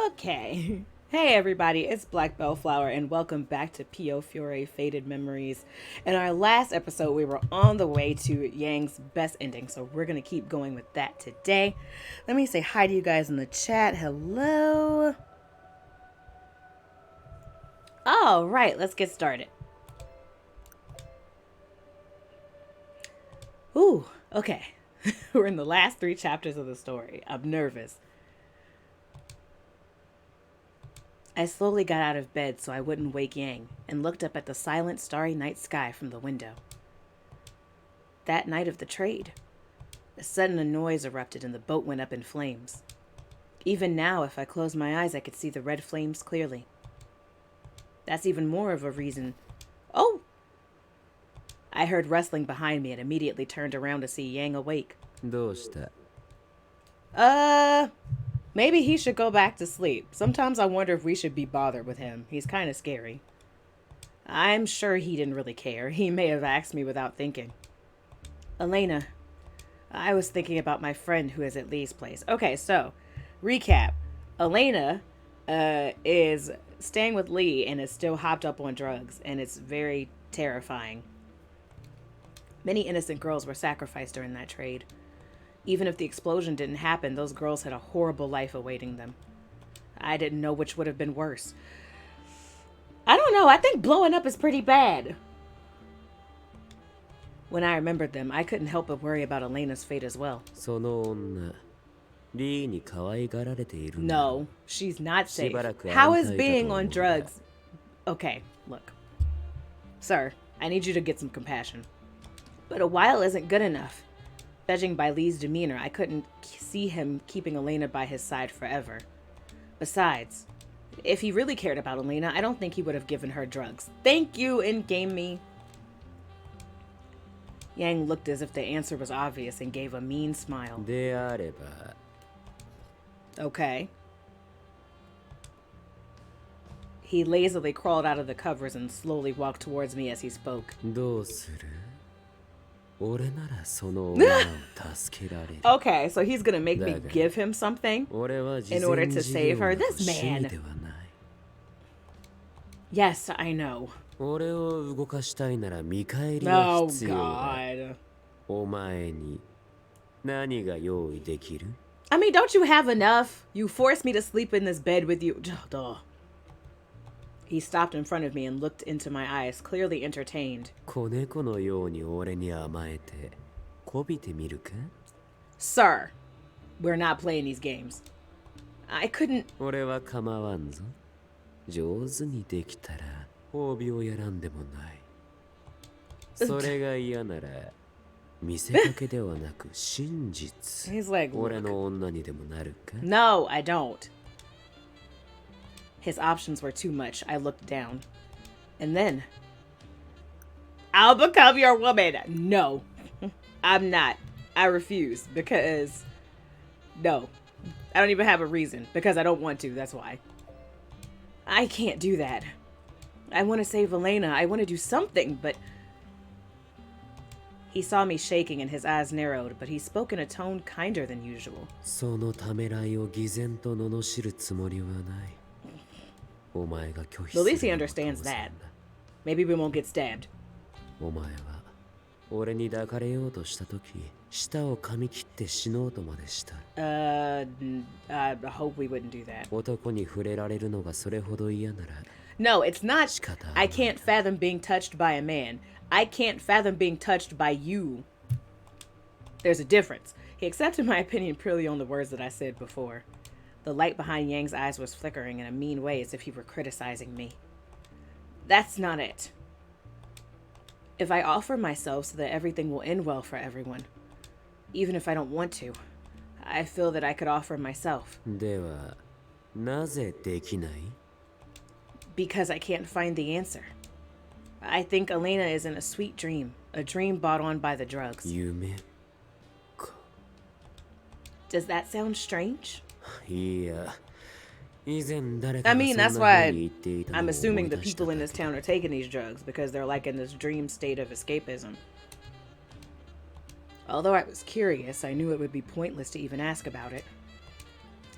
Okay. Hey everybody, it's Black Bellflower and welcome back to Piofiore Faded Memories. In our last episode, we were on the way to Yang's best ending, so we're going to keep going with that today. Let me say hi to you guys in the chat. Hello. All right, let's get started. Ooh, okay. We're in the last 3 chapters of the story. I'm nervous. I slowly got out of bed so I wouldn't wake Yang and looked up at the silent, starry night sky from the window. That night of the trade, a sudden noise erupted and the boat went up in flames. Even now, if I closed my eyes, I could see the red flames clearly. That's even more of a reason. Oh! I heard rustling behind me and immediately turned around to see Yang awake. Maybe he should go back to sleep. Sometimes I wonder if we should be bothered with him. He's kind of scary. I'm sure he didn't really care. He may have asked me without thinking. Elena, I was thinking about my friend who is at Lee's place. Okay, so, recap. Elena is staying with Lee and is still hopped up on drugs, and it's very terrifying. Many innocent girls were sacrificed during that trade. Even if the explosion didn't happen, those girls had a horrible life awaiting them. I didn't know which would have been worse. I don't know. I think blowing up is pretty bad. When I remembered them, I couldn't help but worry about Elena's fate as well. No, she's not safe. How is being on drugs? Okay, look. Sir, I need you to get some compassion. But a while isn't good enough. Judging by Lee's demeanor, I couldn't see him keeping Elena by his side forever. Besides, if he really cared about Elena, I don't think he would have given her drugs. Thank you, in-game me. Yang looked as if the answer was obvious and gave a mean smile. Okay. He lazily crawled out of the covers and slowly walked towards me as he spoke. Okay, so he's gonna make me give him something in order to save her. This man. Yes, I know. Oh, God. I mean, don't you have enough? You forced me to sleep in this bed with you. Duh. He stopped in front of me and looked into my eyes, clearly entertained. Sir, we're not playing these games. I couldn't... He's like, no, I don't. His options were too much. I looked down. And then... I'll become your woman. No. I'm not. I refuse. Because... No. I don't even have a reason. Because I don't want to. That's why. I can't do that. I want to save Elena. I want to do something, but... He saw me shaking and his eyes narrowed, but he spoke in a tone kinder than usual. At least he understands that. Maybe we won't get stabbed. I hope we wouldn't do that. No, it's not. I can't fathom being touched by a man. I can't fathom being touched by you. There's a difference. He accepted my opinion purely on the words that I said before. The light behind Yang's eyes was flickering in a mean way as if he were criticizing me. That's not it. If I offer myself so that everything will end well for everyone, even if I don't want to, I feel that I could offer myself. Because I can't find the answer. I think Elena is in a sweet dream, a dream brought on by the drugs. Does that sound strange? I mean, that's why I'm assuming the people in this town are taking these drugs, because they're like in this dream state of escapism. Although I was curious, I knew it would be pointless to even ask about it.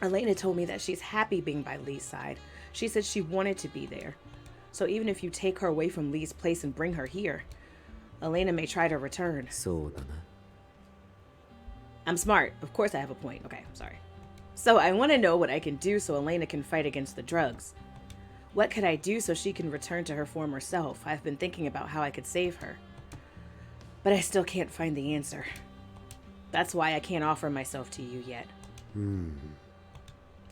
Elena told me that she's happy being by Lee's side. She said she wanted to be there. So even if you take her away from Lee's place and bring her here, Elena may try to return. そうだな。 I'm smart. Of course I have a point. Okay, sorry. So I want to know what I can do so Elena can fight against the drugs. What could I do so she can return to her former self? I've been thinking about how I could save her. But I still can't find the answer. That's why I can't offer myself to you yet.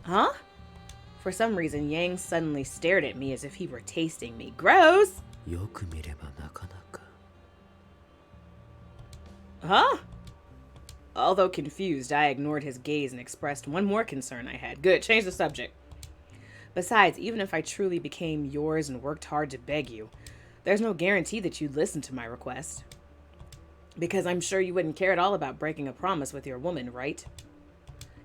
Huh? For some reason, Yang suddenly stared at me as if he were tasting me. Gross! よく見ればなかなか。 Huh? Although confused, I ignored his gaze and expressed one more concern I had. Good, change the subject. Besides, even if I truly became yours and worked hard to beg you, there's no guarantee that you'd listen to my request. Because I'm sure you wouldn't care at all about breaking a promise with your woman, right?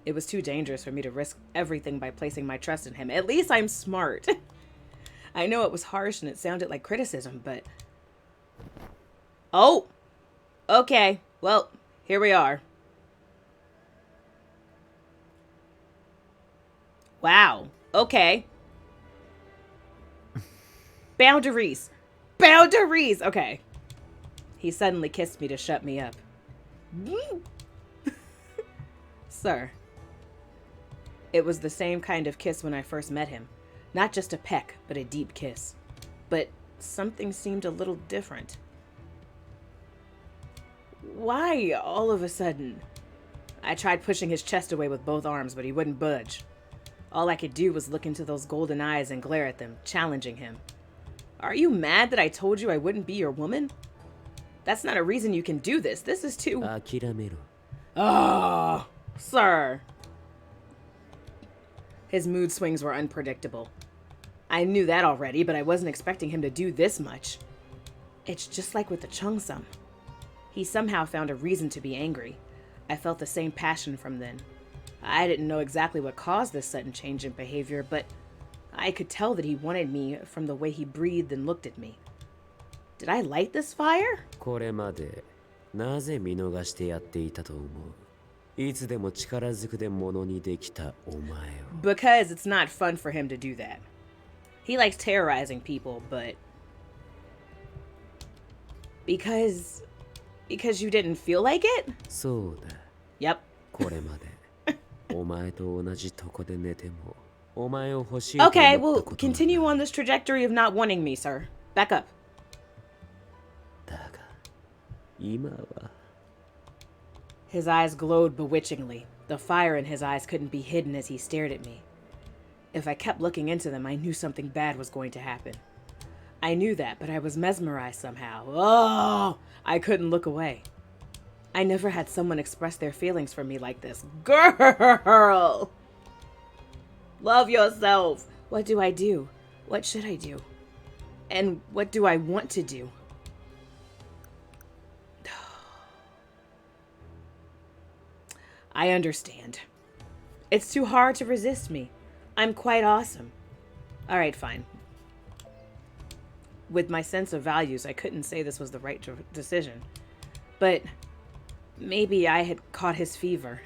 It was too dangerous for me to risk everything by placing my trust in him. At least I'm smart. I know it was harsh and it sounded like criticism, but... Oh! Okay, well, here we are. Wow. Okay. Boundaries. Boundaries! Okay. He suddenly kissed me to shut me up. Sir. It was the same kind of kiss when I first met him. Not just a peck, but a deep kiss. But something seemed a little different. Why all of a sudden? I tried pushing his chest away with both arms, but he wouldn't budge. All I could do was look into those golden eyes and glare at them, challenging him. Are you mad that I told you I wouldn't be your woman? That's not a reason you can do this. This is too... 諦めろ。 Oh, sir. His mood swings were unpredictable. I knew that already, but I wasn't expecting him to do this much. It's just like with the Cheongsam. He somehow found a reason to be angry. I felt the same passion from then. I didn't know exactly what caused this sudden change in behavior, but I could tell that he wanted me from the way he breathed and looked at me. Did I light this fire? これまでなぜ見逃してやっていたと思う。いつでも力ずくでものにできたお前を。 Because it's not fun for him to do that. He likes terrorizing people, but... Because you didn't feel like it? そうだ。 Yep. これまでお前と同じとこで寝てもお前を欲しいと思った Okay, こと well, continue on this trajectory of not wanting me, sir. Back up. だが今は His eyes glowed bewitchingly. The fire in his eyes couldn't be hidden as he stared at me. If I kept looking into them, I knew something bad was going to happen. I knew that, but I was mesmerized somehow. Oh, I couldn't look away. I never had someone express their feelings for me like this. Girl! Love yourself. What do I do? What should I do? And what do I want to do? I understand. It's too hard to resist me. I'm quite awesome. All right, fine. With my sense of values, I couldn't say this was the right decision. But maybe I had caught his fever.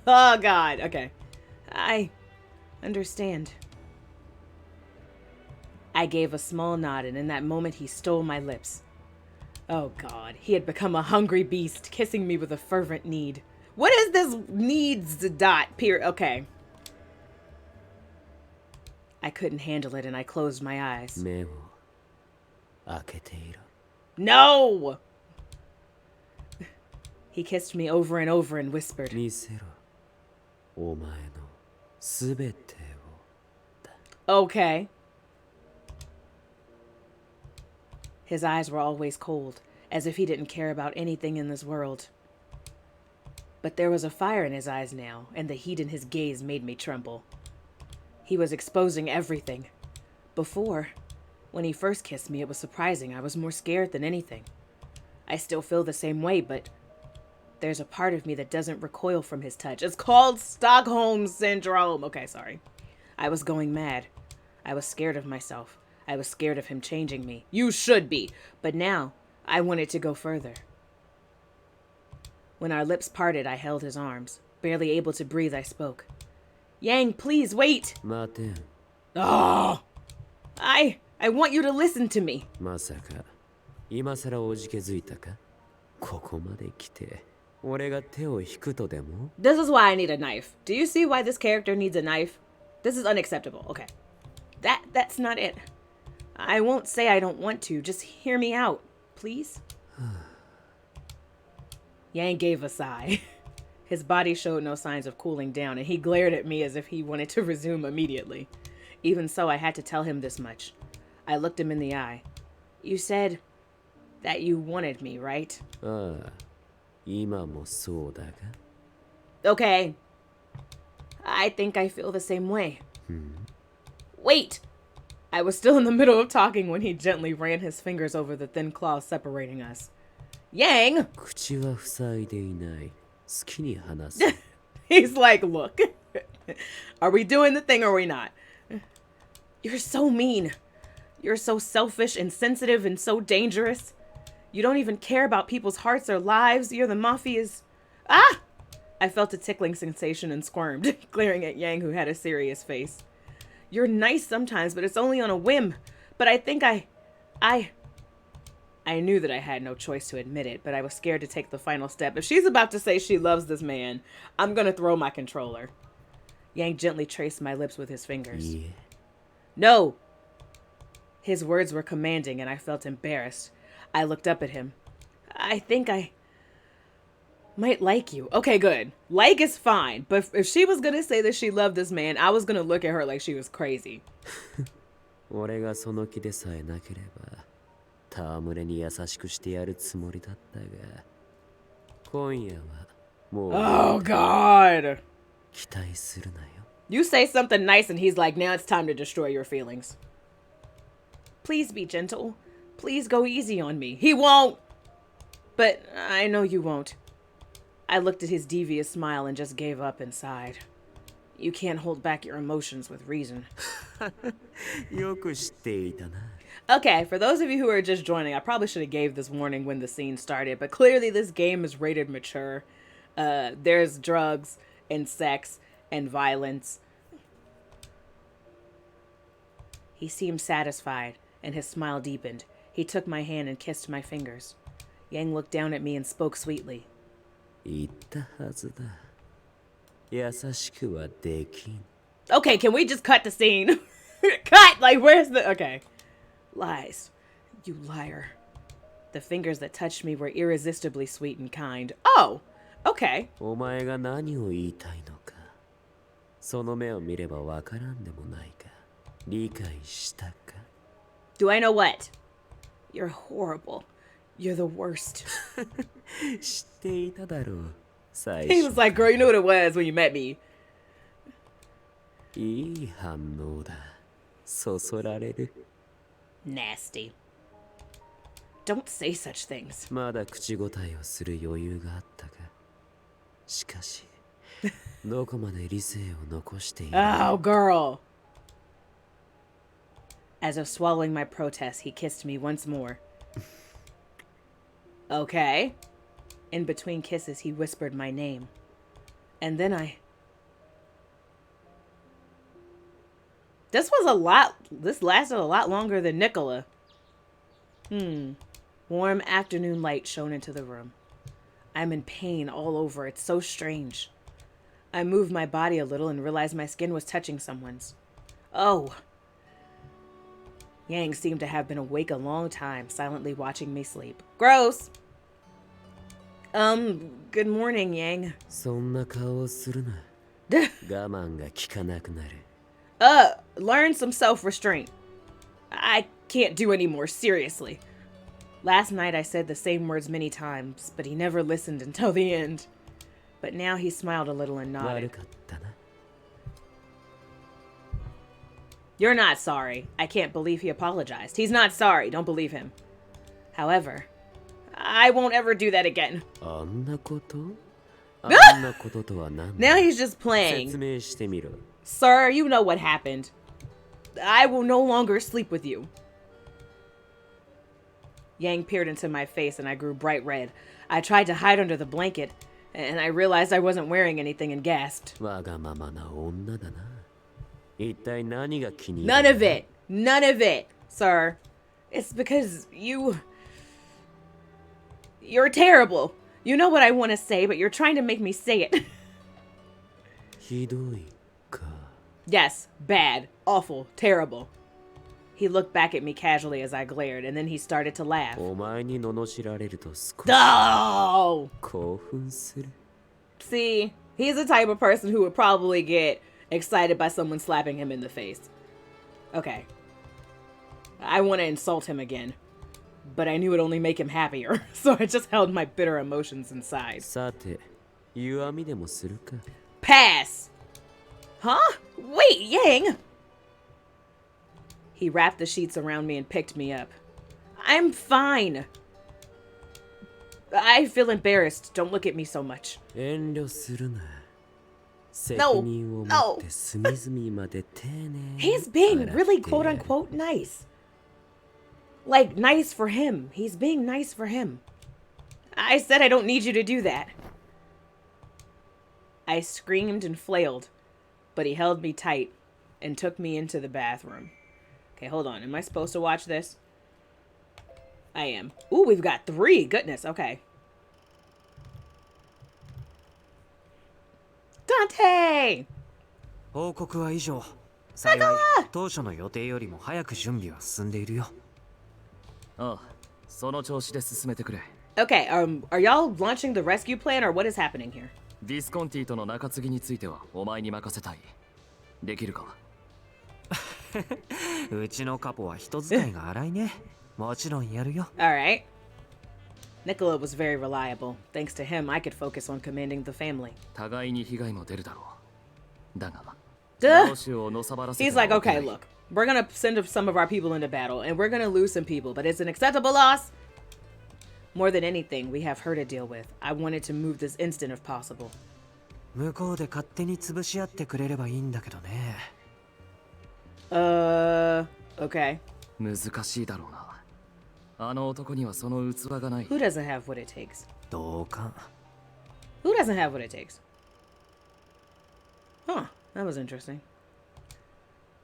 Oh, God. Okay. I understand. I gave a small nod, and in that moment, he stole my lips. Oh, God. He had become a hungry beast, kissing me with a fervent need. What is this needs dot period? Okay. I couldn't handle it, and I closed my eyes. 目を開けていろ。 No! He kissed me over and over and whispered. 見せろ。お前のすべてを。 Okay. His eyes were always cold, as if he didn't care about anything in this world. But there was a fire in his eyes now, and the heat in his gaze made me tremble. He was exposing everything. Before, when he first kissed me, it was surprising. I was more scared than anything. I still feel the same way, but there's a part of me that doesn't recoil from his touch. It's called Stockholm Syndrome. Okay, sorry. I was going mad. I was scared of myself. I was scared of him changing me. You should be. But now, I wanted to go further. When our lips parted, I held his arms. Barely able to breathe, I spoke. Yang, please wait. 待てん。 Oh, I want you to listen to me. まさか今さらおじけづいたか。ここまで来て俺が手を引くとでも。 This is why I need a knife. Do you see why this character needs a knife? This is unacceptable. Okay. That's not it. I won't say I don't want to. Just hear me out, please. Yang gave a sigh. His body showed no signs of cooling down, and he glared at me as if he wanted to resume immediately. Even so, I had to tell him this much. I looked him in the eye. You said that you wanted me, right? ああ、今もそうだが。 Okay. I think I feel the same way. Wait! I was still in the middle of talking when he gently ran his fingers over the thin cloth separating us. Yang! 口は塞いでいない。好きに話す。 He's like, look, are we doing the thing or are we not? You're so mean. You're so selfish and sensitive and so dangerous. You don't even care about people's hearts or lives. You're the mafia's... Ah! I felt a tickling sensation and squirmed, glaring at Yang, who had a serious face. You're nice sometimes, but it's only on a whim. But I think I knew that I had no choice to admit it, but I was scared to take the final step. If she's about to say she loves this man, I'm gonna throw my controller. Yang gently traced my lips with his fingers. Yeah. No! His words were commanding, and I felt embarrassed. I looked up at him. I think I might like you. Okay, good. Like is fine, but if she was gonna say that she loved this man, I was gonna look at her like she was crazy. 俺がその気でさえなければ戯れに優しくしてやるつもりだったが今夜はもう Oh, God! 期待するなよ。 You say something nice and he's like, now it's time to destroy your feelings. Please be gentle. Please go easy on me. He won't! But I know you won't. I looked at his devious smile and just gave up and sighed. You can't hold back your emotions with reason. よく知っていたな。 Okay, for those of you who are just joining, I probably should have gave this warning when the scene started, but clearly this game is rated mature. There's drugs and sex and violence. He seemed satisfied, and his smile deepened. He took my hand and kissed my fingers. Yang looked down at me and spoke sweetly. 言ったはずだ。優しくはできん。 Okay, can we just cut the scene? Cut! Like, where's the... Okay. Lies. You liar. The fingers that touched me were irresistibly sweet and kind. Oh! Okay. お前が何を言いたいのか。その目を見ればわからんでもないか。理解したか。 Do I know what? You're horrible. You're the worst. 知っていただろう。最 He 初 was like, girl, you knew what it was when you met me. いい反応だ。そそられる。 Nasty. Don't say such things. まだ口答えをする余裕があったが。しかし、どこまで理性を残している。 Oh, girl. As if swallowing my protest, he kissed me once more. Okay. In between kisses, he whispered my name. And then This lasted a lot longer than Nicola. Warm afternoon light shone into the room. I'm in pain all over. It's so strange. I moved my body a little and realized my skin was touching someone's. Oh. Yang seemed to have been awake a long time, silently watching me sleep. Gross! Good morning, Yang. そんな顔をするな。我慢が効かなくなる。 Learn some self-restraint. I can't do anymore, seriously. Last night I said the same words many times, but he never listened until the end. But now he smiled a little and 悪 nodded. かったな。 You're not sorry. I can't believe he apologized. He's not sorry. Don't believe him. However, I won't ever do that again. あんなことあんなこととは何 Now だ he's just playing. 説明してみろ。 Sir, you know what happened. I will no longer sleep with you. Yang peered into my face and I grew bright red. I tried to hide under the blanket. And I realized I wasn't wearing anything and gasped. わがままな女だな。一体何が気に入 None る of it. None of it, sir. It's because you're terrible. You know what I want to say, but you're trying to make me say it. ひどいか。 Yes, bad, awful, terrible. He looked back at me casually as I glared, and then he started to laugh. お前に罵られると少し Oh! 興奮する。 See, he's the type of person who would probably get excited by someone slapping him in the face. Okay. I want to insult him again, but I knew it would only make him happier, so I just held my bitter emotions inside. さて、弱みでもするか。 Pass! Huh? Wait, Yang! He wrapped the sheets around me and picked me up. I'm fine. I feel embarrassed. Don't look at me so much. 遠慮するな。 責 No, 任を持 no. って隅々まで丁寧に He's being 洗 really ってや quote る unquote nice. Like, nice for him. He's being nice for him. I said I don't need you to do that. I screamed and flailed, but he held me tight and took me into the bathroom. Okay, hold on. Am I supposed to watch this? I am. Ooh, we've got 3. Goodness, okay. Dante! 報告は以上。幸い当初の予定よりも早く準備は進んでいるよ。ああ、その調子で進めてくれ。 Okay, are y'all launching the rescue plan or what is happening here? ディスコンティとの中継ぎについてはお前に任せたい。できるか？うちのカポは人使いが荒いね。もちろんやるよ。Alright. Nicola was very reliable. Thanks to him, I could focus on commanding the family. 互いに被害も出るだろう。だが、 Duh! 同種をのさばらせて He's は like, おけな okay, い。 look, we're gonna send some of our people into battle, and we're gonna lose some people, but it's an acceptable loss. More than anything, we have her to deal with. I wanted to move this instant if possible. 向こうで勝手に潰し合ってくれればいいんだけどね。Okay. 難しいだろうな。あの男にはその器がない。 Who doesn't have what it takes? 同感。 Who doesn't have what it takes? Huh, that was interesting.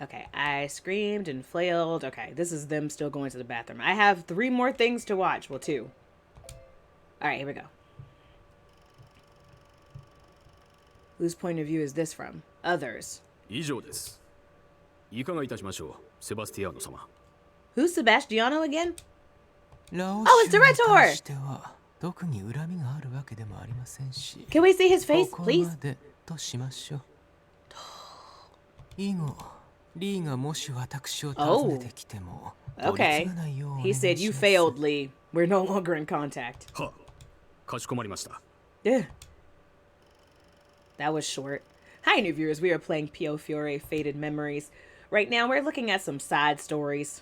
Okay, I screamed and flailed. Okay, this is them still going to the bathroom. I have 3 more things to watch. Well, 2. Alright, here we go. Whose point of view is this from? Others. 以上です。いかがいたしましょう、セバスティアーノ様。 Who's Sebastiano again? ラオ Oh, it's シュに Director! 関しては特に恨みがあるわけでもありませんし。 Can we see his face, ここ please? までとしましょう。以後、リーがもし私を訪ねてきても、取り Okay. 次がないようお願 He いします。 said, you failed, Lee. We're no longer in contact. は、かしこまりました。 Yeah. That was short. Hi, new viewers. We are playing Piofiore Faded Memories. Right now, we're looking at some side stories.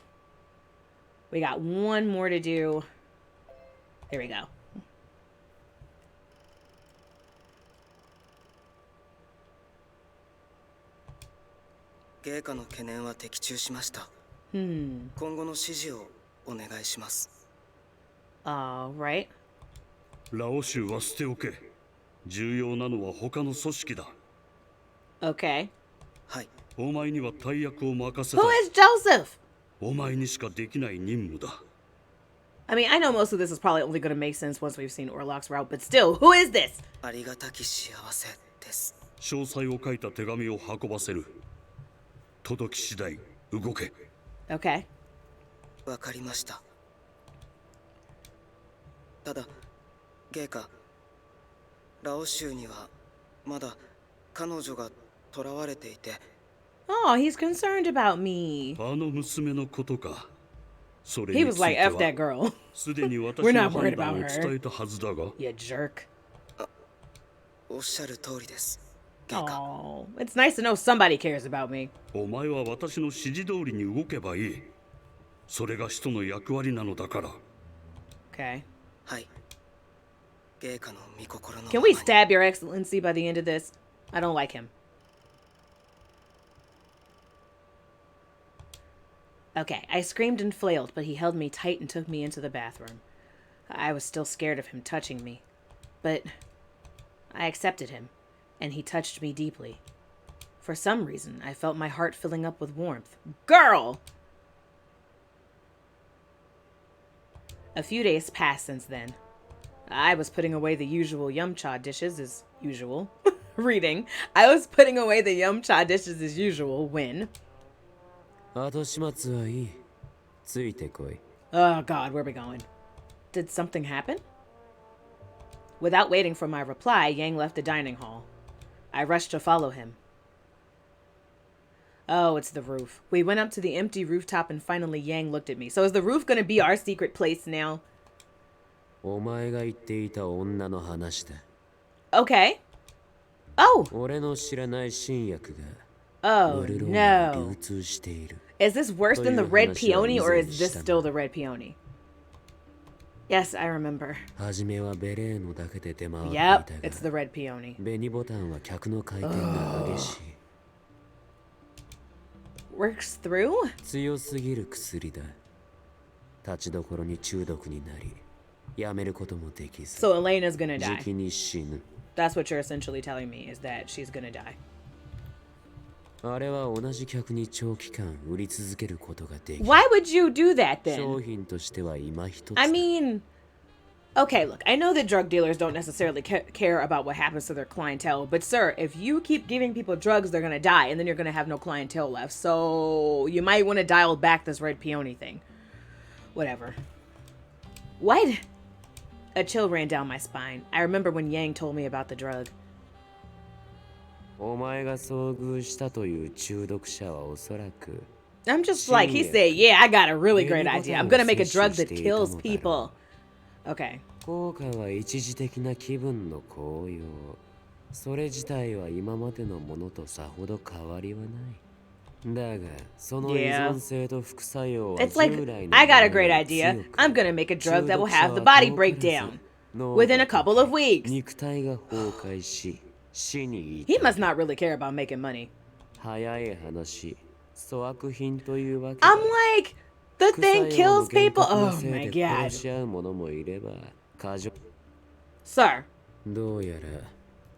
We got 1 more to do. Here we go. 陛下の懸念は的中しました。 Hmm. 今後の指示をお願いします。 All right. ラオ州は捨ておけ。重要なのは他の組織だ。 Okay. はい。お前には大役を任せ Who た。 is Joseph? お前にしかできない任務だ。 I mean, I know most of this is probably only going to make sense once we've seen Orlok's route, but still, who is this? ありがたき幸せです。詳細を書いた手紙を運ばせる。届き次第、動け。 Okay. わかりました。ただ、陛下、ラオ州にはまだ彼女が囚われていて。 Oh, he's concerned about me. あの娘のことか。それ He に was つい like, て F that は、 girl. すでに私 We're の not worried 判断 about を her. 伝えたはずだが。 You jerk. おっしゃる通りです。陛下。 Oh, it's nice to know somebody cares about me. お前は私の指示通りに動けばいい。それが使徒の役割なのだから。 Okay. はい。陛下の御心のま Can ま we に。 stab your excellency by the end of this? I don't like him. Okay, I screamed and flailed, but he held me tight and took me into the bathroom. I was still scared of him touching me. But I accepted him, and he touched me deeply. For some reason, I felt my heart filling up with warmth. Girl! A few days passed since then. I was putting away the usual yum cha dishes as usual. Reading. I was putting away the yum cha dishes as usual when... 後始末はいい。ついてこい。 Oh god, where are we going? Did something happen? Without waiting for my reply, Yang left the dining hall. I rushed to follow him. Oh, it's the roof. We went up to the empty rooftop and finally Yang looked at me. So is the roof gonna be our secret place now? お前が言っていた女の話だ。 Okay. Oh! 俺の知らない新薬が Oh ブルロー no. に流通している。 Is this worse than the red という話は peony or 以前 is に this したな。 still the red peony? Yes, I remember. 初めはベレーノだけで出回ってい Yep, た it's が、 the red peony. 紅ボタンは客の回転が激しい。 Works through? 強すぎる薬だ。立ちどころに中毒になり、やめることもできず、 So Elena's gonna 時 die. 期に死ぬ。 That's what you're essentially telling me, is that she's gonna die. あれは同じ客に長期間売り続けることができる。 Why would you do that 商 then? 品としては今一つだ。 I mean, okay, look, I know that drug dealers don't necessarily care about what happens to their clientele, but sir, if you keep giving people drugs, they're gonna die, and then you're gonna have no clientele left. So you might want to dial back this red peony thing. Whatever. What? A chill ran down my spine. I remember when Yang told me about the drug. お前が遭遇したという中毒者はおそらく I'm just like, he said, yeah, I got a really great idea. I'm gonna make a drug that kills people. Okay. 効果は一時的な気分の高揚。それ自体は今までのものとさほど変わりはない。だが、その依存性と副作用は It's like, 従来の I got a もの great より idea. 強く I'm gonna make a drug that will have the body break down within a couple of weeks. 肉体が崩壊し、死に He must not really care about making money. 早い話、粗悪品というわけだ。 I'm like, the 副 thing 作用の kills 厳 people. 格な Oh せ my いで殺 god. し合う者もいれば、過剰。 Sir, どうやら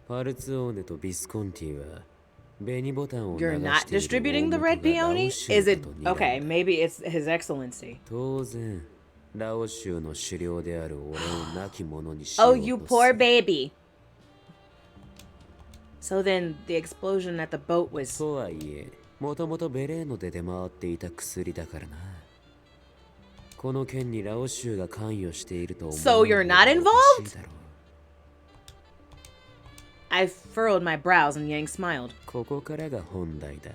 パルツオーネとビスコンティは紅ボタンを流 you're し not ている distributing the 大 red 元がラオ peony? 州 Is だ it と睨んだ。 okay? Maybe it's His Excellency. 当然ラオ州の首領である俺を亡き者にし Oh, よう you とす poor る。 baby. So then the explosion at the boat was. とはいえ、もともとベレーノで出回っていた薬だからな。この件にラオ州が関与していると思う So you're のが not おかしい involved? だろう。 I furrowed my brows and Yang smiled. ここからが本題だ。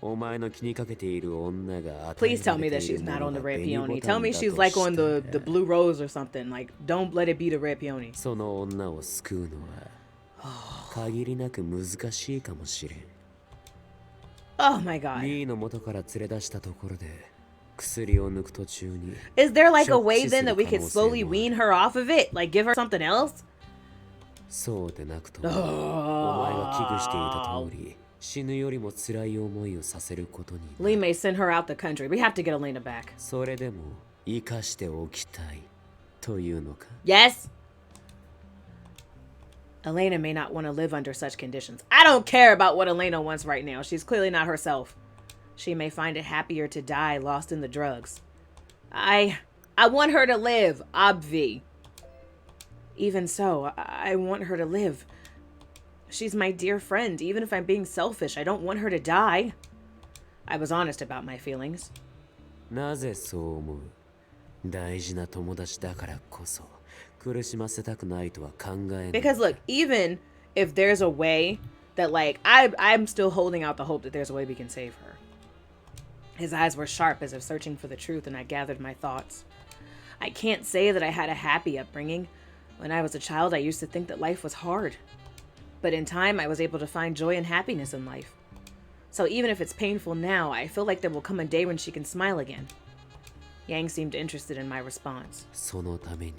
お前の気にかけている女が与え Please ら tell me れ that てい she's るも not の on the が red 紅ボ peony. タ Tell ン me だ she's と like し on た the ら blue rose or something. Like, don't let it be the red peony. その女を救うのは限りなく難しいかもしれん。 Oh my god. リーの元から連れ出したところで薬を抜く途中に Is there like a Shock way then that we could system slowly 可能性も。 wean her off of it? Like give her something else? そうでなくともお前が危惧していた通り死ぬよりも辛い思いをさせることにな Lee る。 may send her out the country. We have to get Elena back. それでも生かしておきたいというのか。 Yes? Elena may not want to live under such conditions. I don't care about what Elena wants right now. She's clearly not herself. She may find it happier to die lost in the drugs. I want her to live, obvi. Even so, I want her to live. She's my dear friend. Even if I'm being selfish, I don't want her to die. I was honest about my feelings. なぜそう思う？大事な友達だからこそ苦しませたくないとは考えない。 Because look, even if there's a way that like I'm still holding out the hope that there's a way we can save her. His eyes were sharp as if searching for the truth, and I gathered my thoughts. I can't say that I had a happy upbringing. When I was a child, I used to think that life was hard. But in time, I was able to find joy and happiness in life. So even if it's painful now, I feel like there will come a day when she can smile again. Yang seemed interested in my response. そのために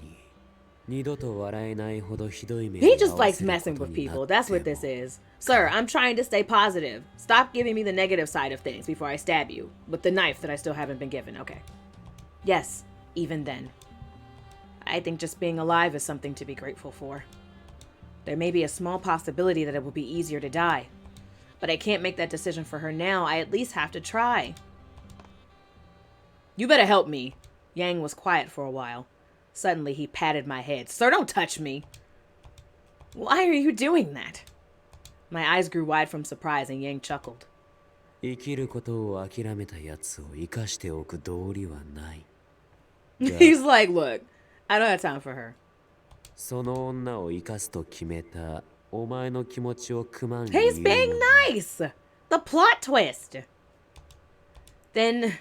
二度と笑えないほどひどい目に He 遭 just わ likes せる messing こと with にな people. って That's what も this is. Sir, I'm trying to stay positive. Stop giving me the negative side of things before I stab you with the knife that I still haven't been given. Okay. Yes, even then. I think just being alive is something to be grateful for. There may be a small possibility that it will be easier to die. But I can't make that decision for her now. I at least have to try. You better help me. Yang was quiet for a while. Suddenly, he patted my head. Sir, don't touch me. Why are you doing that? My eyes grew wide from surprise and Yang chuckled. 生きることを諦めたやつを生かしておく道理はない。He's like, look, I don't have time for her. その女を生かすと決めたお前の気持ちをくまん理 He's 由 being は nice. The plot twist. Then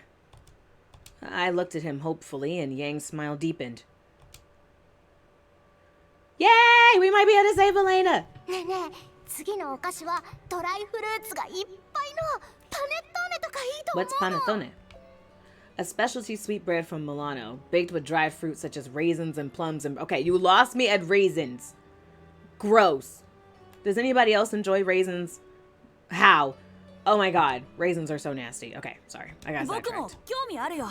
I looked at him hopefully and Yang's smile deepened. Yay! We might be able to save Elena. ねえねえ、次のお菓子はドライフルーツがいっぱいのパネットーネとかいいと思う。 What's panettone? A specialty sweetbread from Milano, baked with dried fruits such as raisins and plums and... Okay, you lost me at raisins. Gross. Does anybody else enjoy raisins? How? Oh my god, raisins are so nasty. Okay, sorry, I got 僕も sidetracked. 興味あるよ。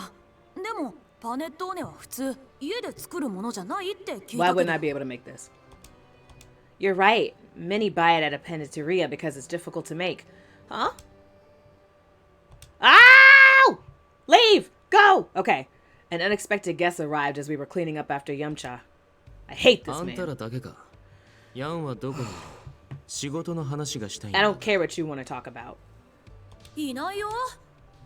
でもパネットーネは普通家で作るものじゃないって聞い Why たけ wouldn't ど I。be able to make this? You're right. Many buy it at a panetteria because it's difficult to make. Huh? Ow! Leave! Go! Okay. An unexpected guest arrived as we were cleaning up after Yumcha. I hate this あんたら man. だけか。ヤンはどこにいる？仕事の話がしたいん I だ。 don't care what you want to talk about. いないよ。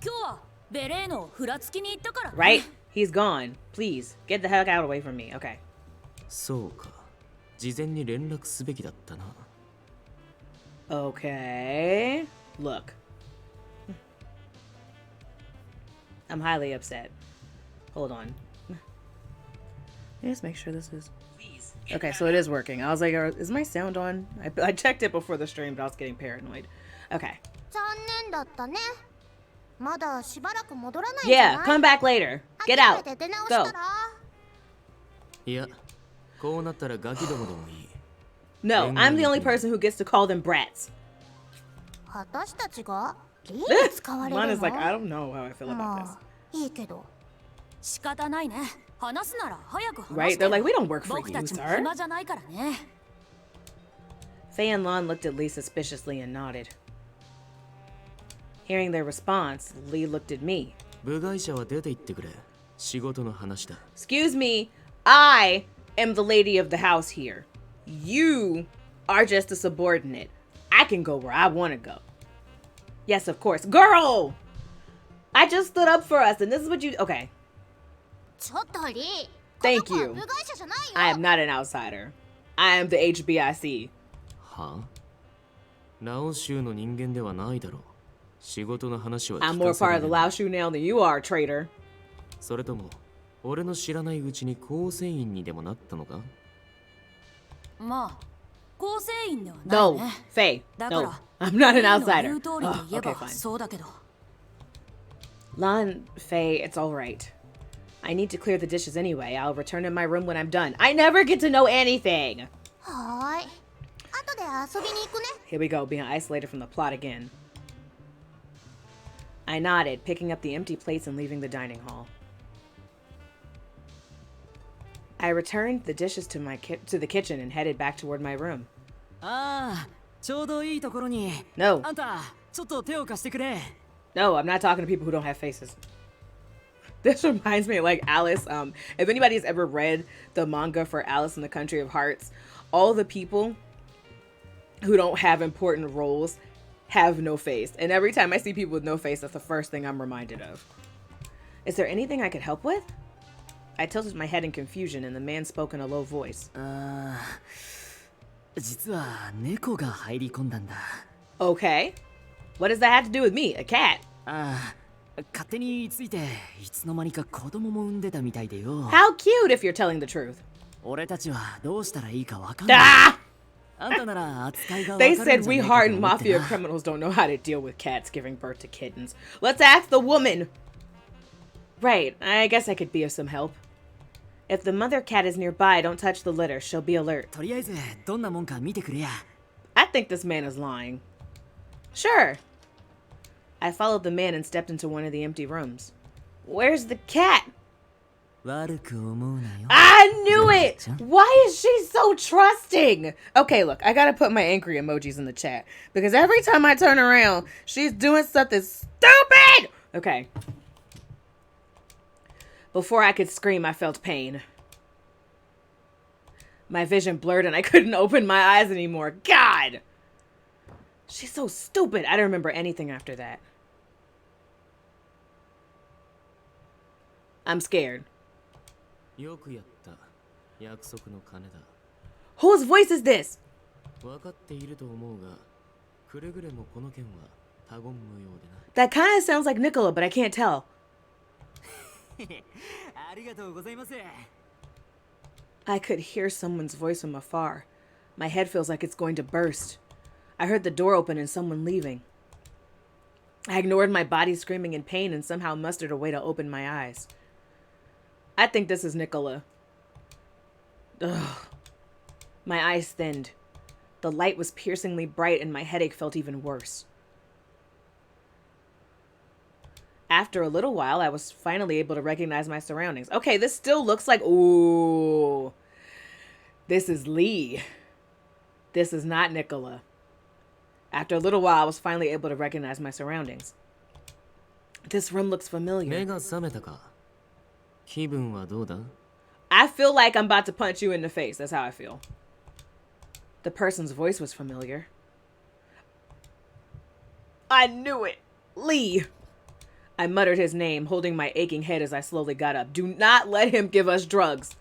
今日はベレーのふらつきに行ったからね。 Right? He's gone. Please, get the heck out away from me. Okay. そうか。事前に連絡すべきだったな。Okay. Look. I'm highly upset. Hold on. Let me just make sure this is... Okay, so it is working. I was like, is my sound on? I checked it before the stream, but I was getting paranoid. Okay. 残念だったね。まだしばらく戻らないんじゃ Yeah, ない？ come back later. Get 諦 out. めて出直した Go. ら。いや、こうなったらガキどもでもいい。 No, I'm the only person who gets to call them brats. 私たちがリーに使われ Mine る is like, I の？ don't know how I feel about this. まあいいけど。仕方ないね。話すなら早く話 Right? して。 They're like, we don't work for 僕 you, たちも sir. 暇じゃないからね。 Faye and Lon looked at Lee suspiciously and nodded. Hearing their response, Lee looked at me. 部外者は出て行ってくれ。仕事の話だ。Excuse me, I am the lady of the house here. You are just a subordinate. I can go where I want to go. Yes, of course. Girl! I just stood up for us, and this is what you... Okay. ちょっとリー。 Thank この子は you. 部外者じゃないよ。 I am not an outsider. I am the HBIC. はあ？ラオ州の人間ではないだろう。仕事の話は I'm 聞 more かせ part ら of れ the ない。 Lao Shu now than you are, traitor. それとも、俺の知らないうちに構成員にでもなったのか？まあ構成員ではない No, ね。 Faye. だか No, ら I'm not an リーの outsider. 言う通りと Oh, 言え okay, ば fine. そうだけど。 Lon, Faye, it's all right. I need to clear the dishes anyway. I'll return to my room when I'm done. I never get to know anything. はーい。後で遊びに行くね。 Here we go, being isolated from the plot again. I nodded, picking up the empty plates and leaving the dining hall. I returned the dishes to the kitchen and headed back toward my room. ああ、ちょうどいいところに。 No, あんた、ちょっと手を貸してくれ。 no, I'm not talking to people who don't have faces. This reminds me of like Alice. If anybody's ever read the manga for Alice in the Country of Hearts, all the people who don't have important roles have no face. And every time I see people with no face, that's the first thing I'm reminded of. Is there anything I could help with? I tilted my head in confusion and the man spoke in a low voice. ああ、実は猫が入り込んだんだ。 Okay. What does that have to do with me? A cat? ああ、勝手についていつの間にか子供も産んでたみたいでよ。 How cute if you're telling the truth. 俺たちはどうしたらいいかわかんない。 Ah! あんたなら扱いがわか They るんじゃない said か we と思 hardened って mafia な。 criminals don't know how to deal with cats giving birth to kittens. Let's ask the woman. Right, I guess I could be of some help. If the mother cat is nearby, don't touch the litter. She'll be alert. とりあえずどんなもんか見てくれや。 I think this man is lying. Sure. I followed the man and stepped into one of the empty rooms. Where's the cat? 悪く思うなよ。 I knew it! ちゃん Why is she so trusting? Okay, look, I gotta put my angry emojis in the chat. Because every time I turn around, she's doing something stupid! Okay. Before I could scream, I felt pain. My vision blurred and I couldn't open my eyes anymore. God! She's so stupid. I don't remember anything after that. I'm scared. よくやった。約束の金だ。 Whose voice is this? 分かっていると思うが、くれぐれもこの件は他言無用でな。 That kind of sounds like Nicola, but I can't tell. ありがとうございます。 I could hear someone's voice from afar. My head feels like it's going to burst. I heard the door open and someone leaving. I ignored my body screaming in pain and somehow mustered a way to open my eyes. I think this is Nicola. Ugh. My eyes thinned. The light was piercingly bright and my headache felt even worse. After a little while, I was finally able to recognize my surroundings. Okay, this still looks like... Ooh. This is Lee. This is not Nicola. After a little while, I was finally able to recognize my surroundings. This room looks 目 familiar. が覚めたか。気分はどうだ？ I feel like I'm about to punch you in the face. That's how I feel. The person's voice was familiar. I knew it. Lee. I muttered his name, holding my aching head as I slowly got up. Do not let him give us drugs.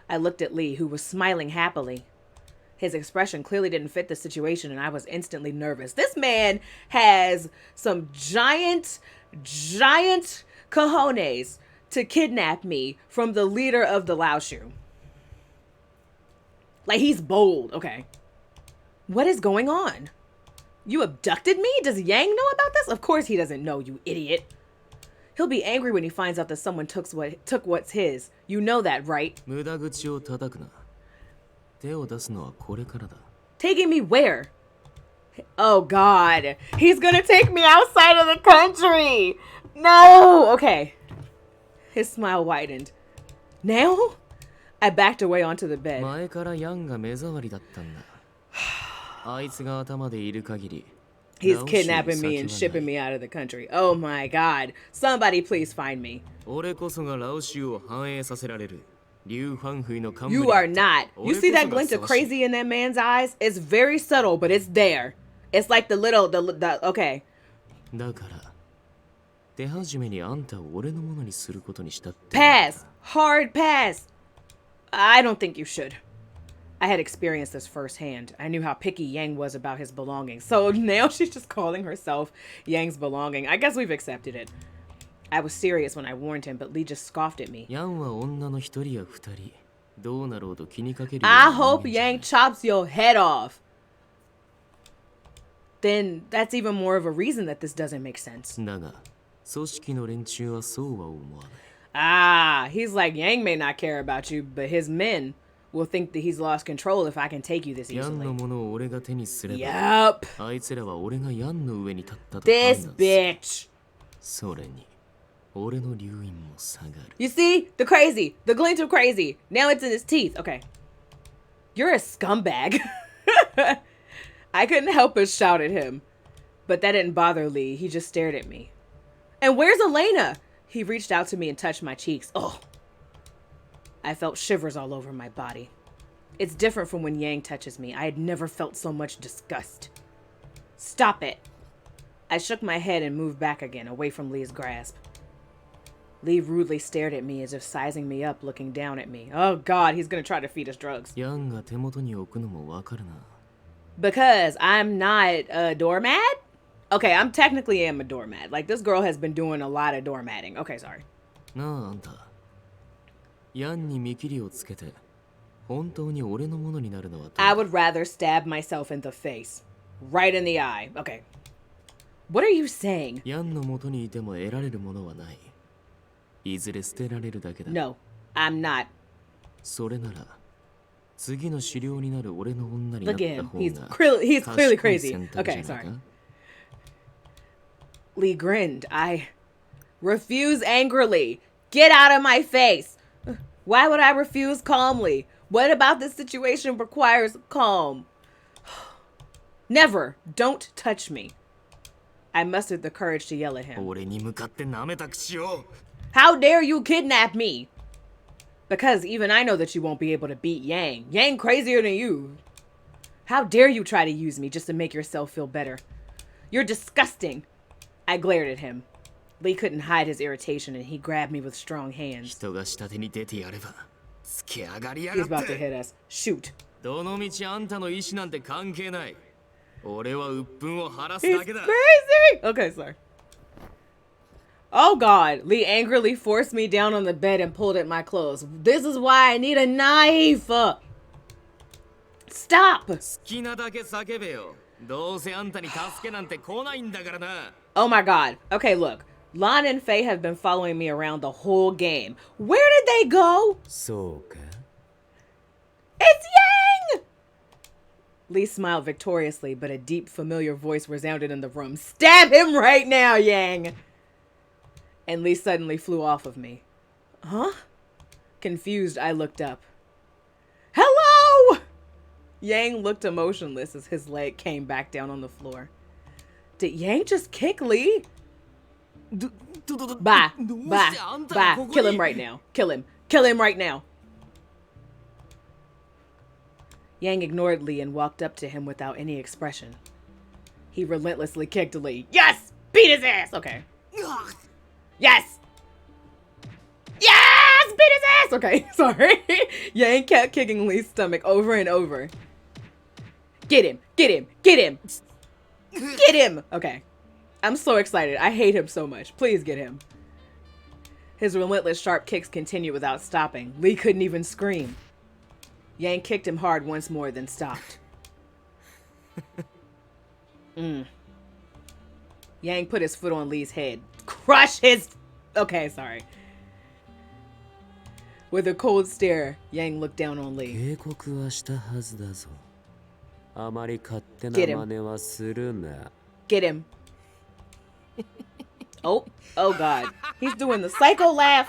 I looked at Lee, who was smiling happily. His expression clearly didn't fit the situation, and I was instantly nervous. This man has some giant cojones to kidnap me from the leader of the Lao Shu. Like, he's bold. Okay. What is going on? You abducted me? Does Yang know about this? Of course he doesn't know, you idiot. He'll be angry when he finds out that someone took what's his. You know that, right? 無駄口を叩くな。手を出すのはこれからだ。 Taking me where? Oh, God. He's gonna take me outside of the country. No. Okay. His smile widened. Now? I backed away onto the bed. 前からヤンが目障りだったんだ。あいつが頭でいる限り。 He's kidnapping me and shipping me out of the country. Oh my God. Somebody please find me. 俺こそがラオ州を繁栄させられる。リュウファンフイの幹部 You are not. You see that glint of crazy in that man's eyes? It's very subtle, but it's there. It's like the okay. だから手始めにあんたを俺のものにすることにしたって。 Pass. Hard pass. I don't think you should. I had experienced this firsthand. I knew how picky Yang was about his belongings. So now she's just calling herself Yang's belonging. I guess we've accepted it. I was serious when I warned him, but Lee just scoffed at me. ヤンは女の一人や二人。どうなろうと気にかける。 I hope Yang chops your head off. Then that's even more of a reason that this doesn't make sense. だが組織の連中はそうは思わない。 Ah, he's like, Yang may not care about you, but his men will think that he's lost control if I can take you this ヤン easily. のものを俺が手にすれば、 Yup. あいつらは俺がヤンの上に立ったと判 This 断する。 bitch. それに俺の留飲も下がる。 You see? The crazy. The glint of crazy. Now it's in his teeth. Okay. You're a scumbag. I couldn't help but shout at him. But that didn't bother Lee. He just stared at me. And where's Elena? He reached out to me and touched my cheeks. Oh. I felt shivers all over my body. It's different from when Yang touches me. I had never felt so much disgust. Stop it. I shook my head and moved back again, away from Lee's grasp. Lee rudely stared at me as if sizing me up, looking down at me. Oh God, he's gonna try to feed us drugs. ヤンが手元に置くのもわかるな。 Because I'm not a doormat? Okay, I'm technically am a doormat. Like, this girl has been doing a lot of doormatting. Okay, sorry. なああんた。ヤンに見切りをつけて、本当に俺のものになるのはどうだ。 I would rather stab myself in the face. Right in the eye. Okay. What are you saying? ヤンの元にいても得られるものはない。いずれ捨てられるだけだ。 No, I'm not. それなら、次の狩猟になる俺の女になっ Look た at him. 方 He's が he's clearly 賢い crazy. 選択じゃ Okay, ないか sorry. Lee grinned. I refuse angrily. Get out of my face. Why would I refuse calmly? What about this situation requires calm? Never. Don't touch me. I mustered the courage to yell at him. 俺に向かって舐めた口を How dare you kidnap me? Because even I know that you won't be able to beat Yang. Yang crazier than you. How dare you try to use me just to make yourself feel better? You're disgusting. I glared at him. Lee couldn't hide his irritation and he grabbed me with strong hands. 人が下手に出てやればつけ上がりや He's がっ about to て hit us. Shoot. どの道あんたの意思なんて関係ない俺は鬱憤を晴らす He's だけだ crazy. Okay, sorry. Oh God. Lee angrily forced me down on the bed and pulled at my clothes. This is why I need a knife. Stop. 好きなだけ叫べよどうせあんたに助けなんて来ないんだからな Oh my God. Okay, look. Lon and Faye have been following me around the whole game. Where did they go? そうか It's Yang! Lee smiled victoriously, but a deep, familiar voice resounded in the room. Stab him right now, Yang! And Lee suddenly flew off of me. Huh? Confused, I looked up. Hello! Yang looked emotionless as his leg came back down on the floor. Did Yang just kick Lee? Bye. Bye. Bye. Kill him right now. Kill him. Kill him right now. Yang ignored Lee and walked up to him without any expression. He relentlessly kicked Lee. Yes! Beat his ass! Okay. Yes! Yes! Beat his ass! Okay, sorry. Yang kept kicking Lee's stomach over and over. Get him! Get him! Get him! Get him! Okay. I'm so excited. I hate him so much. Please get him. His relentless sharp kicks continued without stopping. Lee couldn't even scream. Yang kicked him hard once more, then stopped. Yang put his foot on Lee's head. Crush his... Okay, sorry. With a cold stare, Yang looked down on Lee. 警告はしたはずだぞあまり勝手 Get な him. 真似はするな Get him. Oh God. He's doing the psycho laugh.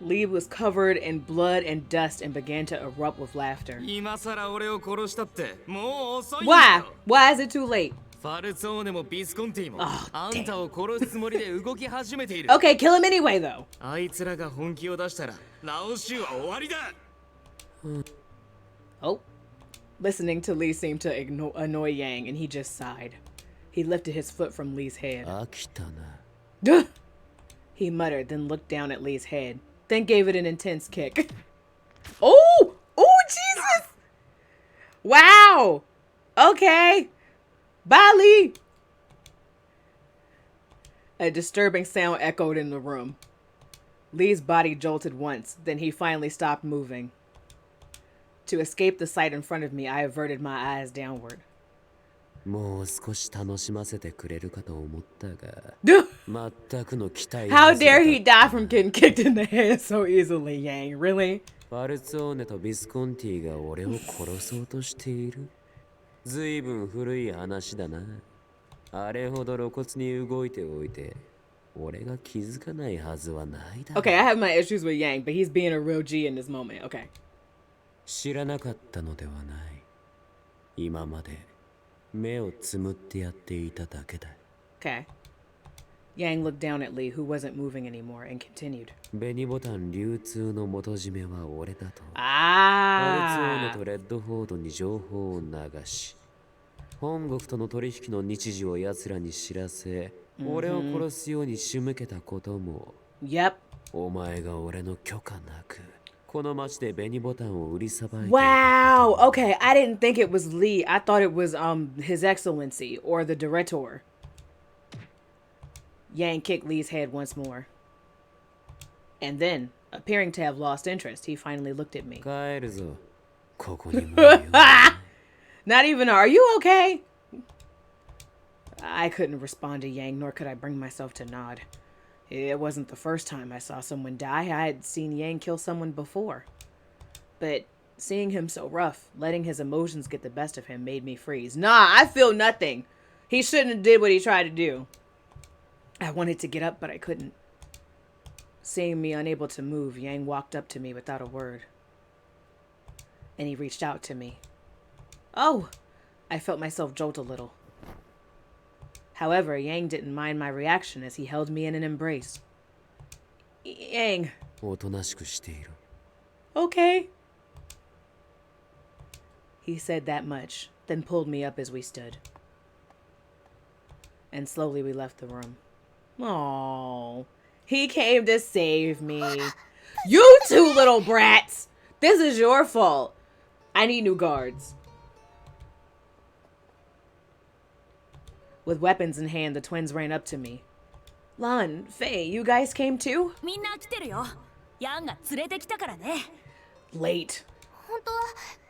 Lee was covered in blood and dust and began to erupt with laughter. 今さら俺を殺したってもう遅いん Why? だよ Why is it too late? ファルツォーネもビスコンティも Oh, あんたを殺すつもりで動き始めている Okay, kill him anyway, though. あいつらが本気を出したらラオシュは終わりだ Oh. Listening to Lee seemed to annoy Yang, and he just sighed. He lifted his foot from Lee's head. 飽きたな Duh! He muttered, then looked down at Lee's head, then gave it an intense kick. Oh! Oh, Jesus! Wow! Okay. Bye, Lee! A disturbing sound echoed in the room. Lee's body jolted once, then he finally stopped moving. To escape the sight in front of me, I averted my eyes downward. もう少し楽しませてくれるかと思ったが Duh! 全くの期待 How 外れだ dare he die from getting kicked in the head so easily, Yang? Really? ファルツォーネとビスコンティが俺を殺そうとしているずいぶん古い話だなあれほど露骨に動いておいて俺が気づかないはずはないだろ Okay, I have my issues with Yang, but he's being a real G in this moment. Okay. 知らなかったのではない今まで目をつむってやっていただけだ Okay. Yang looked down at Lee, who wasn't moving anymore, and continued. 紅ボタン流通の元締めは俺だとファルツォー Ah! ネとレッドフォードに情報を流し本国との取引の日時を奴らに知らせ、俺を殺すように仕向けたことも Yep. お前が俺の許可なくこの町で紅ボタンを売りさばいていた Wow. Okay, I didn't think it was Lee. I thought it was His Excellency or the Director. Yang kicked Lee's head once more. And then, appearing to have lost interest, he finally looked at me. 帰るぞここにもう用は Not even, are you okay? I couldn't respond to Yang, nor could I bring myself to nod. It wasn't the first time I saw someone die. I had seen Yang kill someone before. But seeing him so rough, letting his emotions get the best of him, made me freeze. Nah, I feel nothing. He shouldn't have did what he tried to do. I wanted to get up, but I couldn't. Seeing me unable to move, Yang walked up to me without a word. And he reached out to me. Oh! I felt myself jolt a little. However, Yang didn't mind my reaction as he held me in an embrace. Yang. おとなしくしていろ。 Okay. He said that much, then pulled me up as we stood. And slowly we left the room. Aww. He came to save me. You two little brats! This is your fault. I need new guards. With weapons in hand, the twins ran up to me. Lon, Faye, you guys came too? みんな来てるよ。ヤンが連れてきたからね。 Late. 本当は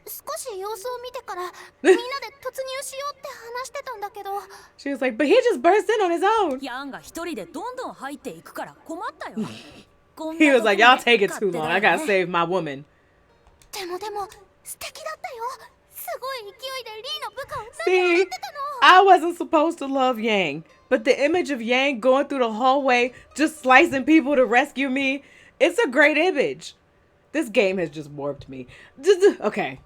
少し様子を見てからみんなで突入しようって話してたんだけど She was like, but he just burst in on his own. ヤンが一人でどんどん入っていくから困ったよ。こん He な was とこ like, ろ y'all で take it too long. I gotta 勝手だよね。 save my woman. でも素敵だったよすごい勢いでリーの部下を殴 See, ってたの I wasn't supposed to love Yang, but the image of Yang going through the hallway, just slicing people to rescue me, it's a great image. This game has just warped me. Okay.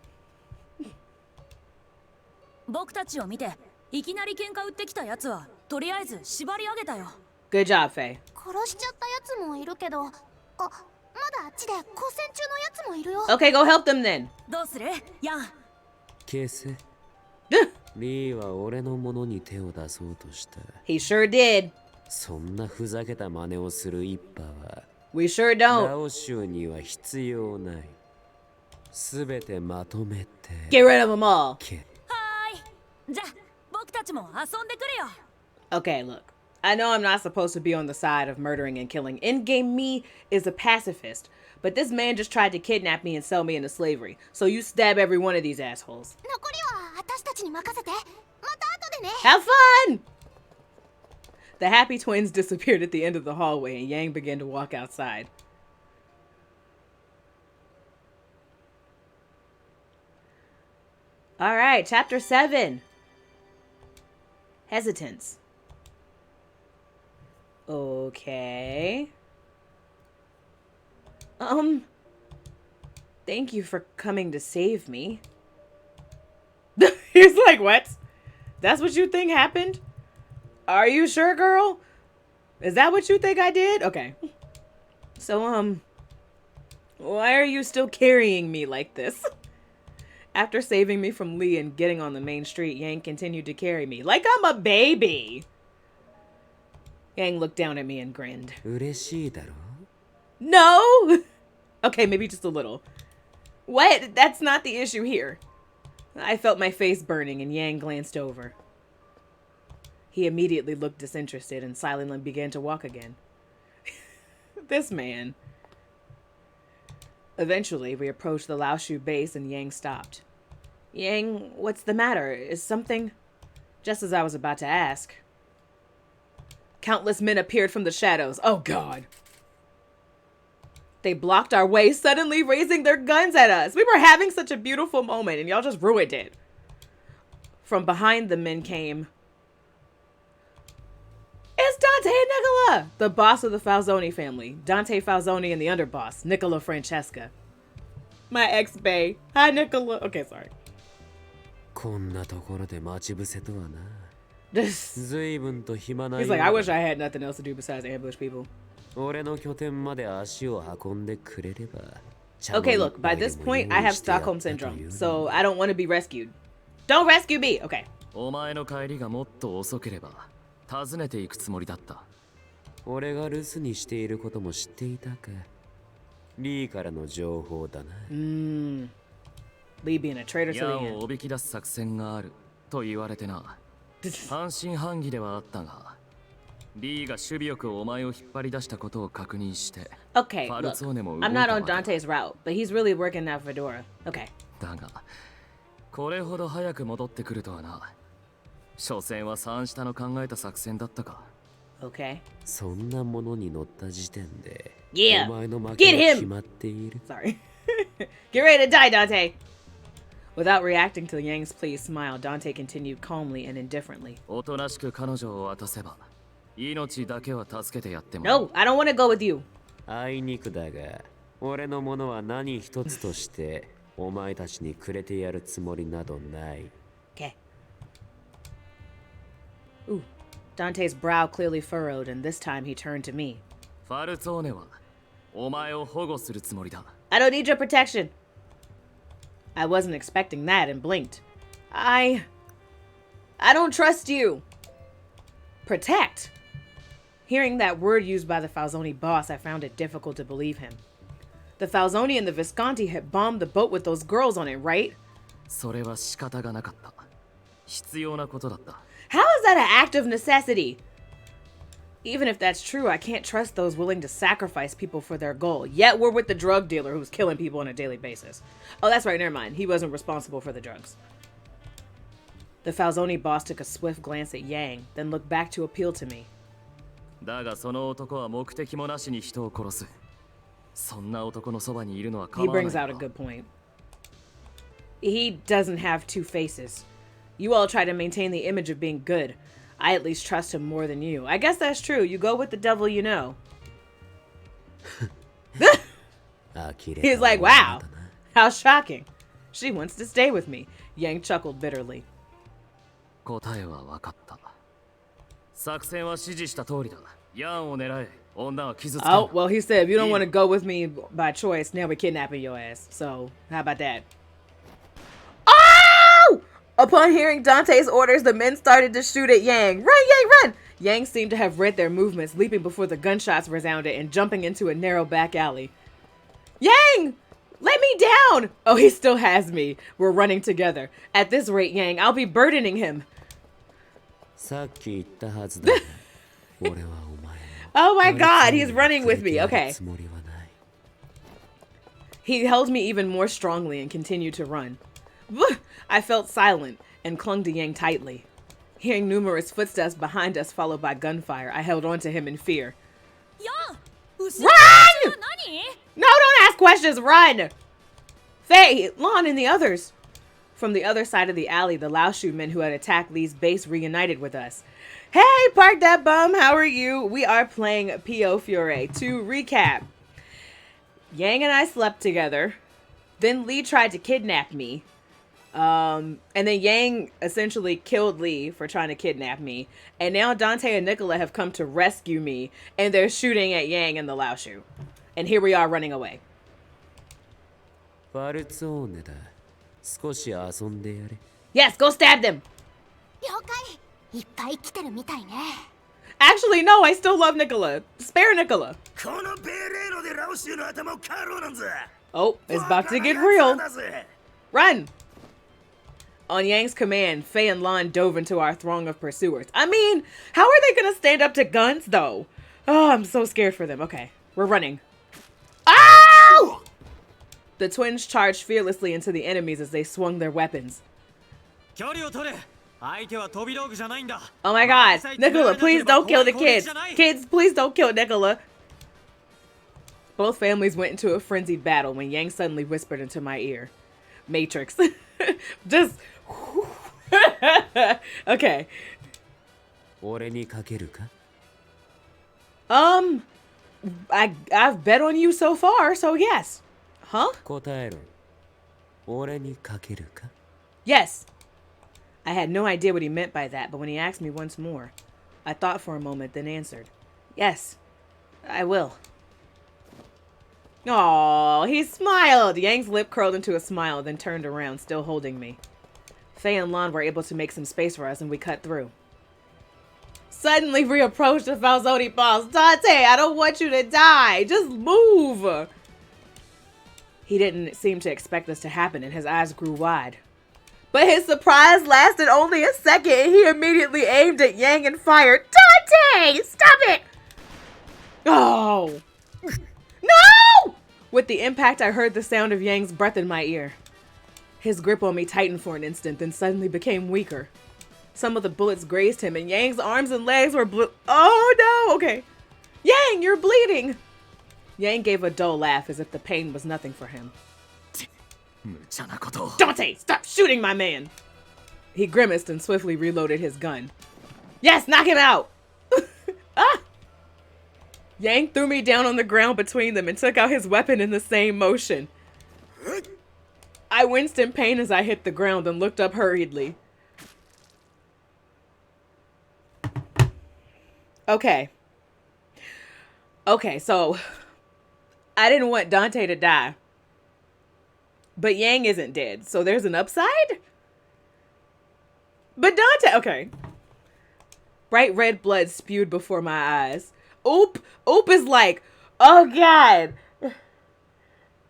僕たちを見ていきなり喧嘩売ってきたやつはとりあえず縛り上げたよ。 Good job, Faye. 殺しちゃったやつもいるけどまだあっちで交戦中のやつもいるよ Okay, go help them then. どうするヤン。消せ。リーは俺のものに手を出そうとした。 He sure did. そんなふざけた真似をする一派は We sure ラ don't. オ州には必要ない。すべてまとめて Get rid of them all. け。はーい。じゃあ僕たちも遊んでくるよ。 Okay, look. I know I'm not supposed to be on the side of murdering and killing. In-game me is a pacifist. But this man just tried to kidnap me and sell me into slavery. So you stab every one of these assholes. 残りは私たちに任せてまた後でね Have fun! The happy twins disappeared at the end of the hallway and Yang began to walk outside. All right, chapter 7. Hesitance. Okay. Thank you for coming to save me. He's like, what? That's what you think happened? Are you sure, girl? Is that what you think I did? Okay. So, why are you still carrying me like this? After saving me from Lee and getting on the main street, Yang continued to carry me like I'm a baby. Yang looked down at me and grinned. 嬉しいだろ No! Okay, maybe just a little. What? That's not the issue here. I felt my face burning and Yang glanced over. He immediately looked disinterested and silently began to walk again. This man. Eventually, we approached the Laoshu base and Yang stopped. Yang, what's the matter? Is something... Just as I was about to ask, countless men appeared from the shadows. Oh, God. They blocked our way, suddenly raising their guns at us. We were having such a beautiful moment, and y'all just ruined it. From behind the men came... It's Dante and Nicola! The boss of the Falzoni family. Dante Falzoni and the underboss, Nicola Francesca. My ex-bae. Hi, Nicola. Okay, sorry. こんなところで待ち伏せとはな。 This... 随分と暇な He's よう like, だ I wish I had nothing else to do besides ambush people. 俺の拠点まで足を運んでくれれば。 Okay, look, by this point, I have Stockholm Syndrome, so I don't want to be rescued. Don't rescue me! Okay. お前の帰りがもっと遅ければ訪ねていくつもりだった。俺が留守にしていることも知っていたか。リーからの情報だな。Lee being a traitor to the 矢を end. おびき出す作戦があると言われてな。半信半疑ではあったが、リーが守備よくお前を引っ張り出したことを確認して、 Okay, ファル look, ツォーネも動い I'm た not わ on けだ。 Dante's route, but he's really working that fedora. Okay. だが、これほど早く戻ってくるとはな。所詮は三下の考えた作戦だったか。Okay. そんなものに乗った時点で、 Yeah. お前の負 Get け him! は決まっている。 Sorry. Get ready to die, Dante! Without reacting to Yang's pleased smile, Dante continued calmly and indifferently. おとなしく彼女を渡せば、命だけは助けてやっても。 No, I don't want to go with you. あいにくだが、俺のものは何一つとしてお前たちにくれてやるつもりなどない。Okay. Ooh. Dante's brow clearly furrowed, and this time he turned to me. ファルツォーネはお前を保護するつもりだ。 I don't need your protection. I wasn't expecting that and blinked. I don't trust you. Protect. Hearing that word used by the Falzoni boss, I found it difficult to believe him. The Falzoni and the Visconti had bombed the boat with those girls on it, right? それは仕方がなかった。必要なことだった。 How is that an act of necessity? Even if that's true, I can't trust those willing to sacrifice people for their goal. Yet we're with the drug dealer who's killing people on a daily basis. Oh, that's right, never mind. He wasn't responsible for the drugs. The Falzoni boss took a swift glance at Yang, then looked back to appeal to me. だがその男は目的もなしに人を殺す。そんな男のそばにいるのは He 構わない brings out a good point. He doesn't have two faces. You all try to maintain the image of being good. I at least trust him more than you. I guess that's true. You go with the devil you know. He's like, wow, how shocking. She wants to stay with me. Yang chuckled bitterly. 答えは分かった。作戦は指示した通りだ。ヤンを狙え。女は傷つける。 Oh, well, he said, if you don't want to go with me by choice, now we're kidnapping your ass. So, how about that? Oh! Upon hearing Dante's orders, the men started to shoot at Yang. Run, Yang, run! Yang seemed to have read their movements, leaping before the gunshots resounded and jumping into a narrow back alley. Yang! Let me down! Oh, he still has me. We're running together. At this rate, Yang, I'll be burdening him. さっき言ったはずだ。俺はお前 Oh my god, he's running with me. Okay. つもりはない。 He held me even more strongly and continued to run. I felt silent and clung to Yang tightly. Hearing numerous footsteps behind us followed by gunfire, I held on to him in fear. Yang! Run! 何? No, don't ask questions. Run! Faye, Lon, and the others. From the other side of the alley, the Laoshu men who had attacked Lee's base reunited with us. Hey, Park That Bum, how are you? We are playing Piofiore. To recap, Yang and I slept together. Then Lee tried to kidnap me. And then Yang essentially killed Lee for trying to kidnap me. And now Dante and Nicola have come to rescue me. And they're shooting at Yang and the Laoshu. And here we are running away. ファルツォーネだ。少し遊んでやれ。 Yes, go stab them. 了解。いっぱい来てるみたいね。 Actually, no, I still love Nicola. Spare Nicola. このベレーロでラオシュウの頭を狩ろうなんざ。 Oh, it's about to get real. だぜ。 Run! On Yang's command, Faye and Lon dove into our throng of pursuers. I mean, how are they gonna stand up to guns, though? Oh, I'm so scared for them. Okay, we're running. Ow! The twins charged fearlessly into the enemies as they swung their weapons. 距離を取れ。相手は飛び道具じゃないんだ。 Oh my god, Nicola, please don't kill the kids. Kids, please don't kill Nicola. Both families went into a frenzied battle when Yang suddenly whispered into my ear. Matrix. Just... Okay. 俺にかけるか? I've bet on you so far, so yes. Huh? 答えろ。俺にかけるか? Yes. I had no idea what he meant by that, but when he asked me once more, I thought for a moment, then answered, yes, I will. Aw, he smiled. Yang's lip curled into a smile, then turned around, still holding me. Faye and Lon were able to make some space for us, and we cut through. Suddenly, we approached the Falzoni boss. Dante, I don't want you to die. Just move. He didn't seem to expect this to happen, and his eyes grew wide. But his surprise lasted only a second, and he immediately aimed at Yang and fired. Dante, stop it! Oh. No! With the impact, I heard the sound of Yang's breath in my ear. His grip on me tightened for an instant, then suddenly became weaker. Some of the bullets grazed him, and Yang's arms and legs were Oh no! Okay. Yang, you're bleeding! Yang gave a dull laugh as if the pain was nothing for him. Dante, stop shooting my man! He grimaced and swiftly reloaded his gun. Yes, knock him out! Ah! Yang threw me down on the ground between them and took out his weapon in the same motion. I winced in pain as I hit the ground and looked up hurriedly. Okay. Okay, so I didn't want Dante to die. But Yang isn't dead, so there's an upside? But Dante, okay. Bright red blood spewed before my eyes. Oop is like, oh God.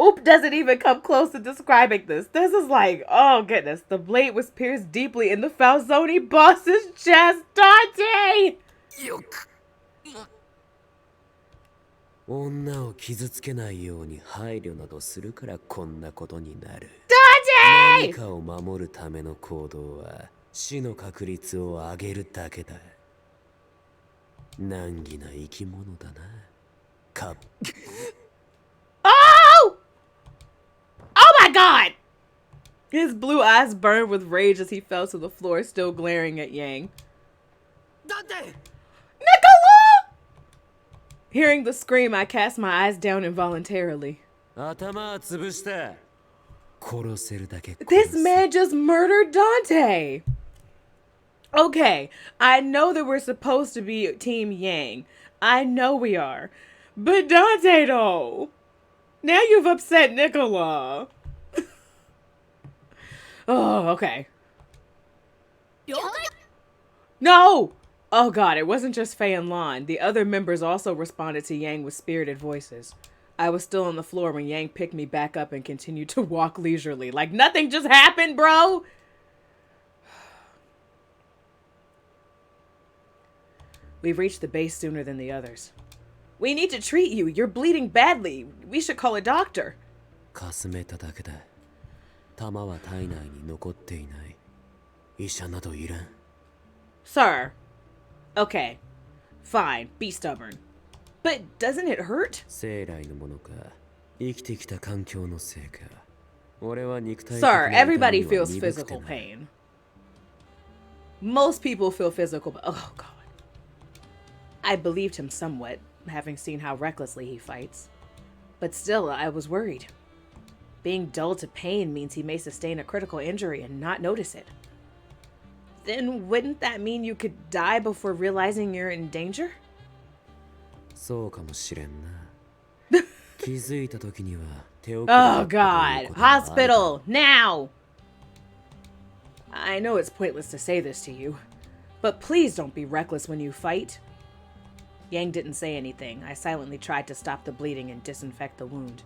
Oop doesn't even come close to describing this. This is like, oh goodness. The blade was pierced deeply in the Falzoni boss's chest. Dante! 女を傷つけないように配慮などするからこんなことになる。何 Dante! かを守るための行動は死の確率を上げるだけだ。難儀な生き物だな。Oh! Oh my God! His blue eyes burned with rage as he fell to the floor, still glaring at Yang. Dante! Nicola! Hearing the scream, I cast my eyes down involuntarily. 頭は潰した。殺せるだけ殺 This す。 man just murdered Dante. Okay, I know that we're supposed to be Team Yang. I know we are. But Dante, though. Now you've upset Nicola. Oh, okay. No! Oh God, it wasn't just Faye and Lon. The other members also responded to Yang with spirited voices. I was still on the floor when Yang picked me back up and continued to walk leisurely. Like nothing just happened, bro! We've reached the base sooner than the others. We need to treat you. You're bleeding badly. We should call a doctor. かすめただけだ。弾は体内に残っていない。医者などいらん。Sir. Okay. Fine. Be stubborn. But doesn't it hurt? 生来のものか、生きてきた環境のせいか。俺は肉体的 Sir, な痛み everybody は feels 鈍くて physical な。 pain. Most people feel physical, but oh God. I believed him somewhat, having seen how recklessly he fights. But still, I was worried. Being dull to pain means he may sustain a critical injury and not notice it. Then wouldn't that mean you could die before realizing you're in danger? そうかもしれんな。気づいた時には手遅れ Oh だったという God. こともあるかも。 Hospital! Now! I know it's pointless to say this to you, but please don't be reckless when you fight. Yang didn't say anything. I silently tried to stop the bleeding and disinfect the wound.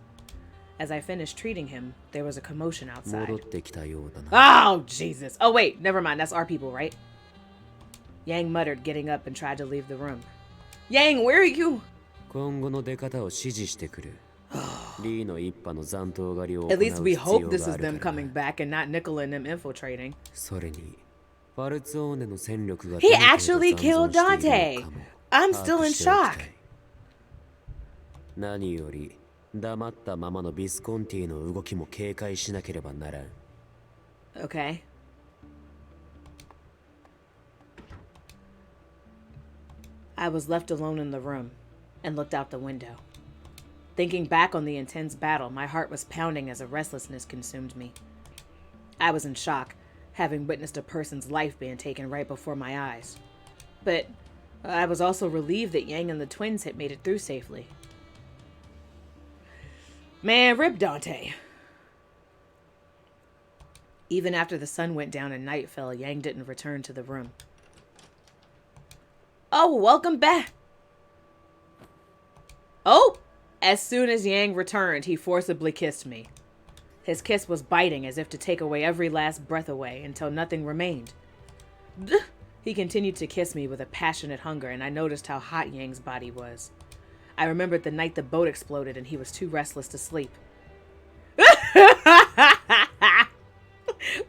As I finished treating him, there was a commotion 戻 outside. ってきたようだな。 Oh, Jesus. Oh, wait. Never mind. That's our people, right? Yang muttered, getting up and tried to leave the room. Yang, where are you? 今後の出方を指示してくる。リーの一派の残党狩りを行う At least we 必要 hope this があ is る them から coming な。 back and not Nicola and them infiltrating. それに、ファルツォーネの戦力が He どの程度 actually 残 killed 存してい Dante. るのかも I'm 把 still 握 in しておきた shock. い。何より黙ったままのビスコンティの動きも警戒しなければならん。 Okay. I was left alone in the room and looked out the window. Thinking back on the intense battle, my heart was pounding as a restlessness consumed me. I was in shock, having witnessed a person's life being taken right before my eyes. But I was also relieved that Yang and the twins had made it through safely. Man, rip Dante. Even after the sun went down and night fell, Yang didn't return to the room. Oh, welcome back. Oh! As soon as Yang returned, he forcibly kissed me. His kiss was biting, as if to take away every last breath away until nothing remained. He continued to kiss me with a passionate hunger, and I noticed how hot Yang's body was. I remembered the night the boat exploded and he was too restless to sleep.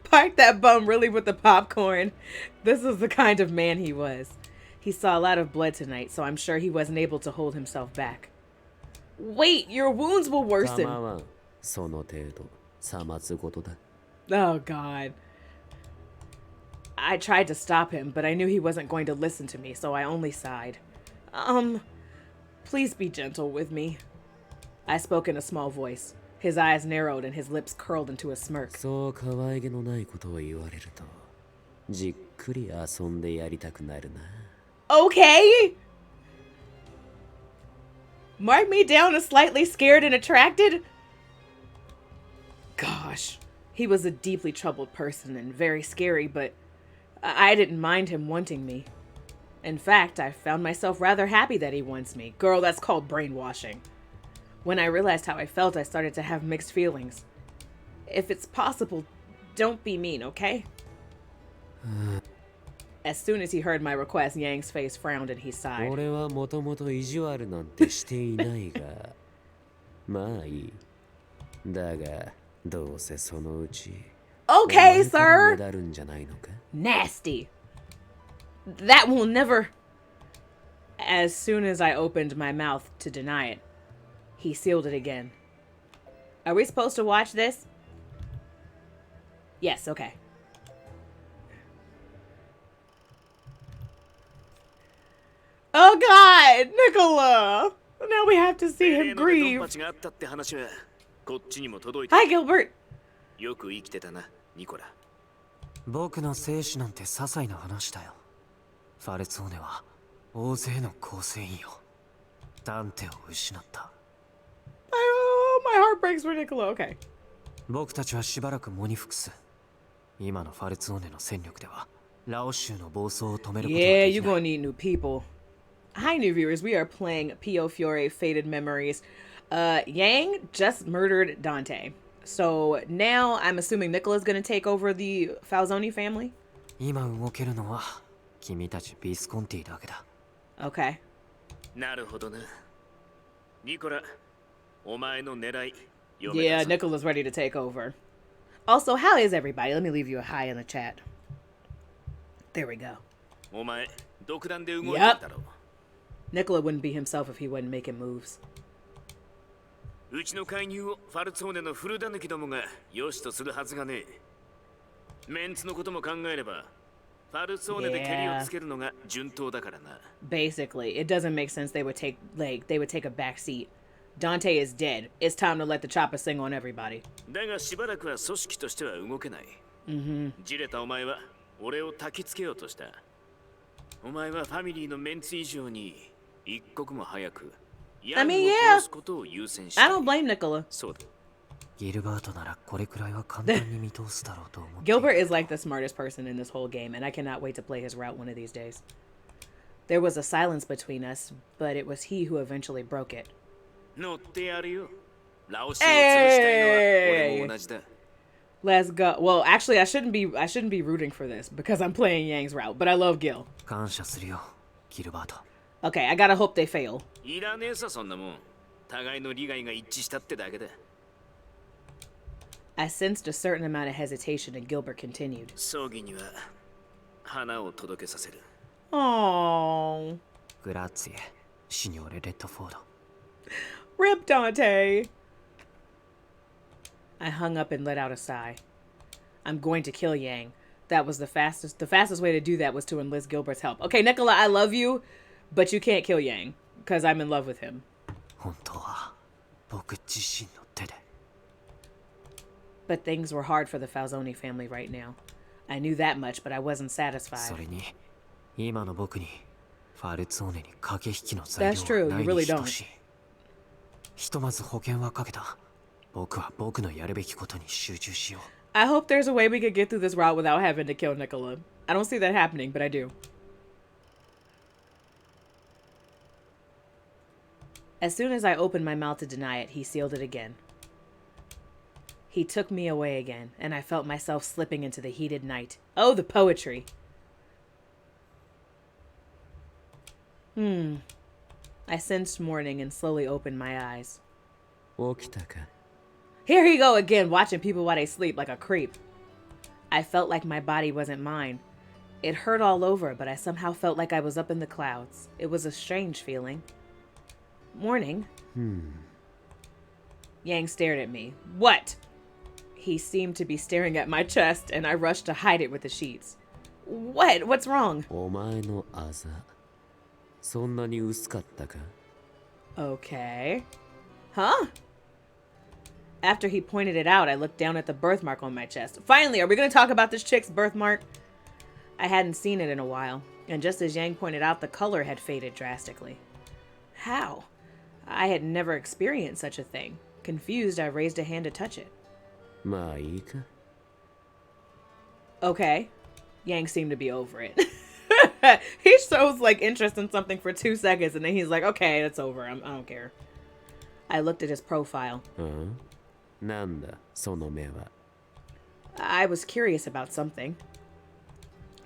Park that bum really with the popcorn. This is the kind of man he was. He saw a lot of blood tonight, so I'm sure he wasn't able to hold himself back. Wait, your wounds will 構 worsen. わん。その程度、さまつごとだ。 Oh, God. I tried to stop him, but I knew he wasn't going to listen to me, so I only sighed. Please be gentle with me. I spoke in a small voice. His eyes narrowed and his lips curled into a smirk. そう可愛げのないことを言われると、じっくり遊んでやりたくなるな。Okay! Mark me down as slightly scared and attracted? Gosh, he was a deeply troubled person and very scary, but I didn't mind him wanting me. In fact, I found myself rather happy that he wants me. Girl, that's called brainwashing. When I realized how I felt, I started to have mixed feelings. If it's possible, don't be mean, okay? As soon as he heard my request, Yang's face frowned and he sighed. 俺はもともと意地悪なんてしていないが、まあいい。だが、どうせそのうち、Okay, お前からね sir! だるんじゃないのか? Nasty. That will never... As soon as I opened my mouth to deny it, he sealed it again. Are we supposed to watch this? Yes, okay. Oh god, Nicola! Now we have to see him grieve. Hi, Gilbert. よく生きてたな、ニコラ。僕の生死なんて些細な話だよ。ファルツォーネは大勢の構成員よ。ダンテを失った。Oh, my heart breaks for Nicola. Okay. 僕たちはしばらく喪に服す。今のファルツォーネの戦力では、ラオ州の暴走を止めることは Yeah, でき you're ない。 gonna need new people. Hi, new viewers. We are playing Piofiore Faded Memories. Yang just murdered Dante. So now I'm assuming Nicola's gonna take over the Falzoni family? 今動けるのは君たちビスコンティだけだ。 Okay. なるほどな。ニコラ、お前の狙い、 Yeah, Nicola's ready to take over. Also, how is everybody? Let me leave you a hi in the chat. There we go. お前、独断で動いてるだろう。 Nicola wouldn't be himself if he wasn't making moves. うちの介入をファルツォーネの古狸どもが良しとするはずがねえ。メンツのことも考えれば、ファルツォーネで蹴りをつけるのが順当だからな。Basically, it doesn't make sense they would take a back seat. Dante is dead. It's time to let the chopper sing on everybody. だがしばらくは組織としては動けない。じれたお前は俺を焚きつけようとした。お前はファミリーのメンツ以上に一刻も早く。I mean, yeah. I don't blame Nicola. そうだ。ギルバートならこれくらいは簡単に見通すだろうと思って。 Gilbert is like the smartest person in this whole game, and I cannot wait to play his route one of these days. There was a silence between us, but it was he who eventually broke it. 乗ってやるよ。ラオシを潰したいのは俺も同じだ。 Let's go. Well, actually, I shouldn't be rooting for this because I'm playing Yang's route, but I love Gil. 感謝するよ、ギルバート。 Okay, I gotta hope they fail. いらねえさそんなもん。互いの利害が一致したってだけだ。 I sensed a certain amount of hesitation, and Gilbert continued. 葬儀には花を届けさせる。 Oh, グラッツィエ、シニョーレ・レッドフォード。 rip Dante. I hung up and let out a sigh. I'm going to kill Yang. That was the fastest way to do that was to enlist Gilbert's help. Okay, Nicola, I love you, but you can't kill Yang because I'm in love with him. 本当は僕自身の手で。 But things were hard for the Falzoni family right now. I knew that much, but I wasn't そ satisfied. れに今の僕にファルツォーネに駆け引きの材 That's true, 料はない you に really 等しい。ひとまず保険はかけた。僕は僕のやるべきことに集中しよう。 I hope there's a way we could get through this route without having to kill Nicola. I don't see that happening, but I do. As soon as I opened my mouth to deny it, he sealed it again. He took me away again, and I felt myself slipping into the heated night. Oh, the poetry. I sensed morning and slowly opened my eyes. 起きたか? Here he go again, watching people while they sleep like a creep. I felt like my body wasn't mine. It hurt all over, but I somehow felt like I was up in the clouds. It was a strange feeling. Morning. Yang stared at me. What? He seemed to be staring at my chest, and I rushed to hide it with the sheets. What? What's wrong? お前のあざ、そんなに薄かったか? Okay. Huh? After he pointed it out, I looked down at the birthmark on my chest. Finally, are we going to talk about this chick's birthmark? I hadn't seen it in a while, and just as Yang pointed out, the color had faded drastically. How? I had never experienced such a thing. Confused, I raised a hand to touch it. まあいいか Okay. Yang seemed to be over it. He shows like interest in something for 2 seconds, and then he's like, okay, that's over. I don't care. I looked at his profile. なんだその目は I was curious about something.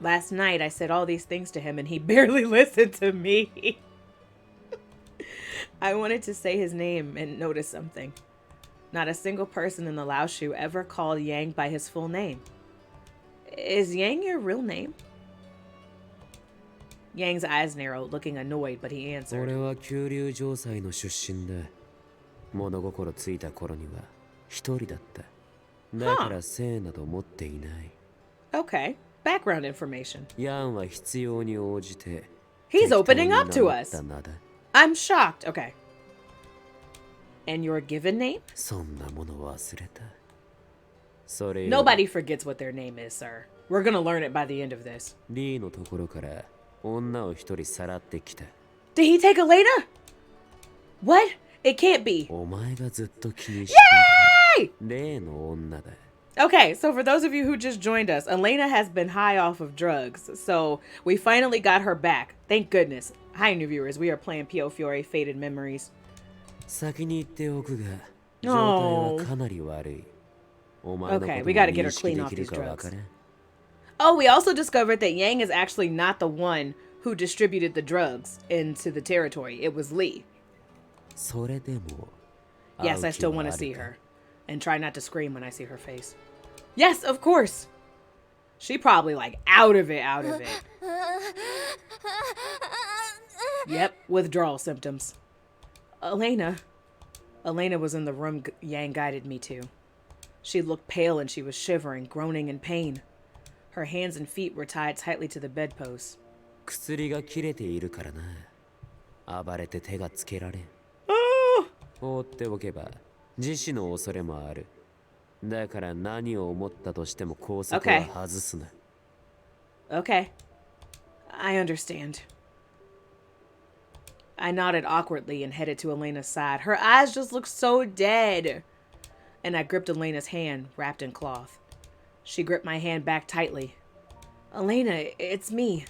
Last night, I said all these things to him, and he barely listened to me. I wanted to say his name and notice something. Not a single person in the Lao Shu ever called Yang by his full name. Is Yang your real name? Yang's eyes narrowed, looking annoyed, but he answered. 俺は九龍城塞の出身だ物心ついた頃には一人だっただから姓など持っていない Okay, background information. ヤンは必要に応じて He's opening up to 適当に名乗っ us. た名だ I'm shocked. Okay. And your given name? そんなもの忘れたそれより Nobody forgets what their name is, sir. We're gonna learn it by the end of this. リーのところから女を一人さらってきた Did he take Elena? What? It can't be. お前がずっと気にしてい Yay! た例の女だ Okay, so for those of you who just joined us, Elena has been high off of drugs, so we finally got her back. Thank goodness. Hi, new viewers. We are playing Piofiore Faded Memories. 先に言っておくが状態はかなり悪いお前のことも Okay, we gotta get her 認識 clean で off きる these かわ drugs. からん Oh, we also discovered that Yang is actually not the one who distributed the drugs into the territory. It was Lee. それでも Yes, I 会う気 still は want あ to る see か her. And try not to scream when I see her face. Yes, of course. She probably like out of it. Yep, withdrawal symptoms. Elena was in the room Yang guided me to. She looked pale and she was shivering, groaning in pain. Her hands and feet were tied tightly to the bedposts. 薬が切れているからな暴れて手がつけられん Oh! 放っておけば自死の恐れもあるだから何を思ったとしても拘束は外すな Okay. I understand. I nodded awkwardly and headed to Elena's side. Her eyes just looked so dead. And I gripped Elena's hand, wrapped in cloth. She gripped my hand back tightly. Elena, it's me.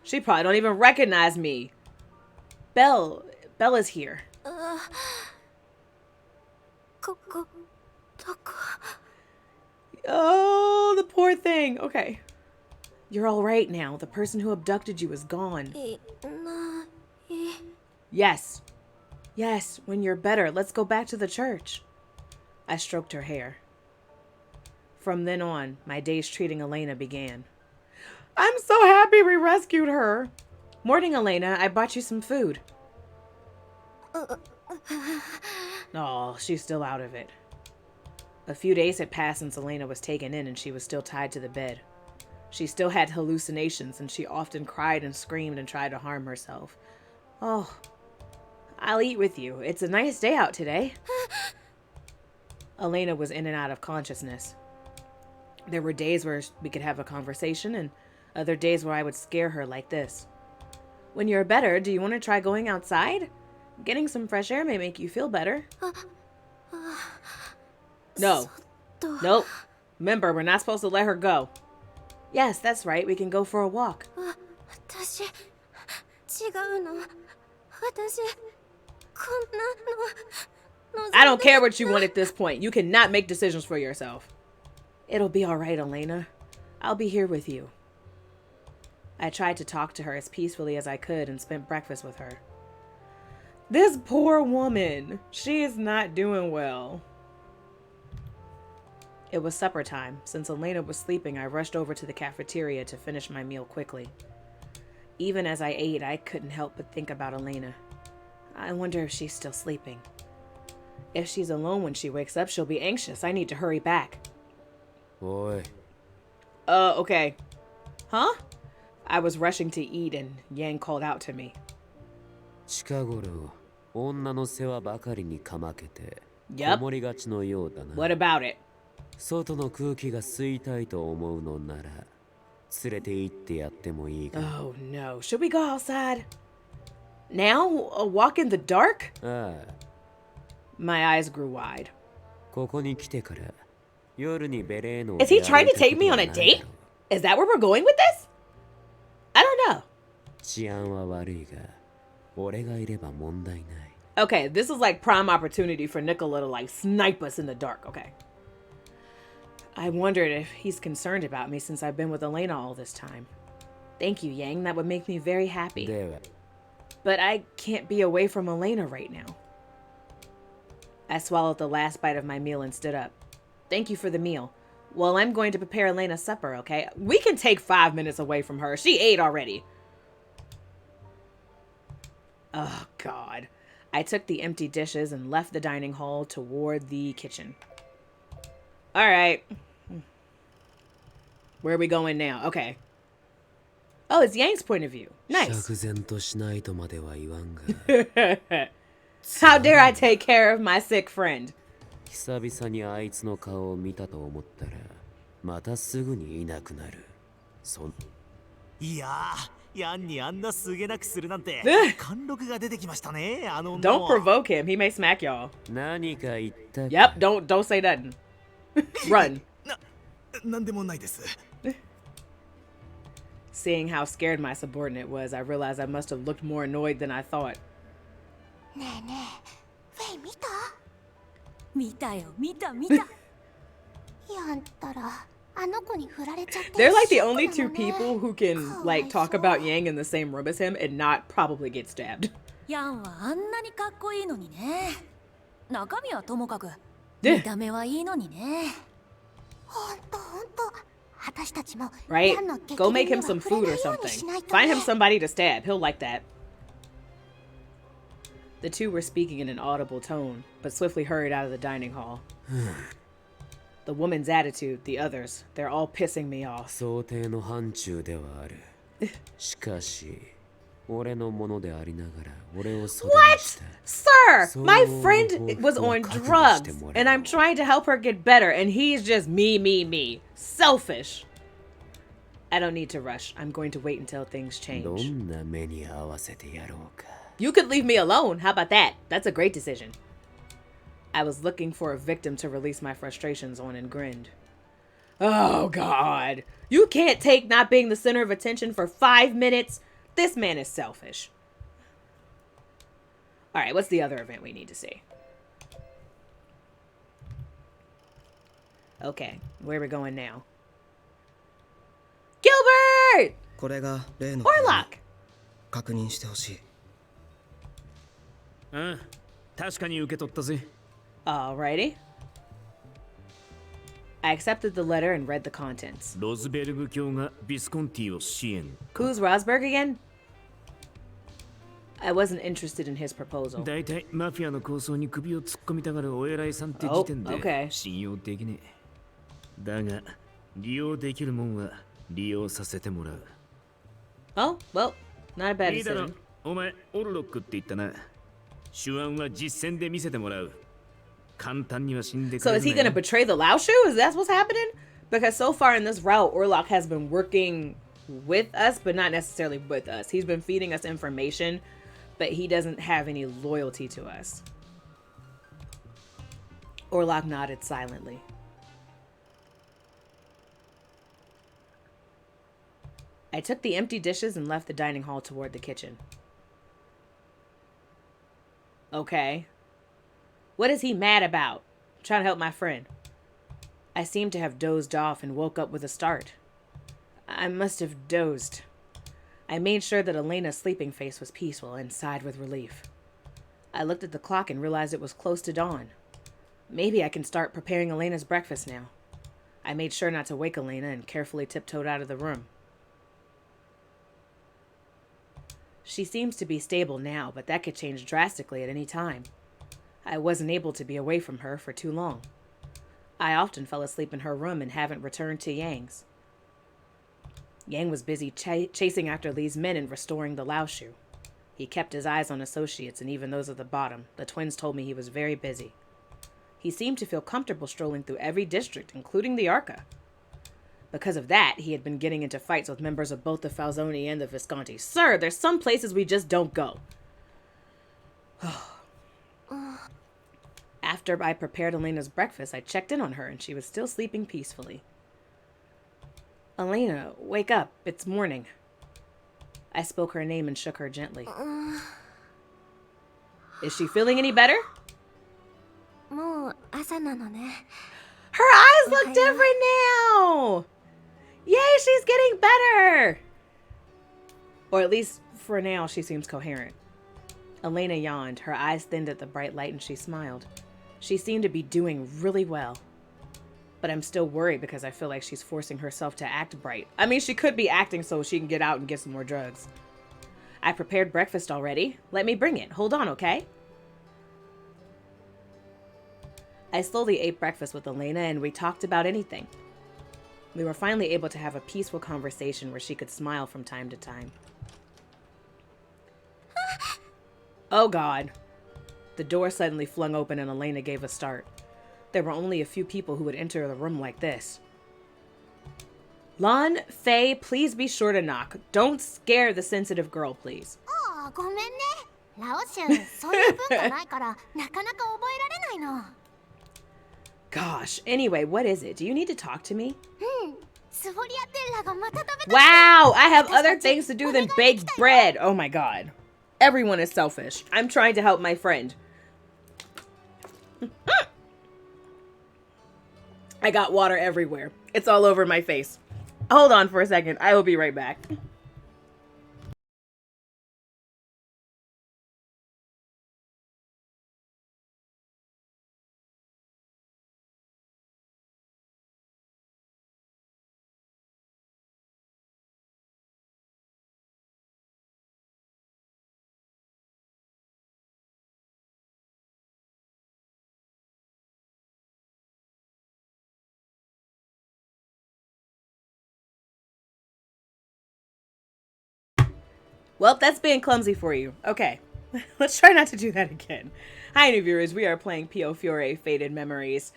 She probably don't even recognize me. Bella's here. Oh, the poor thing. Okay. You're all right now. The person who abducted you is gone. Yes. Yes, when you're better, let's go back to the church. I stroked her hair. From then on, my days treating Elena began. I'm so happy we rescued her. Morning, Elena. I bought you some food. Oh, she's still out of it. A few days had passed since Elena was taken in and she was still tied to the bed. She still had hallucinations and she often cried and screamed and tried to harm herself. Oh, I'll eat with you. It's a nice day out today. Elena was in and out of consciousness. There were days where we could have a conversation and other days where I would scare her like this. When you're better, do you want to try going outside? Getting some fresh air may make you feel better. No. Nope. Remember, we're not supposed to let her go. Yes, that's right. We can go for a walk. I don't care what you want at this point. You cannot make decisions for yourself. It'll be all right, Elena. I'll be here with you. I tried to talk to her as peacefully as I could and spent breakfast with her. This poor woman. She is not doing well. It was supper time. Since Elena was sleeping, I rushed over to the cafeteria to finish my meal quickly. Even as I ate, I couldn't help but think about Elena. I wonder if she's still sleeping. If she's alone when she wakes up, she'll be anxious. I need to hurry back. Oi. Okay. Huh? I was rushing to eat and Yang called out to me. 近頃女の世話ばかりにかまけてこ Yep. もりがちのようだな。 What about it? 外の空気が吸いたいと思うのなら連れて行ってやってもいいが。 Oh no. Should we go outside? Now? A walk in the dark? ああ、 My eyes grew wide. ここに来てから夜にベレーノを Is he 出 trying 歩 to いたこ take と me は on a ないだ date? ろう。 Is that where we're going with this? I don't know. 治安は悪いが俺がいれば問題ない。 Okay, this is like prime opportunity for Nicola to like snipe us in the dark. Okay. I wondered if he's concerned about me since I've been with Elena all this time. Thank you, Yang. That would make me very happy. では But I can't be away from Elena right now. I swallowed the last bite of my meal and stood up. Thank you for the meal. Well, I'm going to prepare Elena's supper, okay? We can take 5 minutes away from her. She ate already. Oh, God. I took the empty dishes and left the dining hall toward the kitchen. All right. Where are we going now? Okay. Oh, it's Yang's point of view. Nice. 釈然としないとまでは言わんが How dare I take care of my sick friend? 久々にあいつの顔を見たと思ったらまたすぐにいなくなる。いやー、ヤンにあんなすげなくするなんて貫禄が出てきましたね、あの女 Don't は。 provoke him. He may smack y'all. 何か言ったか Yep, don't say nothing. Run. なんでもないです。 Seeing how scared my subordinate was, I realized I must have looked more annoyed than I thought. ねえねえ、フェイ見た？見たよ、見た見た。やんたら、あの子に振られちゃって。 They're like the only two people who can like talk about Yang in the same room as him and not probably get stabbed. ヤンはあんなにかっこいいのにね。中身はともかく、で見た目はいいのにね。ほんとほんと。私たちも Right? ヤンの激 Go make 励 him には some 触れ food な or いように something. しないと Find ね him somebody to stab. He'll like that. The two were speaking in an audible tone, but swiftly hurried out of the dining hall. The woman's attitude, the others, they're all pissing me off. 想定の範疇ではある。しかし俺のものでありながら俺を育て What? した。 Sir, my friend was on drugs, and I'm trying to help her get better, and he's just me. Selfish. I don't need to rush. I'm going to wait until things ど change. んな目に合わせてやろうか。 You could leave me alone. How about that? That's a great decision. I was looking for a victim to release my frustrations on and grinned. Oh, God. You can't take not being the center of attention for 5 minutes? This man is selfish. All right, what's the other event we need to see? Okay, where are we going now? Gilbert! これが例の Orlock! 確認してほしい。ああ、確かに受け取ったぜ。 Alrighty. I accepted the letter and read the contents. ロズベルグ卿がビスコンティを支援。 Who's Rosberg again? I wasn't interested in his proposal. だいたいマフィアの構想に首を突っ込みたがるお偉いさんって時点 Oh, で okay. 信用できねえ。だが、利用できるもんは利用させてもらう。 Oh, well, not a bad いいだろ decision. お前、オルロックって言ったな。手腕は実践で見せてもらう。簡単には死んでく So れ is he る going to betray the Lao Shu? Is that what's happening? Because so far in this route, Orlock has been working with us, but not necessarily with us. He's been feeding us information, but he doesn't have any loyalty to us. Orlock nodded silently. I took the empty dishes and left the dining hall toward the kitchen. Okay. What is he mad about? I'm trying to help my friend. I seemed to have dozed off and woke up with a start. I must have dozed. I made sure that Elena's sleeping face was peaceful and sighed with relief. I looked at the clock and realized it was close to dawn. Maybe I can start preparing Elena's breakfast now. I made sure not to wake Elena and carefully tiptoed out of the room. She seems to be stable now, but that could change drastically at any time. I wasn't able to be away from her for too long. I often fell asleep in her room and haven't returned to Yang's. Yang was busy chasing after Li's men and restoring the Lao Shu. He kept his eyes on associates and even those at the bottom. The twins told me he was very busy. He seemed to feel comfortable strolling through every district, including the Arca. Because of that, he had been getting into fights with members of both the Falzoni and the Visconti. Sir, there's some places we just don't go. After I prepared Elena's breakfast, I checked in on her, and she was still sleeping peacefully. Elena, wake up. It's morning. I spoke her name and shook her gently. Is she feeling any better? Her eyes look different now! Yay, she's getting better! Or at least, for now, she seems coherent. Elena yawned. Her eyes thinned at the bright light and she smiled. She seemed to be doing really well. But I'm still worried because I feel like she's forcing herself to act bright. I mean, she could be acting so she can get out and get some more drugs. I prepared breakfast already. Let me bring it. Hold on, okay? I slowly ate breakfast with Elena and we talked about anything. We were finally able to have a peaceful conversation where she could smile from time to time. Oh God. The door suddenly flung open and Elena gave a start. There were only a few people who would enter the room like this. Lon, Faye, please be sure to knock. Don't scare the sensitive girl, please. Gosh, anyway, what is it? Do you need to talk to me? Wow, I have other things to do than bake bread. Oh my God. Everyone is selfish. I'm trying to help my friend. I got water everywhere. It's all over my face. Hold on for a second. I will be right back. Well, that's being clumsy for you. Okay, let's try not to do that again. Hi, new viewers. We are playing Piofiore Faded Memories.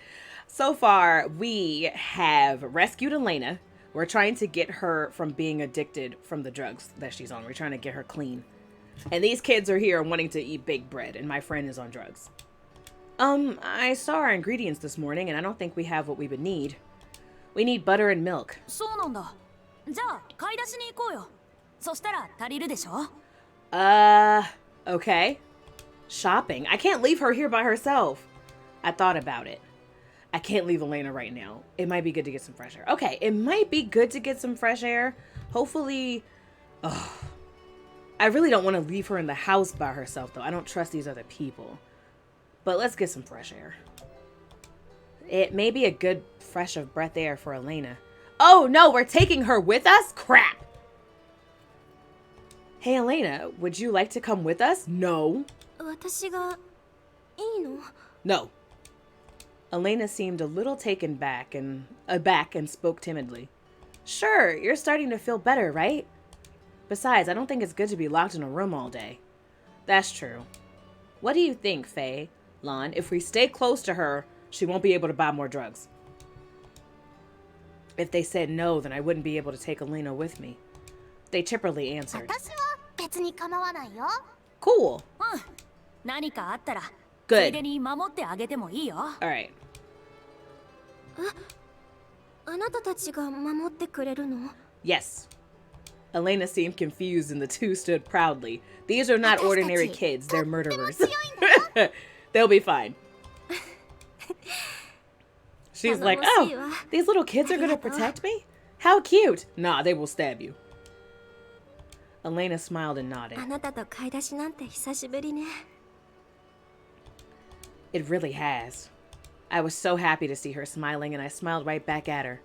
So far, we have rescued Elena. We're trying to get her from being addicted from the drugs that she's on. We're trying to get her clean. And these kids are here wanting to eat baked bread, and my friend is on drugs. I saw our ingredients this morning, and I don't think we have what we would need. We need butter and milk. Okay. Shopping. I can't leave her here by herself. I thought about it. I can't leave Elena right now. It might be good to get some fresh air. Okay, it might be good to get some fresh air. Hopefully... Oh, I really don't want to leave her in the house by herself, though. I don't trust these other people. But let's get some fresh air. It may be a good fresh of breath air for Elena. Oh, no, we're taking her with us? Crap. Hey, Elena, would you like to come with us? No. No. Elena seemed a little taken back and spoke timidly. Sure, you're starting to feel better, right? Besides, I don't think it's good to be locked in a room all day. That's true. What do you think, Faye? Lon, if we stay close to her, she won't be able to buy more drugs. If they said no, then I wouldn't be able to take Elena with me. They chipperly answered. Cool. Good. Alright. Yes. Elena seemed confused and the two stood proudly. These are not ordinary kids, they're murderers. They'll be fine. She's like, oh, these little kids are gonna protect me? How cute. Nah, they will stab you. Elena smiled and nodded. It really has. I was so happy to see her smiling and I smiled right back at her.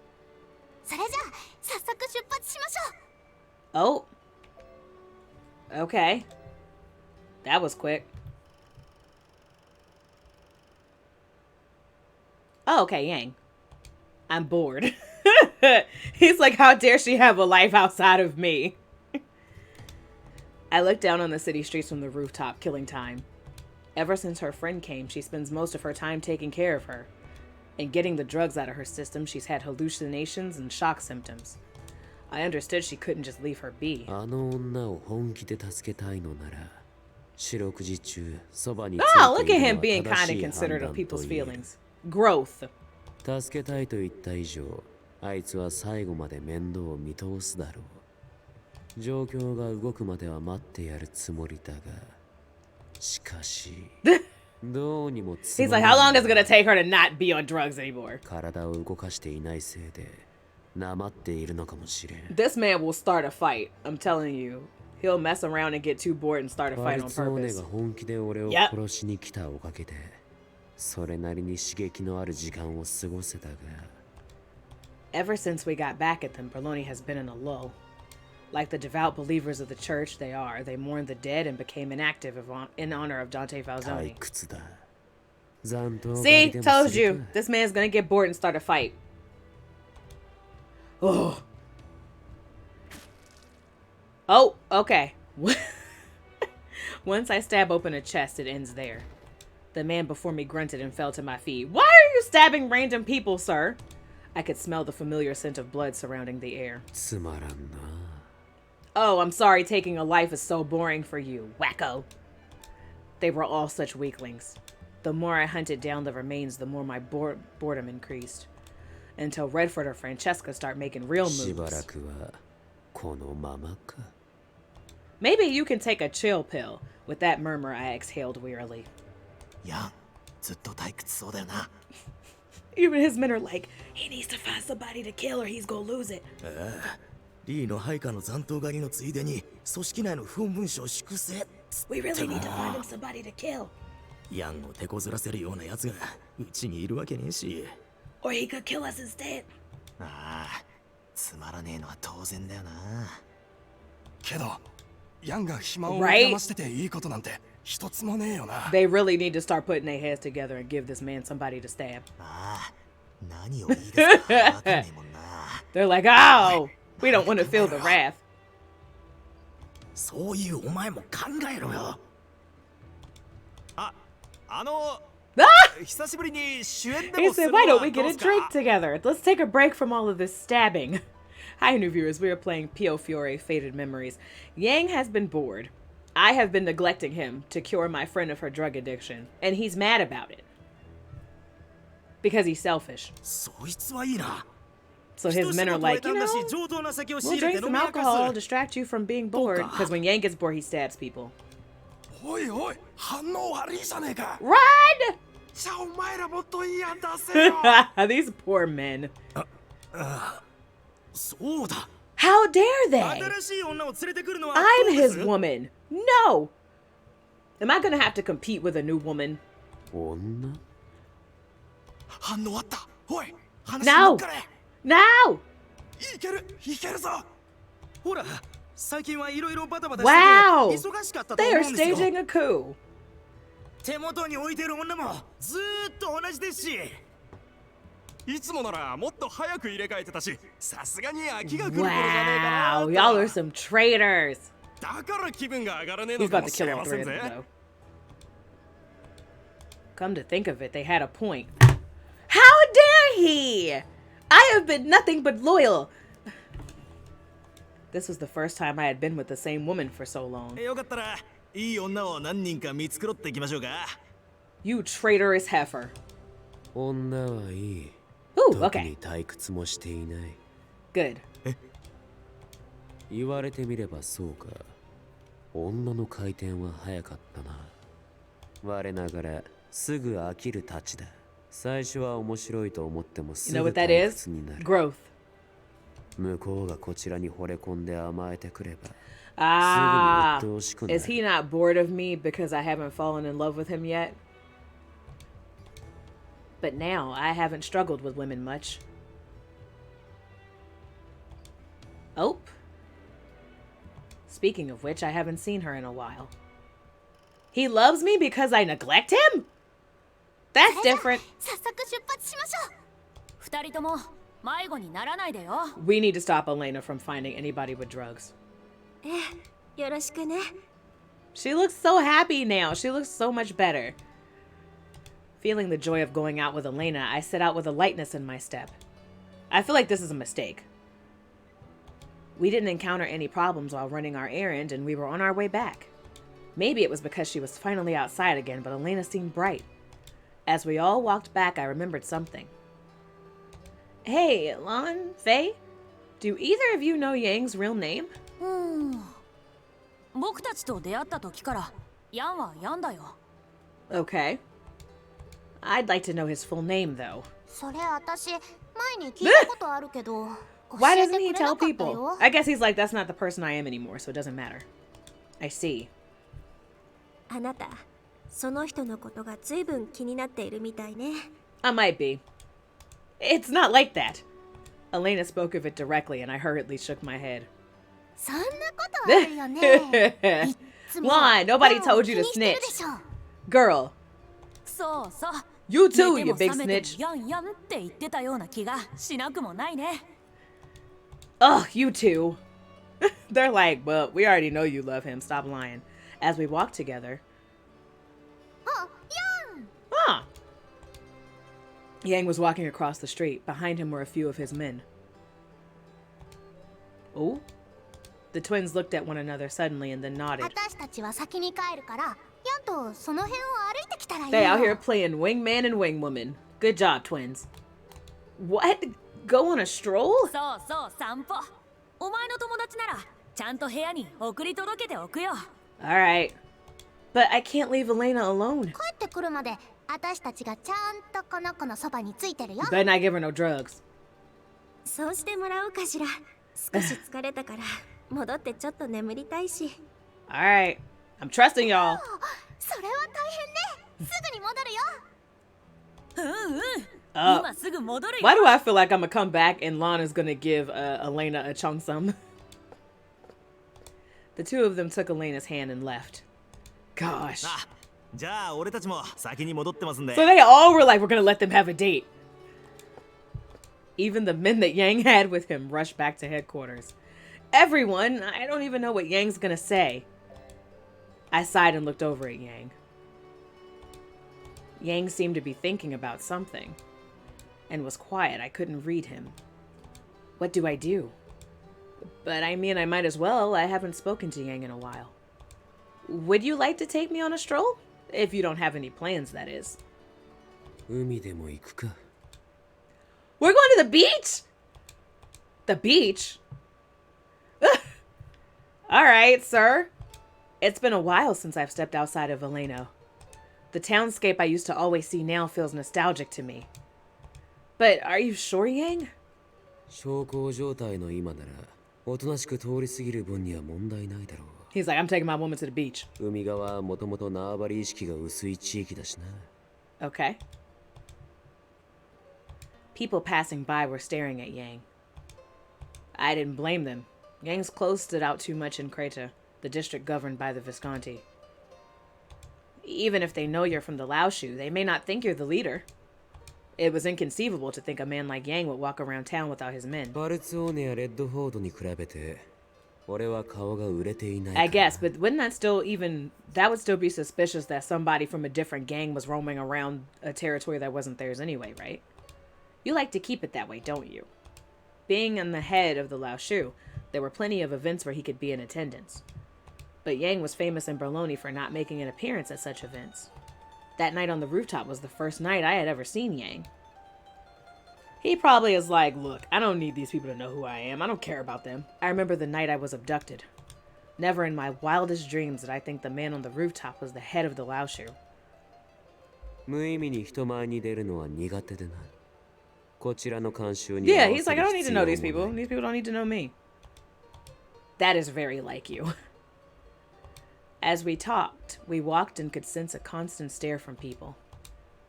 Oh. Okay. That was quick. Oh, okay, Yang. I'm bored. He's like, how dare she have a life outside of me? I look down on the city streets from the rooftop, killing time. Ever since her friend came, she spends most of her time taking care of her. And getting the drugs out of her system, she's had hallucinations and shock symptoms. I understood she couldn't just leave her be. Ah, look at him being kind and considerate of people's feelings. Growth. 助けたいと言った以上、あいつは最後まで面倒を見通すだろう。状況が動くまでは待ってやるつもりだが、しかし、どうにもつ He's like, how long is it gonna take her to not be on drugs anymore? 体を動かしていないせいで、なまっているのかもしれん。This man will start a fight. I'm telling you. He'll mess around and get too bored and start a fight on purpose. が本気で俺を殺しに来たおかげで、それなりに刺激のある時間を過ごせたが。Ever since we got back at them, Berloni has been in a lull. Like the devout believers of the church they are, they mourned the dead and became inactive in honor of Dante Falzoni. See? Told you. This man's gonna get bored and start a fight. Oh. Oh, okay. Once I stab open a chest, it ends there. The man before me grunted and fell to my feet. Why are you stabbing random people, sir? I could smell the familiar scent of blood surrounding the air. Oh, I'm sorry taking a life is so boring for you, wacko. They were all such weaklings. The more I hunted down the remains, the more my boredom increased. Until Redford or Francesca start making real moves. Maybe you can take a chill pill. With that murmur, I exhaled wearily. Even his men are like, he needs to find somebody to kill or he's gonna lose it. We really need to find him somebody to kill. Or he could kill us instead. Right? They really need to start putting their heads together and give this man somebody to stab. They're like, oh, we don't want to feel the wrath. He said, why don't we get a drink together? Let's take a break from all of this stabbing. Hi, new viewers. We are playing Piofiore, Faded Memories. Yang has been bored. I have been neglecting him to cure my friend of her drug addiction, and he's mad about it. Because he's selfish. So his men are like, you know, we'll drink some alcohol, distract you from being bored. Because when Yang gets bored, he stabs people. Run! These poor men. How dare they? I'm his woman. No! Am I gonna have to compete with a new woman? No! No! Wow! They are staging a coup. Wow, y'all are some traitors. He's about to kill all three of them, though. Come to think of it, they had a point. How dare he? I have been nothing but loyal. This was the first time I had been with the same woman for so long. You traitorous heifer. Ooh, okay. Good. 言われてみればそうか。女の回転は早かったな。我ながらすぐ飽きるたちだ。最初は面白いと思ってもすぐ退屈になる。Growth. 向こうがこちらに惚れ込んで甘えてくれば。Ah, is he not bored of me because I haven't fallen in love with him yet? But now I haven't struggled with women much. Oh. Speaking of which, I haven't seen her in a while. He loves me because I neglect him? That's different. We need to stop Elena from finding anybody with drugs. よろしくね。 She looks so happy now. She looks so much better. Feeling the joy of going out with Elena, I set out with a lightness in my step. I feel like this is a mistake. We didn't encounter any problems while running our errand, and we were on our way back. Maybe it was because she was finally outside again, but Elena seemed bright. As we all walked back, I remembered something. Hey, Lon, Faye, do either of you know Yang's real name? 僕たちと出会った時からヤンはヤンだよ。 Okay. I'd like to know his full name, though. それ私前に聞いたことあるけど Why 教え doesn't て he くれな tell かった people? よ。 I guess he's like, that's not the person I am anymore, so it doesn't matter. I see. あなた、その人のことが随分気になっているみたいね。 I might be. It's not like that. Elena spoke of it directly, and I hurriedly shook my head. そんなことあるよね。いっつも Lon, nobody ヤンを told you to 気にしてる snitch. でしょ。 Girl, そうそう。 you too, 寝て you も big 覚めても snitch. ヤンヤンって言ってたような気がしなくもないね。 Ugh, you two. They're like, well, we already know you love him. Stop lying. As we walked together. あ、ヤン。 Ah. Yang was walking across the street. Behind him were a few of his men. Oh? The twins looked at one another suddenly and then nodded. 私たちは先に帰るから、ヤンとその辺を歩いてきたらいいよ。 They out here playing wingman and wingwoman. Good job, twins. What? Go on a stroll? そうそう、散歩。お前の友達ならちゃんと部屋に送り届けておくよ。 Alright. But I can't leave Elena alone. 帰ってくるまで私たちがちゃんとこの子のそばについてるよ。 Better not give her no drugs. そうしてもらおうかしら。少し疲れたから戻ってちょっと眠りたいし。 Alright. I'm trusting y'all. それは大変ね。すぐに戻るよ。うんうん。 Uh, 今すぐ戻るよ。 why do I feel like I'm gonna come back and Lana's gonna give Elena a cheongsam? The two of them took Elena's hand and left. Gosh. じゃあ俺たちも先に戻ってますんで。 So they all were like, we're gonna let them have a date. Even the men that Yang had with him rushed back to headquarters. Everyone, I don't even know what Yang's gonna say. I sighed and looked over at Yang. Yang seemed to be thinking about something and was quiet. I couldn't read him. What do I do? But I mean, I might as well. I haven't spoken to Yang in a while. Would you like to take me on a stroll? If you don't have any plans, that is. 海でも行くか。 We're going to the beach? The beach? Alright, sir. It's been a while since I've stepped outside of Valeno. The townscape I used to always see now feels nostalgic to me. But are you sure, Yang? 小康状態の今なら、おとなしく通り過ぎる分には問題ないだろう。 He's like, I'm taking my woman to the beach. 海側はもともと縄張り意識が薄い地域だしな。 Okay. People passing by were staring at Yang. I didn't blame them. Yang's clothes stood out too much in Creta, the district governed by the Visconti. Even if they know you're from the Laoshu, they may not think you're the leader. It was inconceivable to think a man like Yang would walk around town without his men. バルツオーネやレッドフォードに比べて、俺は顔が売れていないから。 I guess, but wouldn't that still even... That would still be suspicious that somebody from a different gang was roaming around a territory that wasn't theirs anyway, right? You like to keep it that way, don't you? Being in the head of the Laoshu, there were plenty of events where he could be in attendance. But Yang was famous in Berloni for not making an appearance at such events. That night on the rooftop was the first night I had ever seen Yang. He probably is like, look, I don't need these people to know who I am. I don't care about them. I remember the night I was abducted. Never in my wildest dreams did I think the man on the rooftop was the head of the Laoshu. 無意味に人前に出るのは苦手でな。こちらの慣習に Yeah, 合わ he's せ like, る I don't need 必 to 要 know も these people. ない These people don't need to know me. That is very like you. As we talked, we walked and could sense a constant stare from people.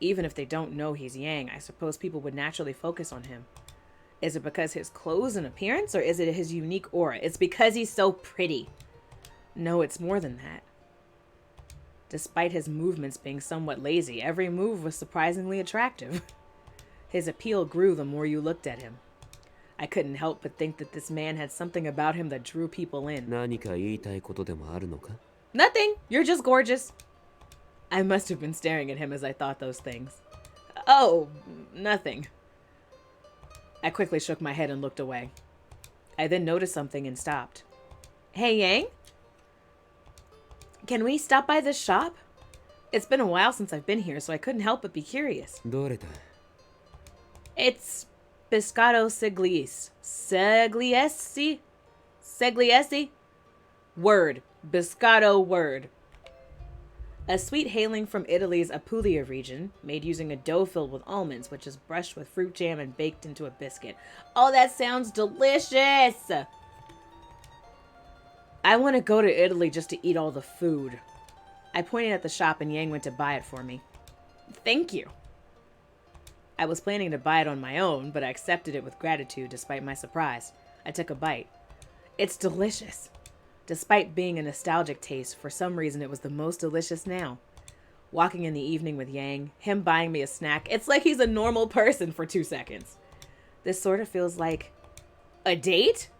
Even if they don't know he's Yang, I suppose people would naturally focus on him. Is it because his clothes and appearance, or is it his unique aura? It's because he's so pretty. No, it's more than that. Despite his movements being somewhat lazy, every move was surprisingly attractive. His appeal grew the more you looked at him. I couldn't help but think that this man had something about him that drew people in. 何か言いたいことでもあるのか? Nothing. You're just gorgeous. I must have been staring at him as I thought those things. Oh, nothing. I quickly shook my head and looked away. I then noticed something and stopped. Hey, Yang? Can we stop by this shop? It's been a while since I've been here, so I couldn't help but be curious. どれだ? It's Pescado Seglis. Segliesi? Segliesi? Word. Pescado word. A sweet hailing from Italy's Apulia region, made using a dough filled with almonds, which is brushed with fruit jam and baked into a biscuit. Oh, that sounds delicious! I want to go to Italy just to eat all the food. I pointed at the shop and Yang went to buy it for me. Thank you. I was planning to buy it on my own, but I accepted it with gratitude despite my surprise. I took a bite. It's delicious. Despite being a nostalgic taste, for some reason it was the most delicious now. Walking in the evening with Yang, him buying me a snack, it's like he's a normal person for 2 seconds. This sort of feels like a date?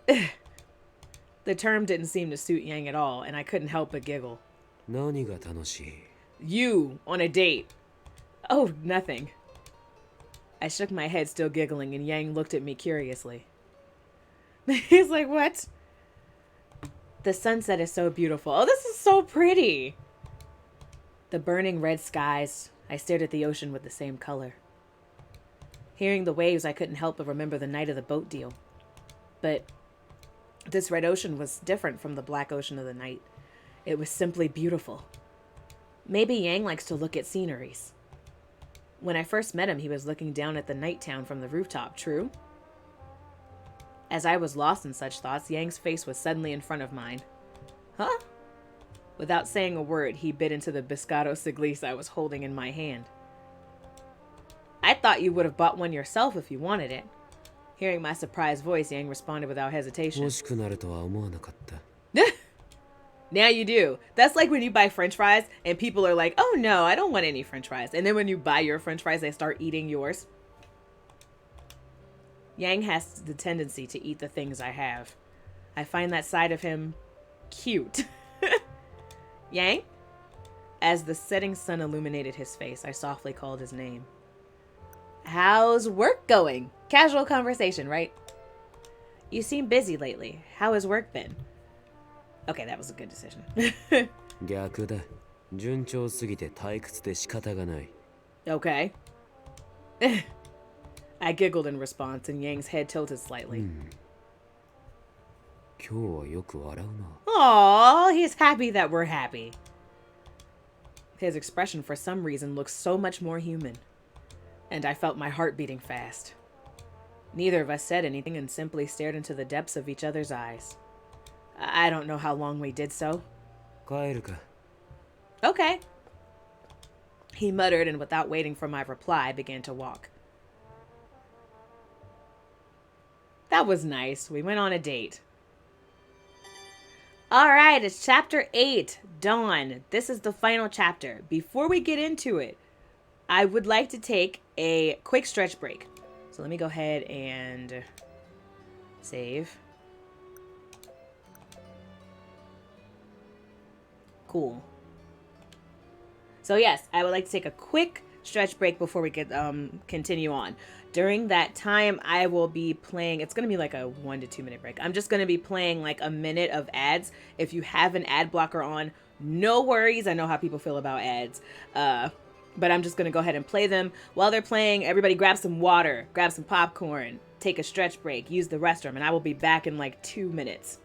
The term didn't seem to suit Yang at all, and I couldn't help but giggle. 何が楽しい? You on a date. Oh, nothing. I shook my head, still giggling, and Yang looked at me curiously. He's like, what? The sunset is so beautiful. Oh, this is so pretty. The burning red skies. I stared at the ocean with the same color. Hearing the waves, I couldn't help but remember the night of the boat deal. But this red ocean was different from the black ocean of the night. It was simply beautiful. Maybe Yang likes to look at sceneries. When I first met him, he was looking down at the night town from the rooftop, true? As I was lost in such thoughts, Yang's face was suddenly in front of mine. Huh? Without saying a word, he bit into the Pescado Seglis I was holding in my hand. I thought you would have bought one yourself if you wanted it. Hearing my surprised voice, Yang responded without hesitation. 欲しくなるとは思わなかった. Now you do. That's like when you buy french fries and people are like, oh no, I don't want any french fries. And then when you buy your french fries, they start eating yours. Yang has the tendency to eat the things I have. I find that side of him cute. Yang? As the setting sun illuminated his face, I softly called his name. How's work going? Casual conversation, right? You seem busy lately. How has work been? Okay, that was a good decision. 逆だ. 順調すぎて退屈で仕方がない. Okay. I giggled in response, and Yang's head tilted slightly. 今日はよく笑うな. Aww, he's happy that we're happy. His expression, for some reason, looks so much more human. And I felt my heart beating fast. Neither of us said anything and simply stared into the depths of each other's eyes. I don't know how long we did so. 帰るか. Okay. He muttered, and without waiting for my reply, began to walk. That was nice. We went on a date. Alright, it's chapter 8, Dawn. This is the final chapter. Before we get into it, I would like to take a quick stretch break. So let me go ahead and save. Cool. So yes, I would like to take a quick stretch break before we get continue on. During that time, I will be playing. It's going to be like a 1 to 2 minute break. I'm just going to be playing like a minute of ads. If you have an ad blocker on, no worries. I know how people feel about ads. But I'm just going to go ahead and play them. While they're playing, everybody grab some water, grab some popcorn, take a stretch break, use the restroom, and I will be back in like 2 minutes.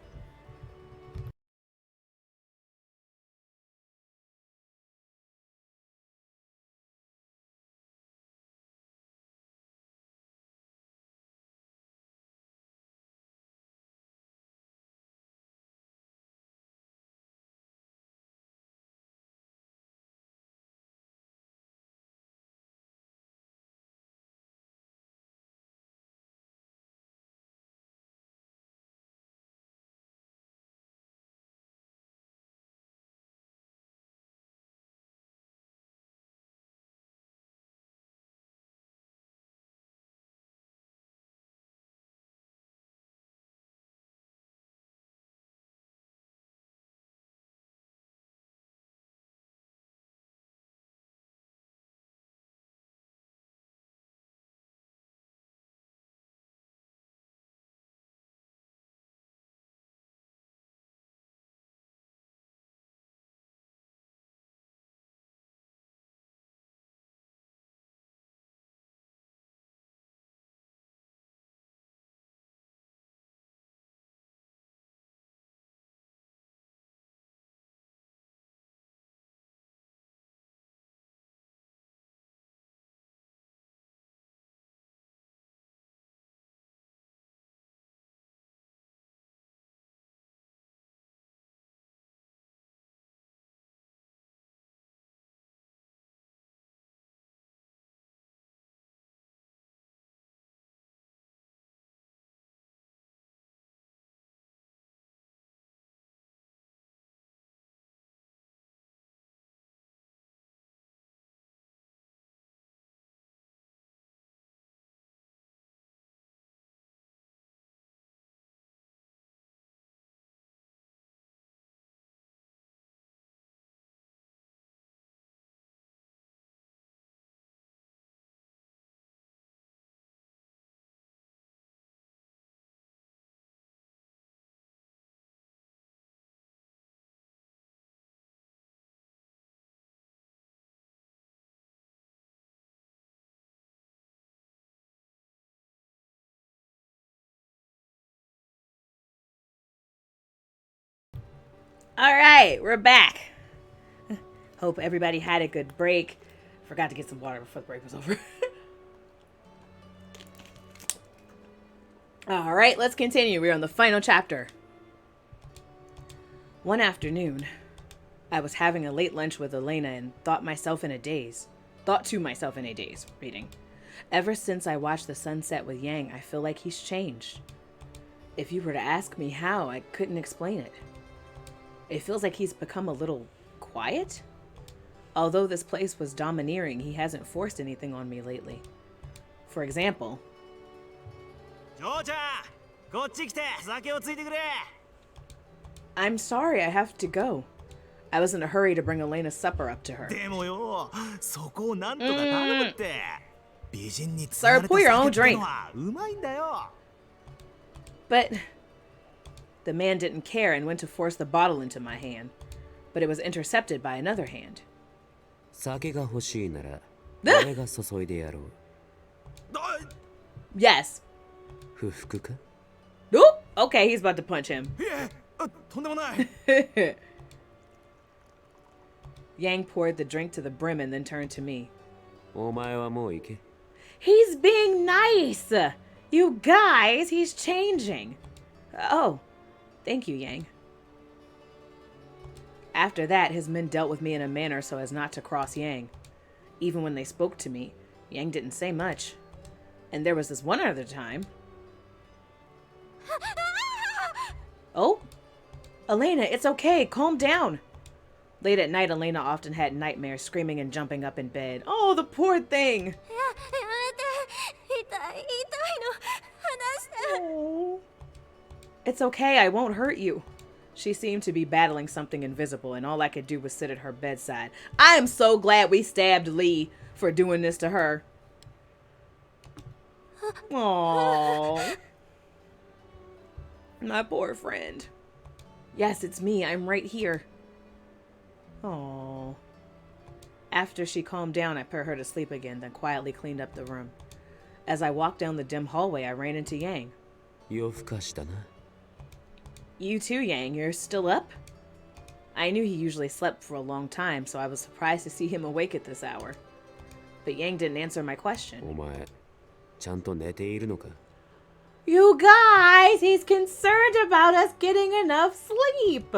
All right, we're back. Hope everybody had a good break. Forgot to get some water before the break was over. All right, let's continue. We're on the final chapter. One afternoon, I was having a late lunch with Elena and thought to myself in a daze, reading. Ever since I watched the sunset with Yang, I feel like he's changed. If you were to ask me how, I couldn't explain it. It feels like he's become a little quiet. Although this place was domineering, he hasn't forced anything on me lately. For example, I'm sorry, I have to go. I was in a hurry to bring Elena's supper up to her. Sir, pour your own drink. But the man didn't care and went to force the bottle into my hand. But it was intercepted by another hand. Yes. Nope. Okay, he's about to punch him. Yang poured the drink to the brim and then turned to me. He's being nice! You guys, he's changing. Oh, thank you, Yang. After that, his men dealt with me in a manner so as not to cross Yang. Even when they spoke to me, Yang didn't say much. And there was this one other time. Oh? Elena, it's okay. Calm down. Late at night, Elena often had nightmares, screaming and jumping up in bed. Oh, the poor thing. Oh. It's okay. I won't hurt you. She seemed to be battling something invisible, and all I could do was sit at her bedside. I am so glad we stabbed Lee for doing this to her. Aww. My poor friend. Yes, it's me. I'm right here. Aww. After she calmed down, I put her to sleep again, then quietly cleaned up the room. As I walked down the dim hallway, I ran into Yang. You too, Yang. You're still up? I knew he usually slept for a long time, so I was surprised to see him awake at this hour. But Yang didn't answer my question. You guys, he's concerned about us getting enough sleep.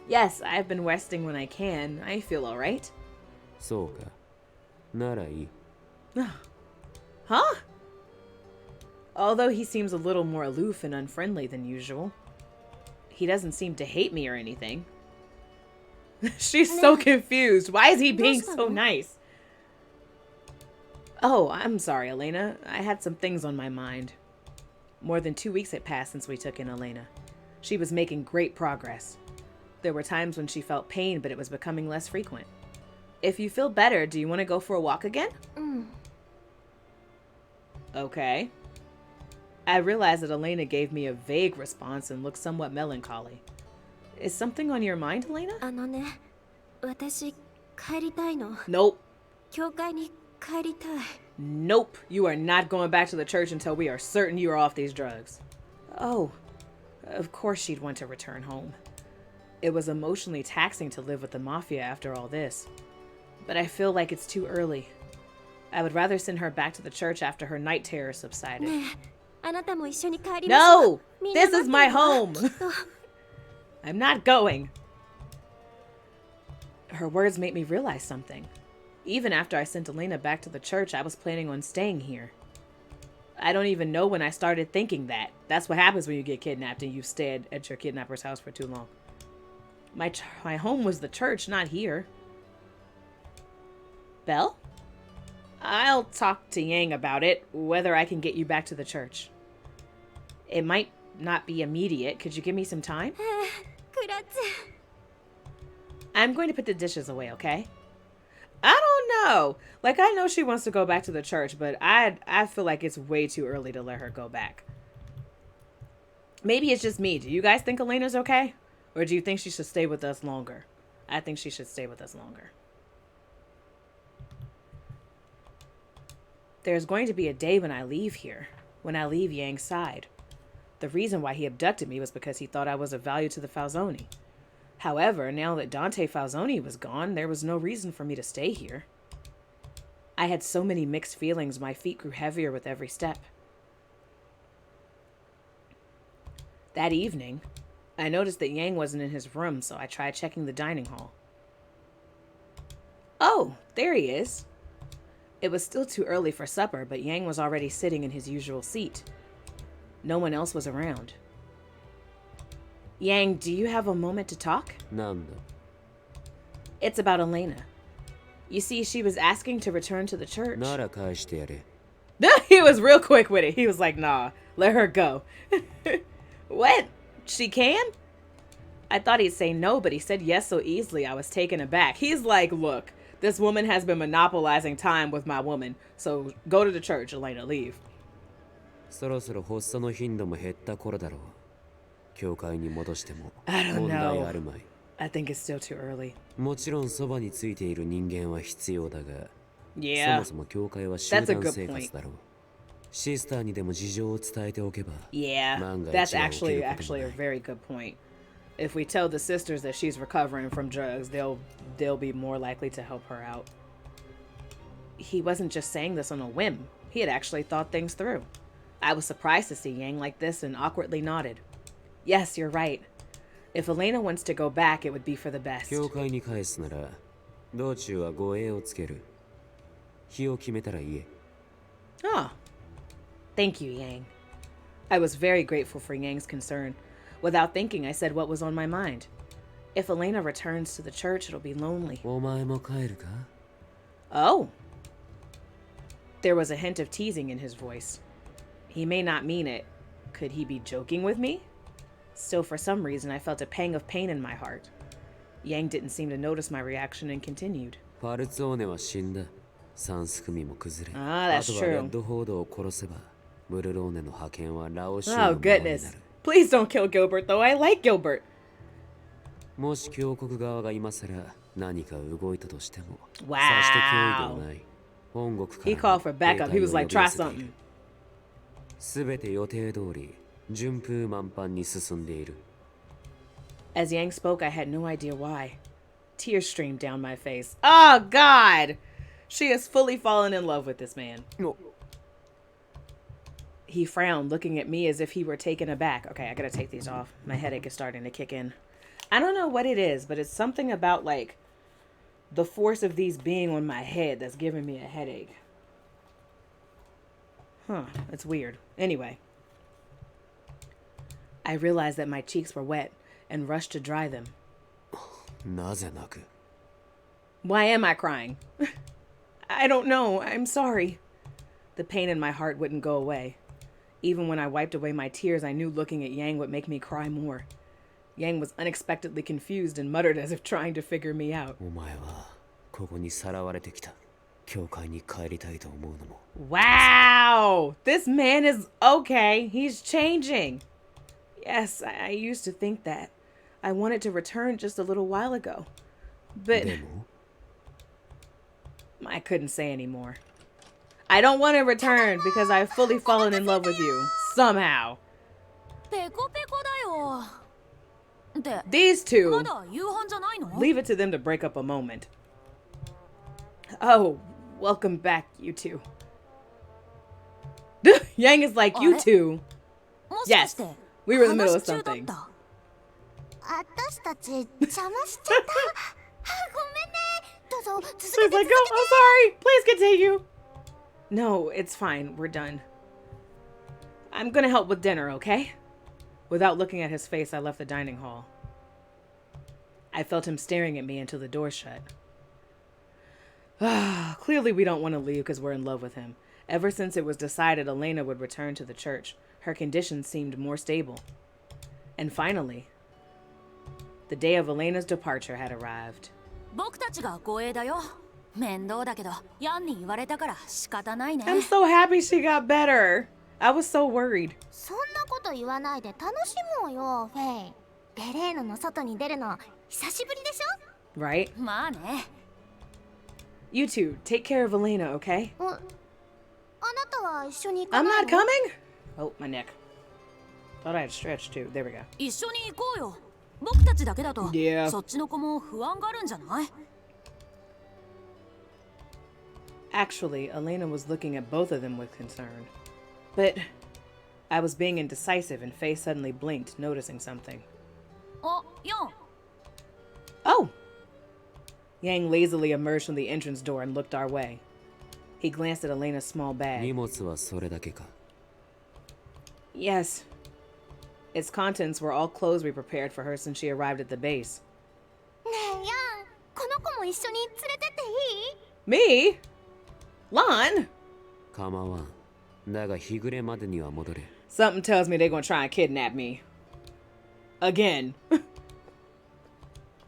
Yes, I've been resting when I can. I feel all right. Huh? Although he seems a little more aloof and unfriendly than usual. He doesn't seem to hate me or anything. She's so confused. Why is he being so nice? Oh, I'm sorry, Elena. I had some things on my mind. More than 2 weeks had passed since we took in Elena. She was making great progress. There were times when she felt pain, but it was becoming less frequent. If you feel better, do you want to go for a walk again? Okay. I realized that Elena gave me a vague response and looked somewhat melancholy. Is something on your mind, Elena? Nope. Nope. You are not going back to the church until we are certain you are off these drugs. Oh, of course she'd want to return home. It was emotionally taxing to live with the mafia after all this. But I feel like it's too early. I would rather send her back to the church after her night terror subsided. No! This is my home! I'm not going. Her words made me realize something. Even after I sent Elena back to the church, I was planning on staying here. I don't even know when I started thinking that. That's what happens when you get kidnapped and you stayed at your kidnapper's house for too long. My home was the church, not here. Belle? I'll talk to Yang about it, whether I can get you back to the church. It might not be immediate. Could you give me some time? I'm going to put the dishes away, okay? I don't know. Like, I know she wants to go back to the church, but I feel like it's way too early to let her go back. Maybe it's just me. Do you guys think Elena's okay? Or do you think she should stay with us longer? I think she should stay with us longer. There's going to be a day when I leave here. When I leave Yang's side. The reason why he abducted me was because he thought I was of value to the Falzoni. However, now that Dante Falzoni was gone, there was no reason for me to stay here. I had so many mixed feelings, my feet grew heavier with every step. That evening, I noticed that Yang wasn't in his room, so I tried checking the dining hall. Oh, there he is. It was still too early for supper, but Yang was already sitting in his usual seat. No one else was around. Yang, do you have a moment to talk? Nanda. It's about Elena. You see, she was asking to return to the church. Nara kaishite yare. He was real quick with it. He was like, nah, let her go. What? She can? I thought he'd say no, but he said yes so easily I was taken aback. He's like, look, this woman has been monopolizing time with my woman, so go to the church, Elena, leave. そろそろ発作の頻度も減った頃だろう。教会に戻しても I don't 問題 know. あるまい。 I think it's still too early. もちろんそばについている人間は必要だが、Yeah. そもそも教会は集団生活だろう。シスターにでも事情を伝えておけば、 Yeah, 万が that's 一は起きることも actually な a い。 very good point. If we tell the sisters that she's recovering from drugs, they'll be more likely to help her out. He wasn't just saying this on a whim. He had actually thought things through. I was surprised to see Yang like this and awkwardly nodded. Yes, you're right. If Elena wants to go back, it would be for the best. 教会に返すなら、道中は護衛をつける。日を決めたら言え。 Ah. Thank you, Yang. I was very grateful for Yang's concern. Without thinking, I said what was on my mind. If Elena returns to the church, it'll be lonely. お前も帰るか? Oh. There was a hint of teasing in his voice. He may not mean it. Could he be joking with me? Still, for some reason, I felt a pang of pain in my heart. Yang didn't seem to notice my reaction and continued. ファルツォーネは死んだ。サンス組も崩れ。 Ah, あ that's とはレ true. ッドフォードを殺せば、ブルローネの覇権はラオシュ Oh, のものに goodness. なる。 Please don't kill Gilbert, though. I like Gilbert. もし教国側が今さら何か動いたとしても、 Wow. さして脅威ではない。本国から He called for backup. He was like, try 兵隊を呼び寄せている。 something. すべて予定通り、順風満帆に進んでいる。 As Yang spoke, I had no idea why. Tears streamed down my face. Oh, God! She has fully fallen in love with this man. He frowned, looking at me as if he were taken aback. Okay, I gotta take these off. My headache is starting to kick in. I don't know what it is, but it's something about, like, the force of these being on my head that's giving me a headache. Huh, it's weird. Anyway. I realized that my cheeks were wet and rushed to dry them. なぜ泣く? Why am I crying? I don't know. I'm sorry. The pain in my heart wouldn't go away. Even when I wiped away my tears, I knew looking at Yang would make me cry more. Yang was unexpectedly confused and muttered as if trying to figure me out. お前はここにさらわれてきた。教会に帰りたいと思うのも。 Wow! This man is okay. He's changing. Yes, I used to think that. I wanted to return just a little while ago. But でも I couldn't say anymore. I don't want to return because I've fully fallen in love with you. Somehow. ペコペコだよ。で、 These two, まだ夕飯じゃないの？ leave it to them to break up a moment. Oh, welcome back, you two. Yang is like, you two. もしかして Yes, we were in the middle 話 of し中だっ something. た。私たち邪魔しちゃったあごめんねどうぞ続 She's けて like, oh, I'm sorry. Please continue. No, it's fine. We're done. I'm gonna help with dinner, okay? Without looking at his face, I left the dining hall. I felt him staring at me until the door shut. Clearly, we don't want to leave because we're in love with him. Ever since it was decided Elena would return to the church, her condition seemed more stable. And finally, the day of Elena's departure had arrived. 僕たちが護衛だよ。面倒だけど、ヤンに言われたから仕方ないね。 I'm so happy she got better. I was so worried. そんなこと言わないで楽しもうよフェイベレーヌの外に出るの久しぶりでし Right? まあね。You two, take care of Elena, okay? ょあなたは一緒に行か I'm ない not の coming? Oh, my neck. Thought I had stretched too. There we go. 一緒に行こうよ。僕たちだけだと Yeah. そっちの子も不安があるんじゃない？ Actually, Elena was looking at both of them with concern. But I was being indecisive and Faye suddenly blinked, noticing something. あ、ヤン。 Oh! Yang lazily emerged from the entrance door and looked our way. He glanced at Elena's small 荷 bag. 物はそれだけか。 Yes. Its contents were all clothes we prepared for her since she arrived at the base. ねえヤン、この子も一緒に連れてっていい？ Me? Lon? 構わん。だが日暮れまでには戻れ。 Something tells me they're gonna try and kidnap me. Again.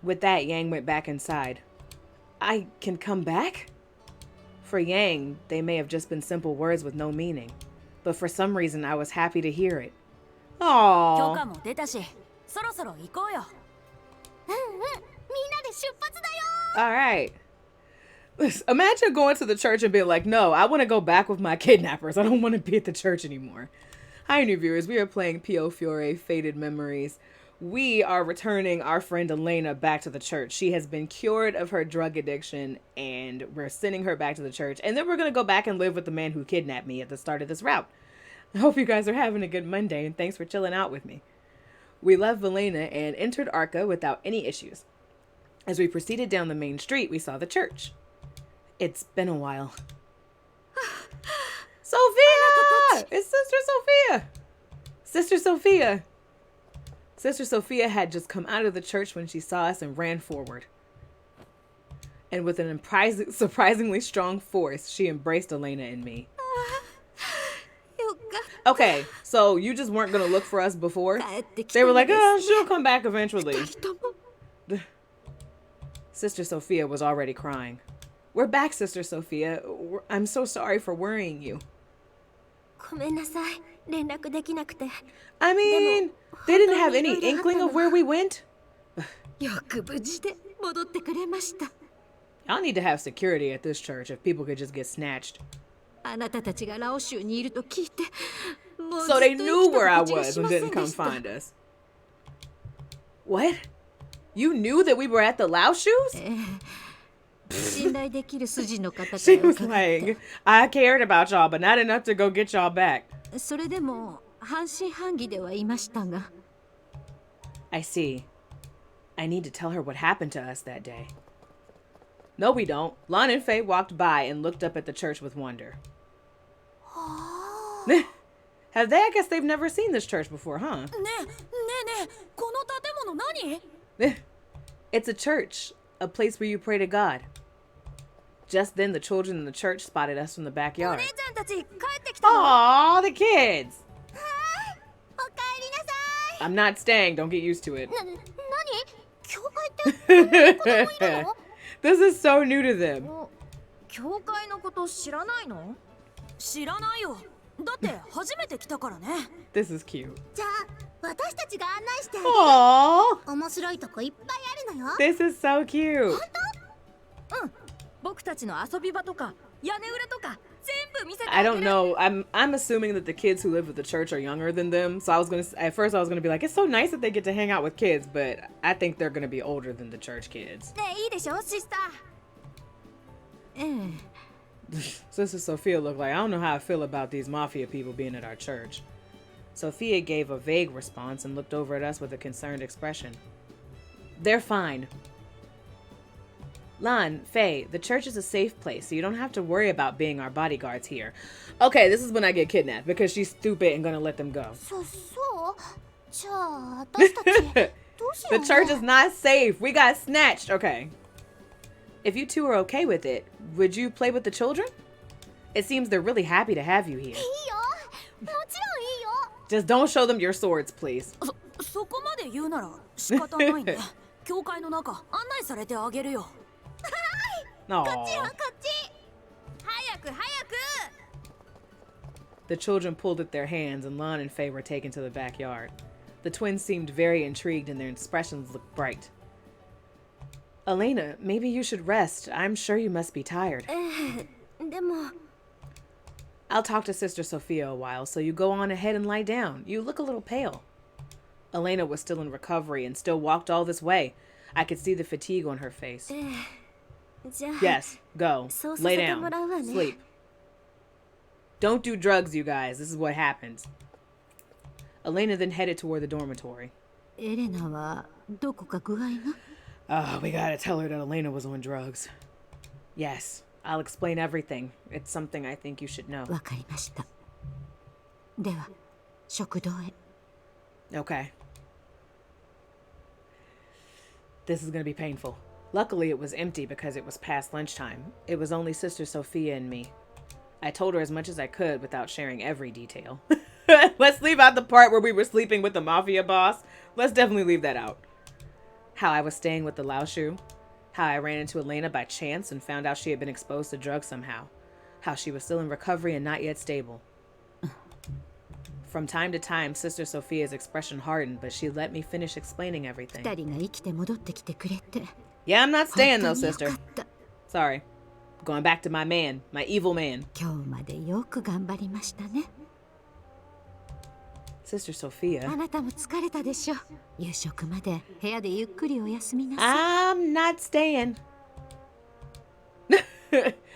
With that, Yang went back inside. I can come back? For Yang, they may have just been simple words with no meaning. But for some reason, I was happy to hear it. 許 Aww. 可も出たし、そろそろ行こうよ。うんうん、みんなで出発だよ。 All right. Imagine going to the church and being like, no, I want to go back with my kidnappers. I don't want to be at the church anymore. Hi, new viewers. We are playing Piofiore, Faded Memories. We are returning our friend Elena back to the church. She has been cured of her drug addiction, and we're sending her back to the church. And then we're going to go back and live with the man who kidnapped me at the start of this route. I hope you guys are having a good Monday, and thanks for chilling out with me. We left Elena and entered Arca without any issues. As we proceeded down the main street, we saw the church. It's been a while. Sophia! It's Sister Sophia! Sister Sophia! Sister Sophia had just come out of the church when she saw us and ran forward. And with an surprisingly strong force, she embraced Elena and me. Okay, so you just weren't going to look for us before? They were like, oh, she'll come back eventually. Sister Sophia was already crying. We're back, Sister Sophia. I'm so sorry for worrying you. ごめんなさい、連絡できなくて。 I mean, they didn't have any inkling of where we went. よく無事で戻ってくれました。 Y'all need to have security at this church if people could just get snatched. あなたたちがラオ州にいると聞いて、もう So ず they っと knew 生き where I た心地が was し and ませ didn't ん come でした。 find us. What? You knew that we were at the Lao shoes? 信頼できる筋の方から She 伺 was って like, I cared about y'all, but not enough to go get y'all back. それでも半信半疑ではいましたが。 I see. I need to tell her what happened to us that day. No, we don't. Lon and Faye walked by and looked up at the church with wonder. Have they? I guess they've never seen this church before, huh? ねえ、ねえねえ、この建物何？ It's a church, a place where you pray to God. Just then, the children in the church spotted us from the お backyard. 姉ちゃんたち帰ってきたの？ Aww, the kids! おかえりなさ I'm not staying. Don't get used to it. い。なに？教会ってこんな子供いるの？ This is so new to them. 教会のこと知らないの？知らないよ。だって初めて来たからね。This is cute. じゃあ私たちが案内してあげ Aww, る。面白いとこいっぱいあるのよ。 this is so cute. うん。僕たちの遊び場とか屋根裏とか全部見せてあ I げる。 don't know. I'm assuming that the kids who live with the church are younger than them. So at first I was gonna be like, it's so nice that they get to hang out with kids, but I think they're gonna be older than the church kids. ねえいいでしょシスター。ええ。 Sister Sophia looked like, I don't know how I feel about these mafia people being at our church. Sophia gave a vague response and looked over at us with a concerned expression. They're fine. Lan, Faye, the church is a safe place, so you don't have to worry about being our bodyguards here. Okay, this is when I get kidnapped because she's stupid and gonna let them go. そう。じゃあ私たちどうしよ The う。 church is not safe. We got snatched. Okay. If you two are okay with it, would you play with the children? It seems they're really happy to have you here. いいよ。もちろんいいよ。 Just don't show them your swords, please. そこまで言うなら仕方ないね。教会の中案内されてあげるよ。 No. こっち。早く早く。 The children pulled at their hands, and Lon and Faye were taken to the backyard. The twins seemed very intrigued, and their expressions looked bright. Elena, maybe you should rest. I'm sure you must be tired. でも I'll talk to Sister Sophia a while, so you go on ahead and lie down. You look a little pale. Elena was still in recovery and still walked all this way. I could see the fatigue on her face. Yes, go. Lay down. Sleep. Don't do drugs, you guys. This is what happens. Elena then headed toward the dormitory. Elena we gotta tell her that Elena was on drugs. Yes, I'll explain everything. It's something I think you should know. Okay. This is gonna be painful. Luckily, it was empty because it was past lunchtime. It was only Sister Sophia and me. I told her as much as I could without sharing every detail. Let's leave out the part where we were sleeping with the mafia boss. Let's definitely leave that out. How I was staying with the Laoshu. How I ran into Elena by chance and found out she had been exposed to drugs somehow. How she was still in recovery and not yet stable. From time to time, Sister Sophia's expression hardened, but she let me finish explaining everything. Yeah, I'm not staying though, sister. Sorry. Going back to my man, my evil man. Sister Sophia. I'm not staying.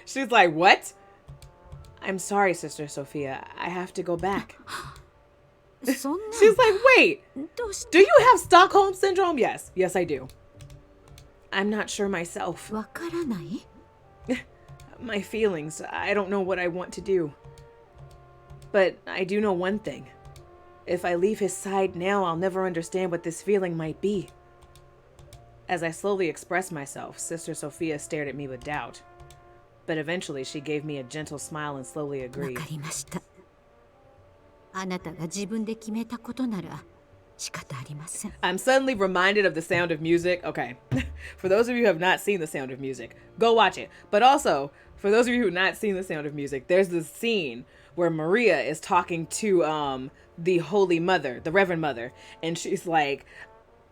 She's like, what? I'm sorry, Sister Sophia. I have to go back. She's like, wait, do you have Stockholm Syndrome? Yes. Yes, I do. I'm not sure myself. My feelings, I don't know what I want to do. But I do know one thing. If I leave his side now, I'll never understand what this feeling might be. As I slowly expressed myself, Sister Sophia stared at me with doubt. But eventually she gave me a gentle smile and slowly agreed. I'm suddenly reminded of The Sound of Music. Okay, for those of you who have not seen The Sound of Music, go watch it. But also, for those of you who have not seen The Sound of Music, there's this scene where Maria is talking to the Holy Mother, the Reverend Mother, and she's like,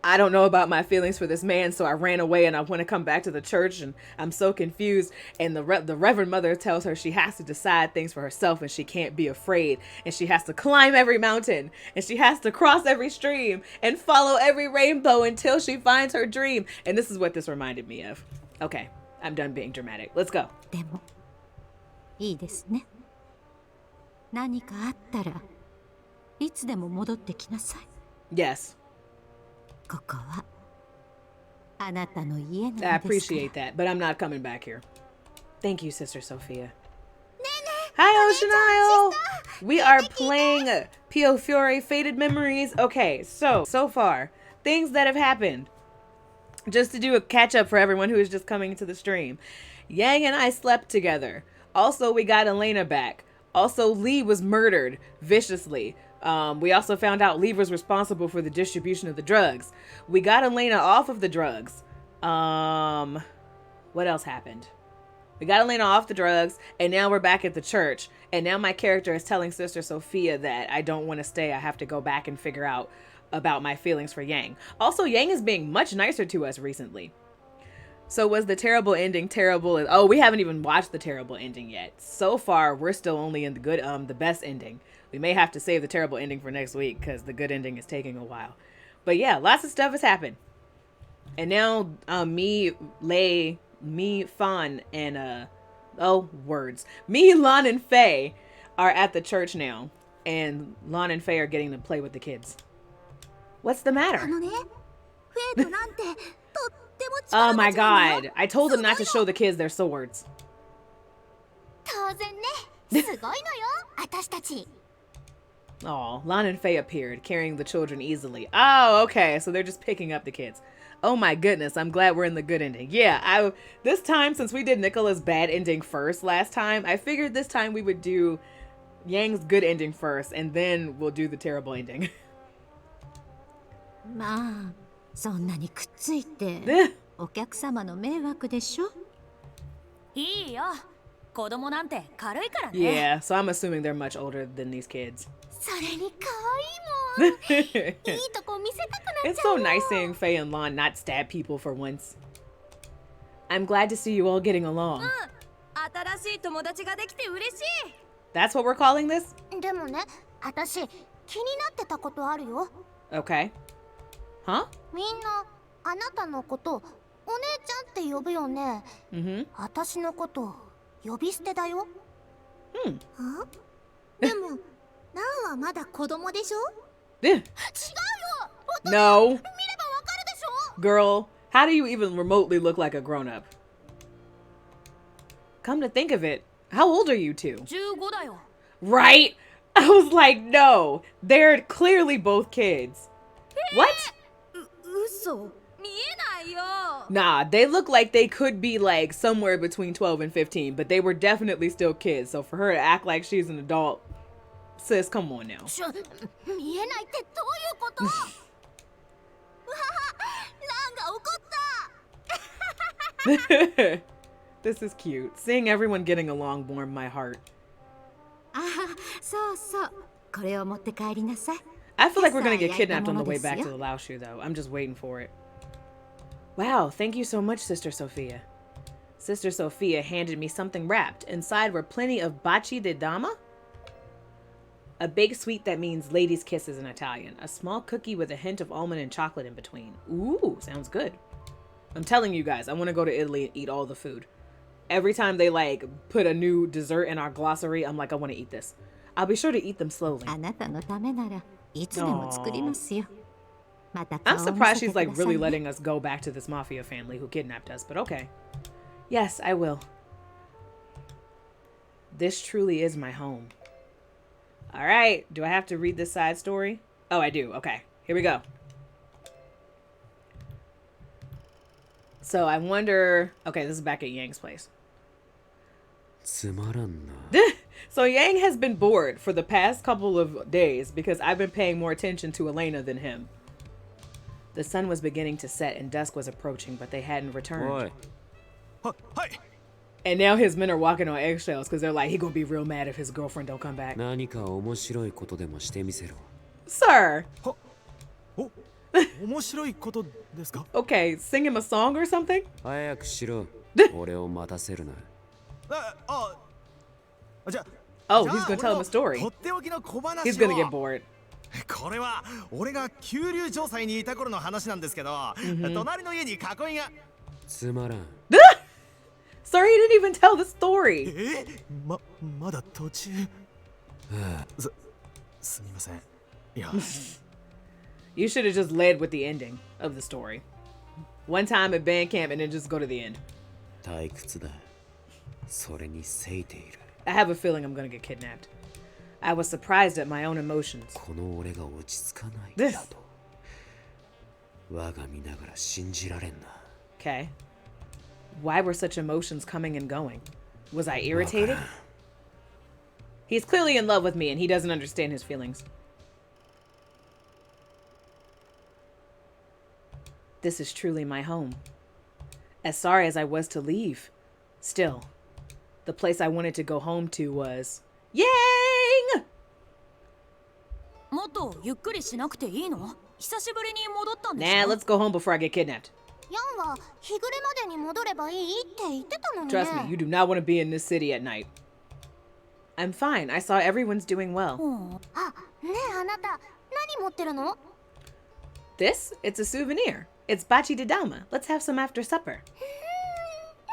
I don't know about my feelings for this man, so I ran away and I want to come back to the church and I'm so confused. And the Reverend Mother tells her she has to decide things for herself and she can't be afraid. And she has to climb every mountain and she has to cross every stream and follow every rainbow until she finds her dream. And this is what this reminded me of. Okay, I'm done being dramatic. Let's go. Yes. I appreciate that, but I'm not coming back here. Thank you, Sister Sophia. Hi, Ocean Isle! We are playing Piofiore Faded Memories. Okay, so far, things that have happened. Just to do a catch-up for everyone who is just coming to the stream. Yang and I slept together. Also, we got Elena back. Also, Lee was murdered viciously. We also found out Lee was responsible for the distribution of the drugs. We got Elena off of the drugs. What else happened? We got Elena off the drugs, and now we're back at the church. And now my character is telling Sister Sophia that I don't want to stay. I have to go back and figure out about my feelings for Yang. Also, Yang is being much nicer to us recently. So was the terrible ending terrible? Oh, we haven't even watched the terrible ending yet. So far, we're still only in the good, the best ending. We may have to save the terrible ending for next week because the good ending is taking a while. But yeah, lots of stuff has happened. And now me, Fawn, and me, Lon, and Faye are at the church now. And Lon and Faye are getting to play with the kids. What's the matter? Oh my god. I told them not to show the kids their swords. Oh, Lon and Faye appeared, carrying the children easily. Oh, okay, so they're just picking up the kids. Oh my goodness, I'm glad we're in the good ending. Yeah, this time, since we did Nicola's bad ending first last time, I figured this time we would do Yang's good ending first, and then we'll do the terrible ending. まあ、そんなにくっついてお客様の迷惑でしょ。いいよ。子供なんて軽いからね。Yeah, so I'm assuming they're much older than these kids. それに可愛いもん。いいとこ見せたくなっ It's ちゃ so うの。 nice seeing Faye and Lon not stab people for once. I'm glad to see you all getting along. 新しい友達ができて嬉しい。That's what we're calling this? でもね、私気になってたことあるよ。 Okay. Huh? みんなあなたのことお姉ちゃんって呼ぶよね。私のこと呼び捨てだよ。でもナウはまだ子供でしょ。違うよ。No. 見ればわかるでしょ。 Girl, how do you even remotely look like a grown-up? Come to think of it, how old are you two? 15だよ。 Right? I was like, no. They're clearly both kids. What? 嘘。見えないよ。 Nah, they look like they could be like somewhere between 12 and 15, but they were definitely still kids. So for her to act like she's an adult, sis, come on now. 見えないってどういうこと？わあ、ランが怒った。 This is cute. Seeing everyone getting along warmed my heart. ああ、そうそう。これを持って帰りなさい。 I feel like we're gonna get kidnapped on the way back to the Lao Shu, though. I'm just waiting for it. Wow, thank you so much, Sister Sophia. Sister Sophia handed me something wrapped. Inside were plenty of baci de dama, a baked sweet that means lady's kisses in Italian. A small cookie with a hint of almond and chocolate in between. Ooh, sounds good. I'm telling you guys, I want to go to Italy and eat all the food. Every time they like put a new dessert in our glossary, I'm like, I want to eat this. I'll be sure to eat them slowly. あなたのためならいつでも作りますよ。また I'm 顔を見 surprised せて she's くだ like さい really ね。 letting us go back to this mafia family who kidnapped us, but okay. Yes, I will. This truly is my home. All right, do I have to read this side story? Oh, I do. Okay, here we go. So I wonder, okay, this is back at Yang's place. つまらんな。 So Yang has been bored for the past couple of days because I've been paying more attention to Elena than him. The sun was beginning to set and dusk was approaching, but they hadn't returned. おい。はい。 And now his men are walking on eggshells because they're like, he gonna be real mad if his girlfriend don't come back. 何か面白いことでもしてみせろ。 Sir, お、面白いことですか？ okay, sing him a song or something? 早くしろ。俺を待たせるな。じゃ Oh, he's gonna tell him a story. とっておきの小話を。 He's gonna get bored. これは俺が九龍城塞にいた頃の話なんですけど、隣の家に囲いが。つまらん。 Sir, he didn't even tell the story. まだ途中。すみません。いや。You should have just led with the ending of the story. One time at band camp and then just go to the end. 退屈だ。それにせいている。 I have a feeling I'm gonna get kidnapped. I was surprised at my own emotions. この俺が落ち着かないだと。我が見ながら信じられんな。 Okay. Why were such emotions coming and going? Was I irritated? He's clearly in love with me and he doesn't understand his feelings. This is truly my home. As sorry as I was to leave, still, the place I wanted to go home to was Yang! もっとゆっくりしなくていいの？久しぶりに戻ったんでし Nah, ょ？ let's go home before I get kidnapped. ヤンは日暮れまでに戻ればいいって言ってたのにね。 Trust me, you do not want to be in this city at night. I'm fine. I saw everyone's doing well. あ、ねえあなた、何持ってるの？ This? It's a souvenir. It's baci de dama. Let's have some after supper.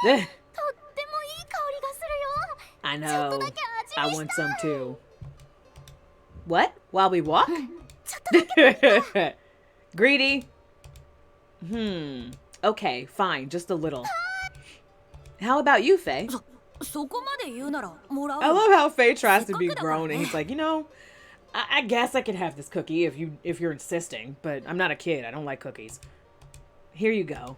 とってもいい香りがするよ。 I ちょっと know. だけ I 味見 want した some い。 too. What? While we walk? ちょっとだけ。 Greedy? Okay, fine. Just a little. How about you, Faye? そこまで言うならもらう。 I love how Faye tries to be grown and he's like, you know, I guess I can have this cookie if you're insisting, but I'm not a kid. I don't like cookies. Here you go.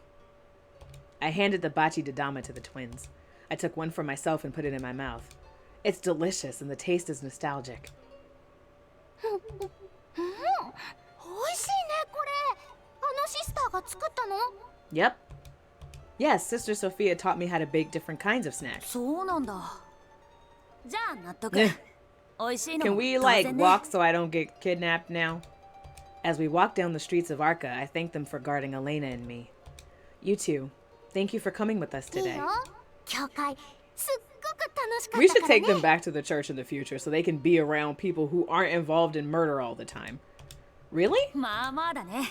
I handed the baci de dama to the twins. I took one for myself and put it in my mouth. It's delicious and the taste is nostalgic. 美味しいねこれ。あのシスターが作ったの？ Yep. Yes, Sister Sophia taught me how to bake different kinds of snacks. そうなんだ。じゃあ納得。 Eh. 美味しいの Can も we 当 like 然ね。 walk so I don't get kidnapped now? As we walked down the streets of Arca, I thanked them for guarding Elena and me. You two, thank you for coming with us いい today. よ。教会すっごく楽しか We った should から take them ね。 back to the church in the future so they can be around people who aren't involved in murder all the time. Really? まあまあだね。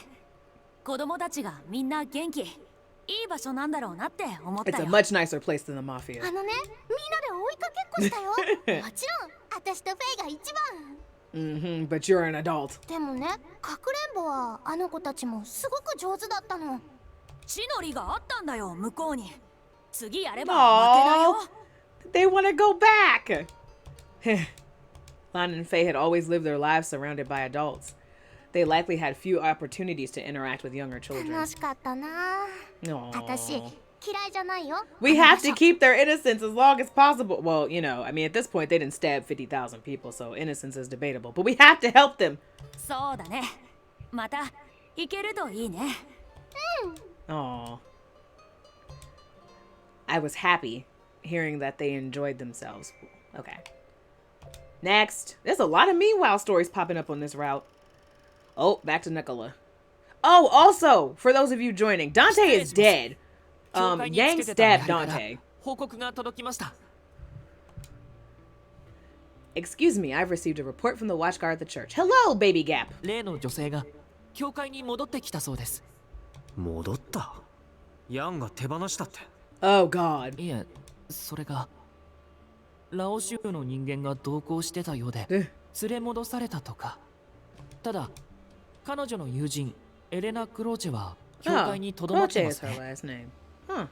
子供たちがみんな元気。いい場所なんだろうなって思った It's よ。 a much nicer place than the mafia. あのね、みんなで追いかけっこしたよ。もちろん、私とフェイが一番。Mm-hmm, but you're an adult. でもね、かくれんぼはあの子たちもすごく上手だったの。地の利があったんだよ、向こうに。次やれば負けないよ。 They want to go back. Lon and Faye had always lived their lives surrounded by adults. They likely had few opportunities to interact with younger children. 楽しかったな。 Aw. 私、嫌いじゃないよ。 We have to keep their innocence as long as possible. Well, you know, I mean, at this point, they didn't stab 50,000 people, so innocence is debatable. But we have to help them. そうだね。また行けるといいね。Aw. I was happy hearing that they enjoyed themselves. Okay. Next. There's a lot of meanwhile stories popping up on this route. Oh, back to Nicola. Oh, also, for those of you joining, Dante is dead. Yang stabbed Dante. 報告が届きました。 Excuse me, I've received a report from the watchguard at the church. Hello, Baby Gap. 例の女性が教会に戻ってきたそうです。戻った？ヤンが手放したって。 Oh, God. いえ、それがラオ州の人間が同行してたようで連れ戻されたとか。ただ彼女の友人エレナ・クローチェは教会にとどまってますね。 Croce is her last name. Huh.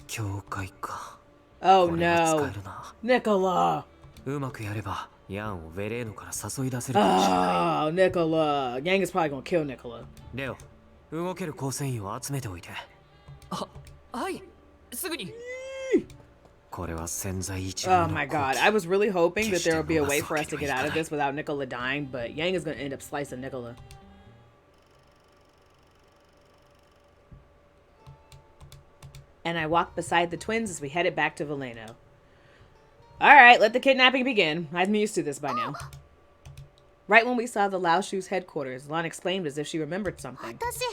教会か。 Oh これが使 no. えるな。 Nicola. うまくやればヤンをベレーノから誘い出せるかもしれない。 Oh, Nicola. Yang is probably gonna kill Nicola. レオ、動ける構成員を集めておいて。はい、すぐに。これは潜在一流の Oh my god. I was really hoping that there would be a way for us to get out of this without Nicola dying, but Yang is gonna end up slicing Nicola. And I walked beside the twins as we headed back to Valeno. Alright, let the kidnapping begin. I'm used to this by now. Right when we saw the Lao Shu's headquarters, Lon exclaimed as if she remembered something. 私、新し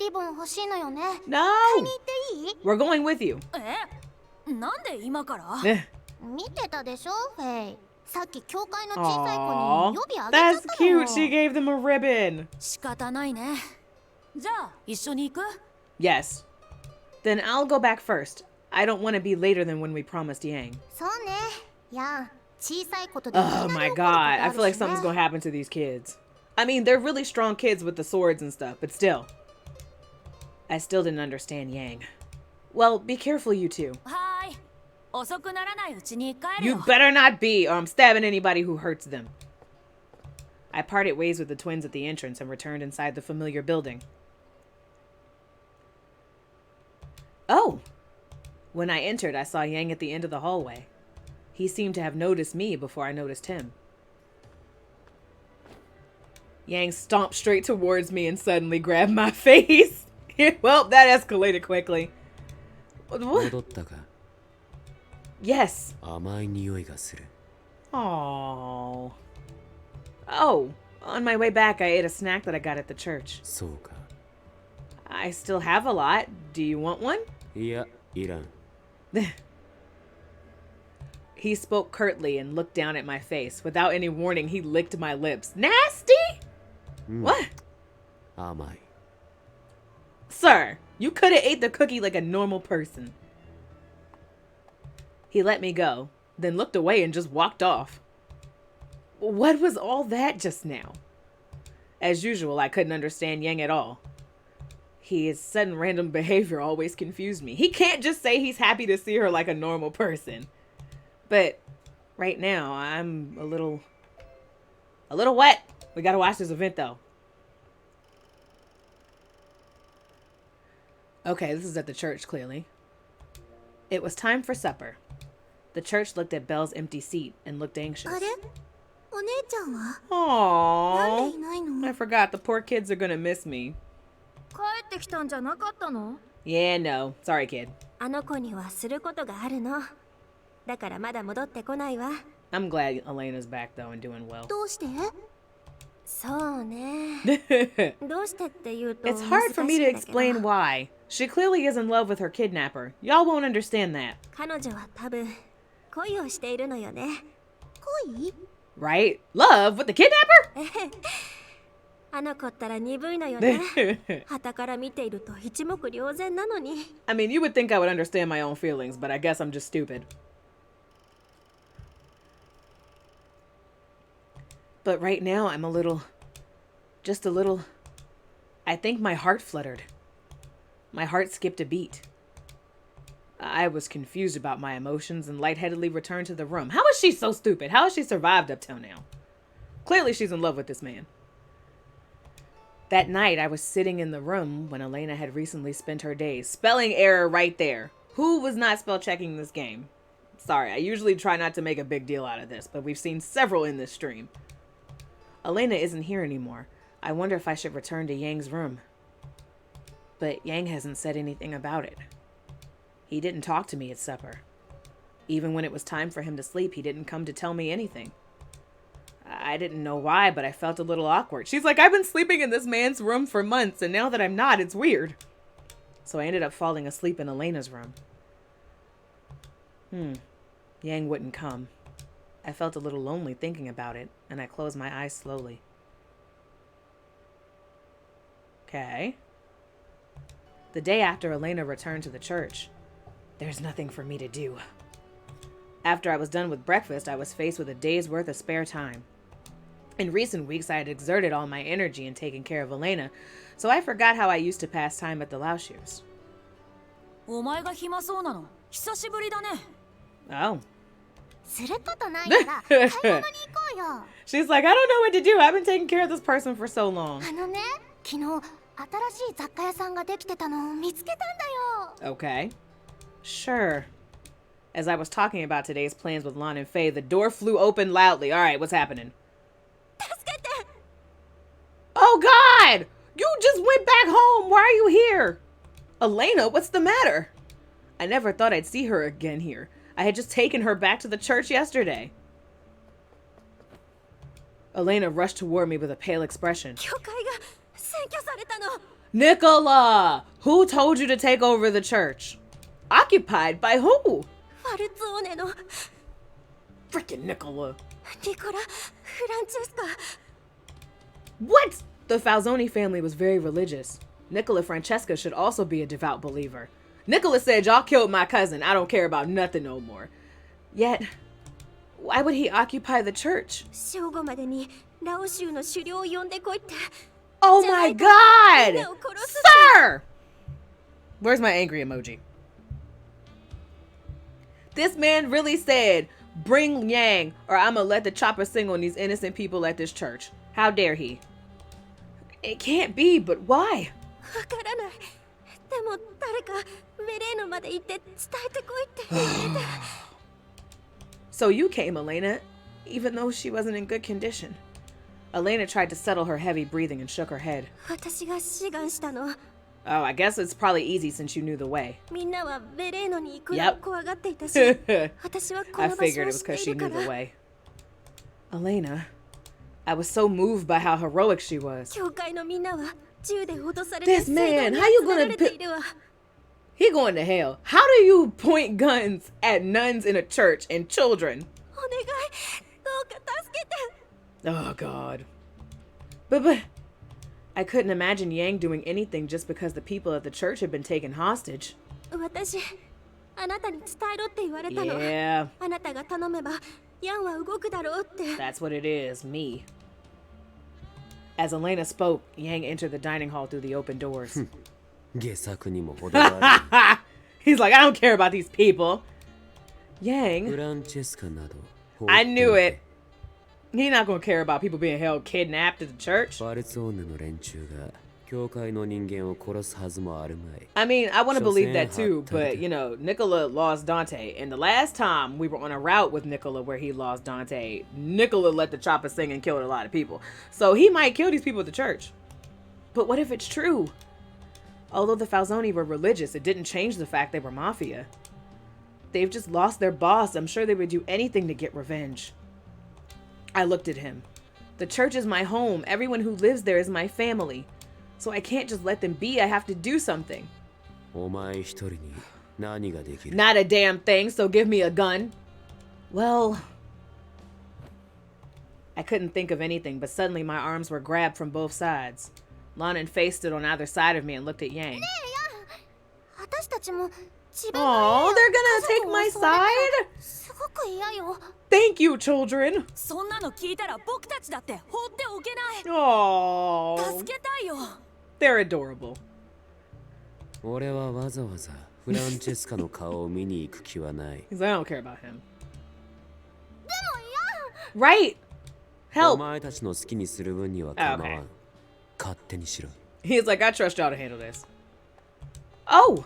いリボン欲しいのよね。 No! 買いに行っていい？ We're going with you. なんで今から？ 見てたでしょ、フェイ。さっき教会の小さい子 Aww. に予備あげちゃ That's ったの。 cute. She gave them a ribbon. 仕方ないね。じゃあ一緒に行く？ Yes. Then I'll go back first. I don't want to be later than when we promised Yang. そうね。やん、小さいことで Oh my god. I feel like something's gonna happen to these kids. I mean, they're really strong kids with the swords and stuff, but still. I still didn't understand Yang. Well, be careful, you two. はーい。遅くならないうちに帰る You よ。 better not be, or I'm stabbing anybody who hurts them. I parted ways with the twins at the entrance and returned inside the familiar building. Oh! When I entered, I saw Yang at the end of the hallway. He seemed to have noticed me before I noticed him. Yang stomped straight towards me and suddenly grabbed my face. Well, that escalated quickly. What? 戻ったか。 Yes. 甘い匂いがする。 Aww. Oh, on my way back, I ate a snack that I got at the church. そうか。 I still have a lot. Do you want one? いや、いらん。 He spoke curtly and looked down at my face. Without any warning, he licked my lips. Nasty? What? 甘い。 Sir, you could have ate the cookie like a normal person. He let me go, then looked away and just walked off. What was all that just now? As usual, I couldn't understand Yang at all. His sudden random behavior always confused me. He can't just say he's happy to see her like a normal person. But right now, I'm a little wet. We gotta watch this event though. Okay, this is at the church, clearly. It was time for supper. The church looked at Belle's empty seat and looked anxious. あれ？お姉ちゃんは？ Aww. なんでいないの？ I forgot, the poor kids are gonna miss me. 帰ってきたんじゃなかったの？ Yeah, no. Sorry, kid. あの子にはすることがあるの。だからまだ戻ってこないわ。 I'm glad Elena's back, though, and doing well. どうして？そうね。 It's どうしてって言うと hard for me to 難しいんだけど explain why. She clearly is in love with her kidnapper. Y'all won't understand that. 彼女は多分恋をしているのよね。恋？ Right? Love with the kidnapper? あの子ったら鈍いのよね。旗から見ていると一目瞭然なのに。I mean, you would think I would understand my own feelings, but I guess I'm just stupid. But right now, I'm a little... Just a little... I think my heart fluttered. My heart skipped a beat. I was confused about my emotions and lightheadedly returned to the room. How is she so stupid? How has she survived up till now? Clearly she's in love with this man. That night, I was sitting in the room when Elena had recently spent her days. Spelling error right there. Who was not spell checking this game? Sorry, I usually try not to make a big deal out of this, but we've seen several in this stream. Elena isn't here anymore. I wonder if I should return to Yang's room. But Yang hasn't said anything about it. He didn't talk to me at supper. Even when it was time for him to sleep, he didn't come to tell me anything. I didn't know why, but I felt a little awkward. She's like, I've been sleeping in this man's room for months, and now that I'm not, it's weird. So I ended up falling asleep in Elena's room. Yang wouldn't come. I felt a little lonely thinking about it, and I closed my eyes slowly. Okay. The day after Elena returned to the church, there's nothing for me to do. After I was done with breakfast, I was faced with a day's worth of spare time. In recent weeks, I had exerted all my energy in taking care of Elena, so I forgot how I used to pass time at the Laotius. Oh. She's like, I don't know what to do. I've been taking care of this person for so long. Okay. Sure. As I was talking about today's plans with Lon and Faye, the door flew open loudly. All right, what's happening? Oh, God! You just went back home. Why are you here? Elena, what's the matter? I never thought I'd see her again here. I had just taken her back to the church yesterday. Elena rushed toward me with a pale expression. Nicola! Who told you to take over the church? Occupied by who? Freaking Nicola. What? The Falzoni family was very religious. Nicola Francesca should also be a devout believer. Nicola said, y'all killed my cousin. I don't care about nothing no more. Yet, why would he occupy the church? Oh my God! Sir! Where's my angry emoji? This man really said, bring Yang or I'm gonna let the chopper sing on these innocent people at this church. How dare he? It can't be, but why? So you came, Elena, even though she wasn't in good condition. Elena tried to settle her heavy breathing and shook her head. Oh, I guess it's probably easy since you knew the way. Yep. I figured it was because she knew the way. Elena, I was so moved by how heroic she was. This man, how you gonna... He going to hell. How do you point guns at nuns in a church and children? Oh, God. But I couldn't imagine Yang doing anything just because the people at the church had been taken hostage. Yeah. That's what it is, me. As Elena spoke, Yang entered the dining hall through the open doors. He's like, I don't care about these people. Yang, I knew it. He's not gonna care about people being held kidnapped at the church. I mean, I want to believe that too, but you know, Nicola lost Dante, and the last time we were on a route with Nicola where he lost Dante, Nicola let the chopper sing and killed a lot of people. So he might kill these people at the church. But what if it's true? Although the Falzoni were religious, it didn't change the fact they were mafia. They've just lost their boss. I'm sure they would do anything to get revenge. I looked at him. The church is my home. Everyone who lives there is my family. So I can't just let them be. I have to do something. Not a damn thing, so give me a gun. Well, I couldn't think of anything, but suddenly my arms were grabbed from both sides. Lana Faye stood on either side of me and looked at Yang. Oh, they're gonna take my side? Thank you, children. Oh, they're adorable. 俺はわざわざフランチェスカの顔を見に行く気はない。 He's like, I don't care about him. Right. Help. お前たちの好きにする分には構わん。勝手にしろ。 He's like, I trust y'all to handle this. Oh!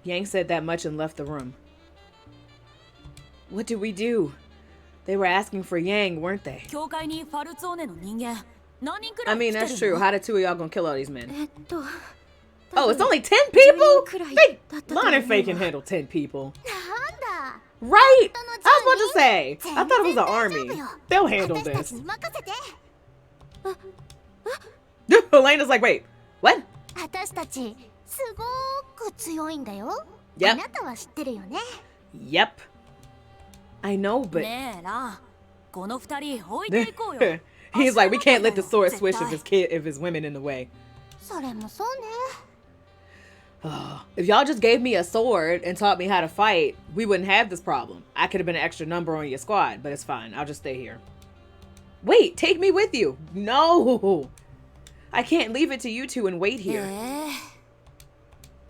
Yang said that much and left the room. What did we do? They were asking for Yang, weren't they? I mean, that's true. How the two of y'all gonna kill all these men? Oh, it's only 10 people? Lana and Faye can handle 10 people. Right! I was about to say. I thought it was an army. They'll handle this. Elena's like, wait, what? Yep. Yep. I know, but... He's like, we can't let the sword swish if his women in the way. If y'all just gave me a sword and taught me how to fight, we wouldn't have this problem. I could have been an extra number on your squad, but it's fine. I'll just stay here. Wait, take me with you. No. I can't leave it to you two and wait here.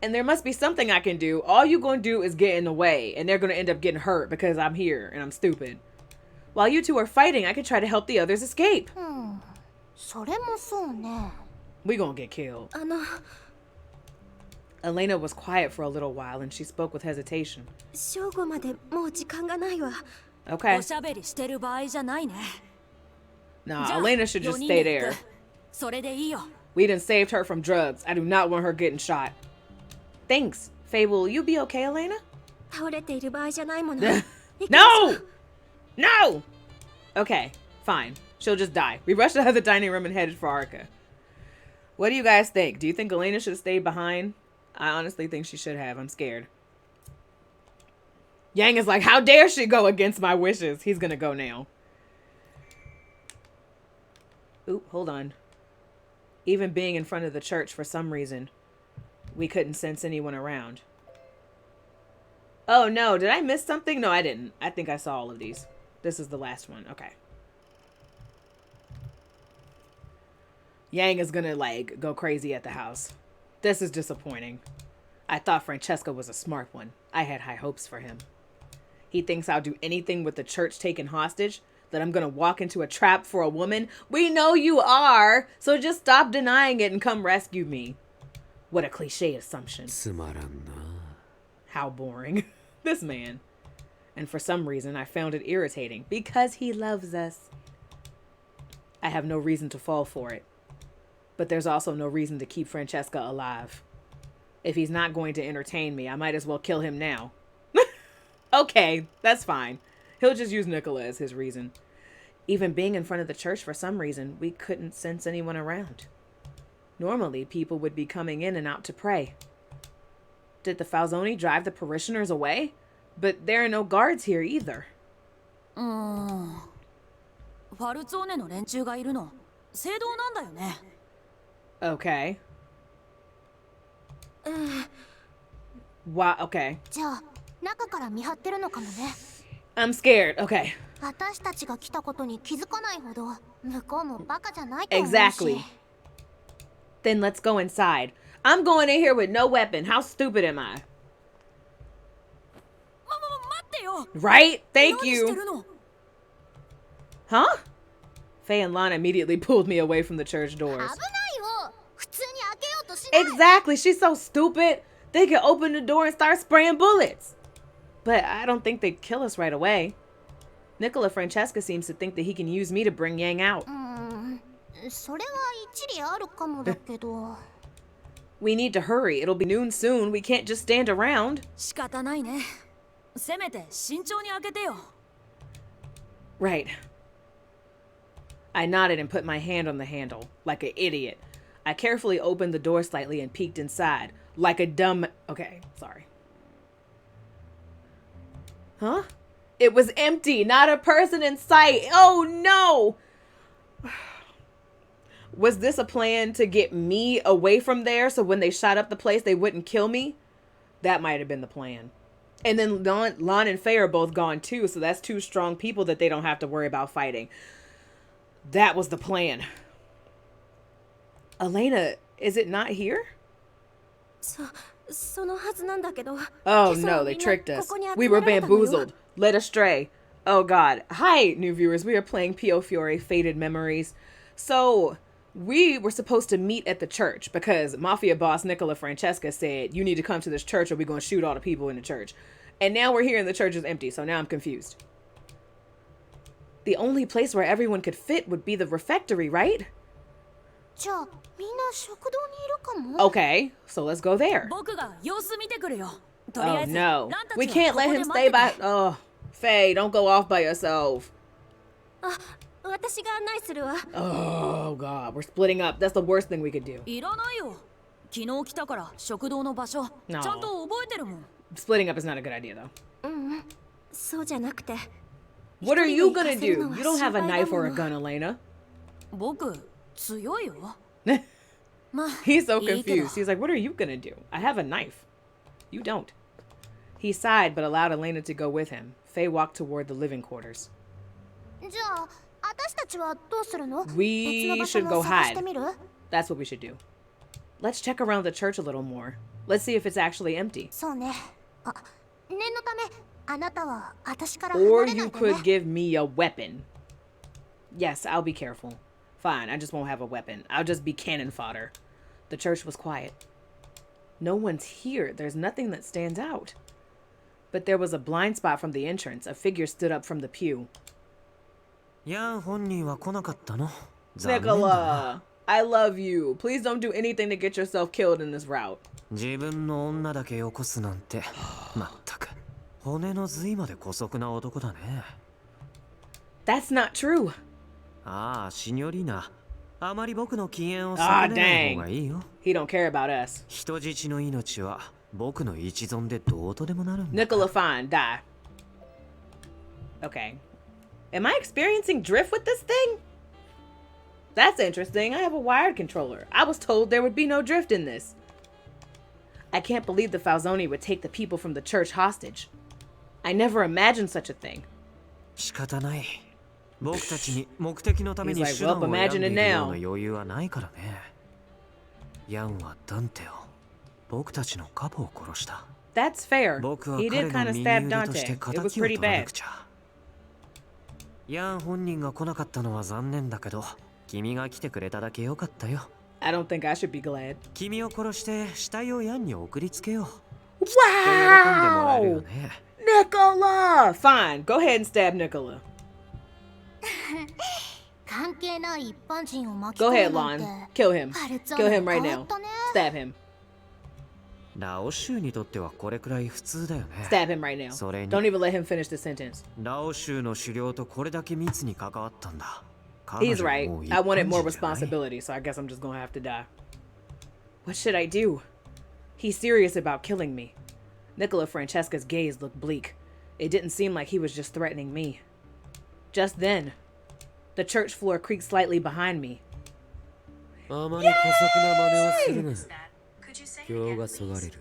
And there must be something I can do. All you gonna do is get in the way, and they're gonna end up getting hurt because I'm here and I'm stupid. While you two are fighting, I could try to help the others escape. We gonna get killed. Elena was quiet for a little while and she spoke with hesitation. Okay. Nah, Elena should just stay there. We done saved her from drugs. I do not want her getting shot. Thanks. Faye, will you be okay, Elena? No! No! Okay, fine. She'll just die. We rushed out of the dining room and headed for Arca. What do you guys think? Do you think Elena should have stayed behind? I honestly think she should have. I'm scared. Yang is like, how dare she go against my wishes? He's gonna go now. Oop, hold on. Even being in front of the church, for some reason, we couldn't sense anyone around. Oh no, did I miss something? No, I didn't. I think I saw all of these. This is the last one. Okay. Yang is gonna, like, go crazy at the house. This is disappointing. I thought Francesca was a smart one. I had high hopes for him. He thinks I'll do anything with the church taken hostage? That I'm gonna walk into a trap for a woman? We know you are! So just stop denying it and come rescue me. What a cliche assumption. How boring. This man. And for some reason, I found it irritating. Because he loves us. I have no reason to fall for it. But there's also no reason to keep Francesca alive. If he's not going to entertain me, I might as well kill him now. Okay, that's fine. He'll just use Nicola as his reason. Even being in front of the church, for some reason, we couldn't sense anyone around. Normally, people would be coming in and out to pray. Did the Falzoni drive the parishioners away? But there are no guards here either. Okay. Wow, okay. I'm scared. Okay. Exactly. Then let's go inside. I'm going in here with no weapon. How stupid am I? Right? Thank you. Huh? Faye and Lana immediately pulled me away from the church doors. Exactly. She's so stupid. They could open the door and start spraying bullets. But I don't think they'd kill us right away. Nicola Francesca seems to think that he can use me to bring Yang out. We need to hurry. It'll be noon soon. We can't just stand around. Right. I nodded and put my hand on the handle, like an idiot. I carefully opened the door slightly and peeked inside, like a dumb... Okay, sorry. Huh? It was empty, not a person in sight. Oh no! Was this a plan to get me away from there so when they shot up the place, they wouldn't kill me? That might have been the plan. And then Lon and Faye are both gone too, so that's two strong people that they don't have to worry about fighting. That was the plan. Elena, is it not here? Oh no, they tricked us. We were bamboozled, led astray. Oh god. Hi, new viewers. We are playing Piofiore Faded Memories. So, we were supposed to meet at the church because Mafia boss Nicola Francesca said, you need to come to this church or we're going to shoot all the people in the church. And now we're here and the church is empty, so now I'm confused. The only place where everyone could fit would be the refectory, right? Okay, so let's go there. Oh no, we can't let him stay by... Oh, Faye, don't go off by yourself. Oh god, we're splitting up. That's the worst thing we could do. No. Splitting up is not a good idea though. What are you gonna do? You don't have a knife or a gun, Elena. He's so confused. He's like, what are you gonna do? I have a knife. You don't. He sighed but allowed Elena to go with him. Faye walked toward the living quarters. We should go hide. That's what we should do. Let's check around the church a little more. Let's see if it's actually empty. Or you could give me a weapon. Yes, I'll be careful. Fine, I just won't have a weapon. I'll just be cannon fodder. The church was quiet. No one's here. There's nothing that stands out. But there was a blind spot from the entrance. A figure stood up from the pew. Nicola, I love you. Please don't do anything to get yourself killed in this route. That's not true. Ah, dang. He don't care about us. Nicola, fine, die. Okay. Am I experiencing drift with this thing? That's interesting. I have a wired controller. I was told there would be no drift in this. I can't believe the Falzoni would take the people from the church hostage. I never imagined such a thing. He's like, well, imagine it now. That's fair. He did kind of stab Dante. It was pretty bad. I don't think I should be glad. Wow! Nicola! Fine, go ahead and stab Nicola. Go ahead, Lon. Kill him. Kill him right now. Stab him. Stab him right now. Don't even let him finish the sentence. He's right. I wanted more responsibility, so I guess I'm just gonna have to die. What should I do? He's serious about killing me. Nicola Francesca's gaze looked bleak. It didn't seem like he was just threatening me. Just then, the church floor creaked slightly behind me. Yay!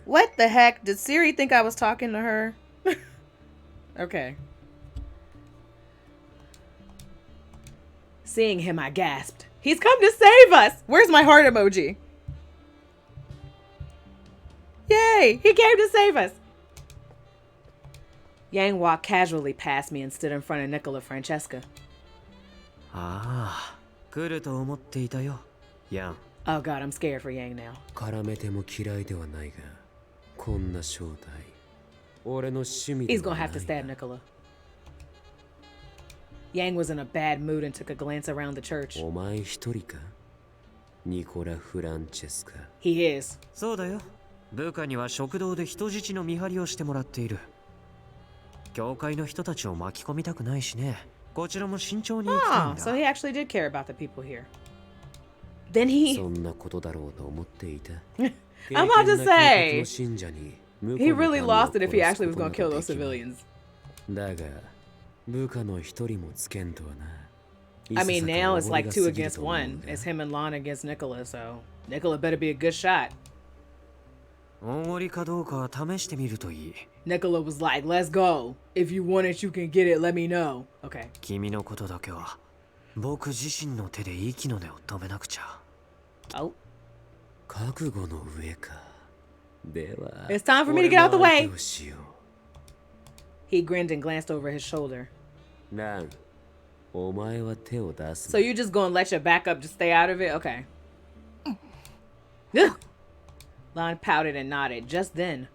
What the heck? Did Siri think I was talking to her? Okay. Seeing him, I gasped. He's come to save us! Where's my heart emoji? Yay! He came to save us! Yang walked casually past me and stood in front of Nicola Francesca. Oh god, I'm scared for Yang now. He's gonna have to stab Nicola. Yang was in a bad mood and took a glance around the church. He is. Oh, so he actually did care about the people here. Then he... I'm about to say, he really lost it if he actually was going to kill those civilians. I mean, now it's like 2 against 1. It's him and Lon against Nicola, so Nicola better be a good shot. 大盛りかどうかは試してみるといい。 Nicola was like, let's go. If you want it, you can get it. Let me know. Okay. 君のことだけは僕自身の手で息の根を止めなくちゃ。 Oh. 覚悟の上か。では、 It's time for me to get out the way. 俺も相手をしよ He grinned and glanced over his shoulder. う。ラン、お前は手を出す So な。 you just gonna let your backup just stay out of it? Okay. Ugh. Lon pouted and nodded. Just then,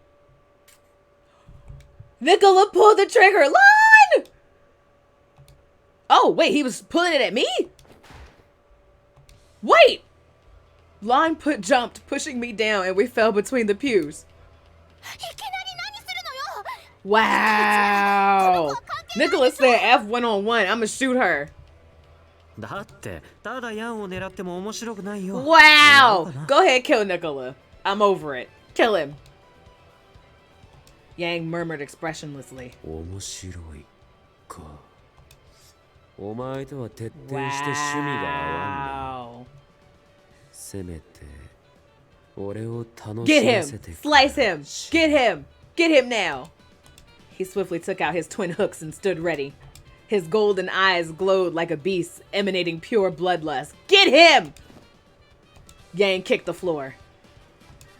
Nicola pulled the trigger. Lon! Oh, wait, he was pulling it at me? Wait! Lon jumped, pushing me down, and we fell between the pews. Wow! Nicola said F 1-on-1. I'ma shoot her. だってただヤンを狙っても面白くないよ。 Wow! Go ahead, kill Nicola. I'm over it. Kill him. Yang murmured expressionlessly. 面白いか。お前とは徹底して趣味が合わんな。 Wow. せめて俺を楽 Get しま him! せてくれ。 Slice him! Get him! Get him now! He swiftly took out his twin hooks and stood ready. His golden eyes glowed like a beast's, emanating pure bloodlust. Get him! Yang kicked the floor.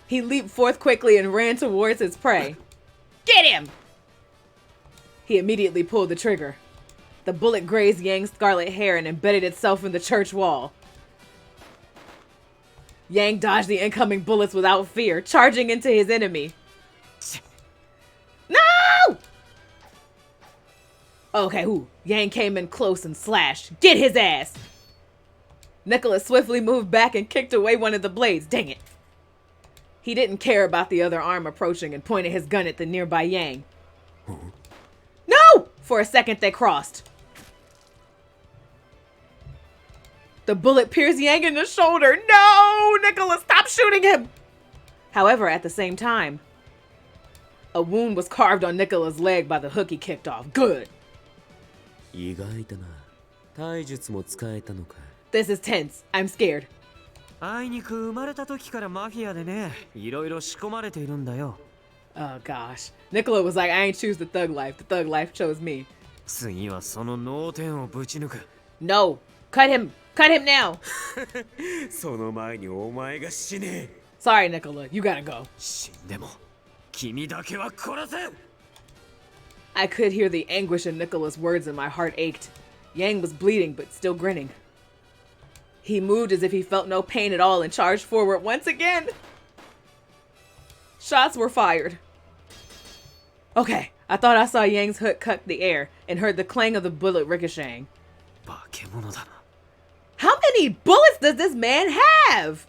He leaped forth quickly and ran towards his prey. Get him! He immediately pulled the trigger. The bullet grazed Yang's scarlet hair and embedded itself in the church wall. Yang dodged the incoming bullets without fear, charging into his enemy. No! Okay, Yang came in close and slashed. Get his ass! Nicholas swiftly moved back and kicked away one of the blades. Dang it. He didn't care about the other arm approaching and pointed his gun at the nearby Yang. No! For a second, they crossed. The bullet pierced Yang in the shoulder. No! Nicholas, stop shooting him! However, at the same time, a wound was carved on Nicholas' leg by the hook he kicked off. Good. 意外だな。体術も使えたのか。 This is tense. I'm scared. あいにく生まれた時からマフィアでね、いろいろ仕込まれているんだよ。 Oh gosh. Nicola was like, I ain't choose the thug life. The thug life chose me. 次はその脳天をぶち抜く。 No. Cut him. Cut him now. その前にお前が死ね。 Sorry, Nicola. You gotta go. 死んでも君だけは殺せ。 I could hear the anguish in Nicola's words and my heart ached. Yang was bleeding, but still grinning. He moved as if he felt no pain at all and charged forward once again. Shots were fired. Okay, I thought I saw Yang's hook cut the air and heard the clang of the bullet ricocheting. 化け物だな。 How many bullets does this man have?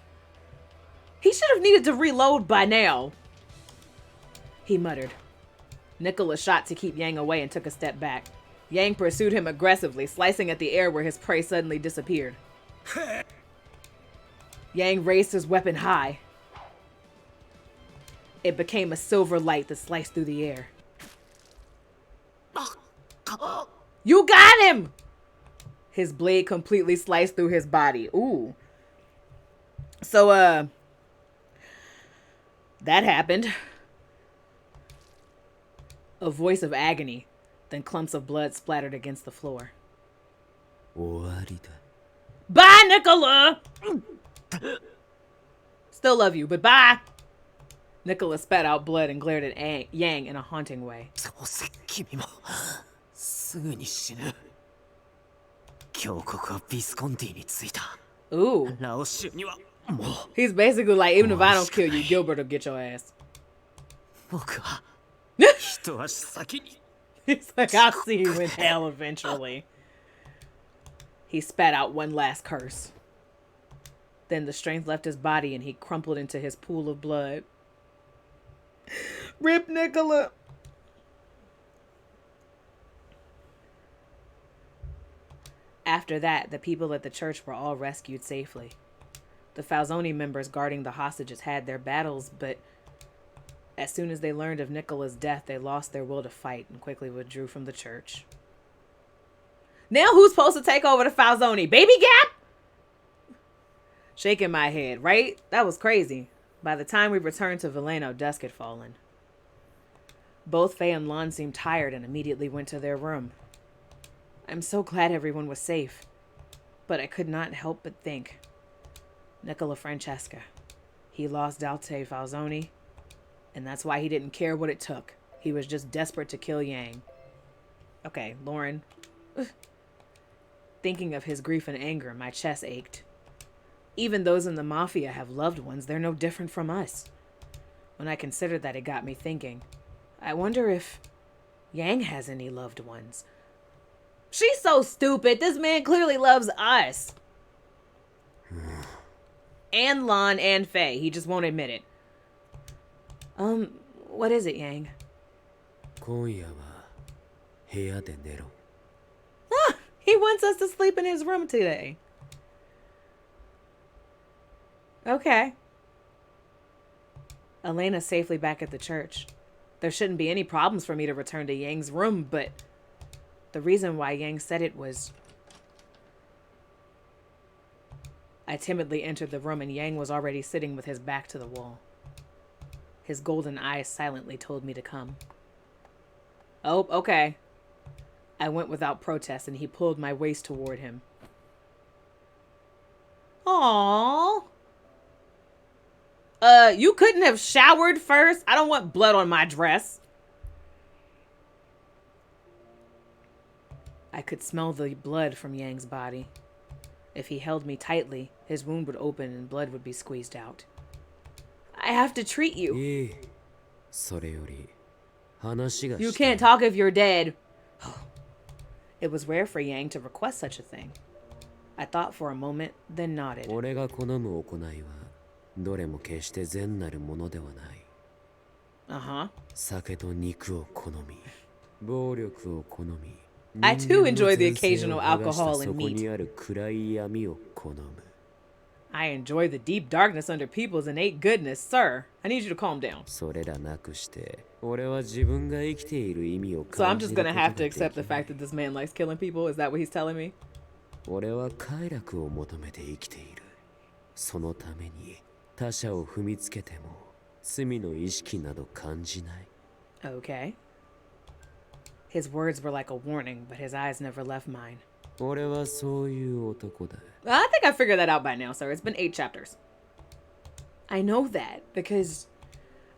He should have needed to reload by now. He muttered. Nicola shot to keep Yang away and took a step back. Yang pursued him aggressively, slicing at the air where his prey suddenly disappeared. Yang raised his weapon high. It became a silver light that sliced through the air. You got him! His blade completely sliced through his body. Ooh. So, that happened. A voice of agony, then clumps of blood splattered against the floor. 終わりだ。 Bye, Nicola! Still love you, but bye! Nicola spat out blood and glared at Yang in a haunting way. どうせ君もすぐに死ぬ。峡谷はビスコンティに着いた。 Ooh. ラオシュにはもう He's basically like, even if I don't kill you, Gilbert will get your ass. 僕は一足先に。 He's like, I'll see you in hell eventually. He spat out one last curse. Then the strength left his body and he crumpled into his pool of blood. Rip Nicola. After that, the people at the church were all rescued safely. The Falzoni members guarding the hostages had their battles, but as soon as they learned of Nicola's death, they lost their will to fight and quickly withdrew from the church. Now who's supposed to take over the Falzone? Baby Gap? Shaking my head, right? That was crazy. By the time we returned to Veleno, dusk had fallen. Both Faye and Lon seemed tired and immediately went to their room. I'm so glad everyone was safe. But I could not help but think. Nicola Francesca. He lost Dalte Falzone, and that's why he didn't care what it took. He was just desperate to kill Yang. Okay, Lauren. Thinking of his grief and anger, my chest ached. Even those in the Mafia have loved ones. They're no different from us. When I considered that, it got me thinking. I wonder if Yang has any loved ones. She's so stupid. This man clearly loves us. And Lon and Faye. He just won't admit it. What is it, Yang? He wants us to sleep in his room today. Okay. Elena's safely back at the church. There shouldn't be any problems for me to return to Yang's room, but the reason why Yang said it was... I timidly entered the room and Yang was already sitting with his back to the wall. His golden eyes silently told me to come. Oh, okay. I went without protest and he pulled my waist toward him. Aww. You couldn't have showered first? I don't want blood on my dress. I could smell the blood from Yang's body. If he held me tightly, his wound would open and blood would be squeezed out. I have to treat you. You can't talk if you're dead. It was rare for Yang to request such a thing. I thought for a moment, then nodded. Uh-huh. I too enjoy the occasional alcohol and meat. I enjoy the deep darkness under people's innate goodness, sir. I need you to calm down. So I'm just gonna have to accept the fact that this man likes killing people? Is that what he's telling me? Okay. His words were like a warning, but his eyes never left mine. I think I figured that out by now, sir. It's been 8 chapters. I know that because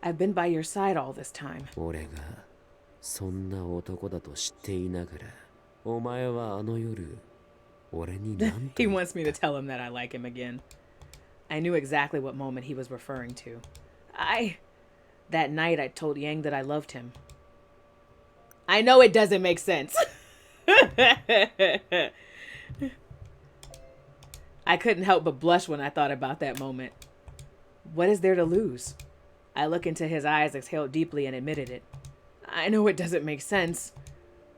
I've been by your side all this time. He wants me to tell him that I like him again. I knew exactly what moment he was referring to. That night I told Yang that I loved him. I know it doesn't make sense. I couldn't help but blush when I thought about that moment. What is there to lose? I looked into his eyes, exhaled deeply, and admitted it. I know it doesn't make sense,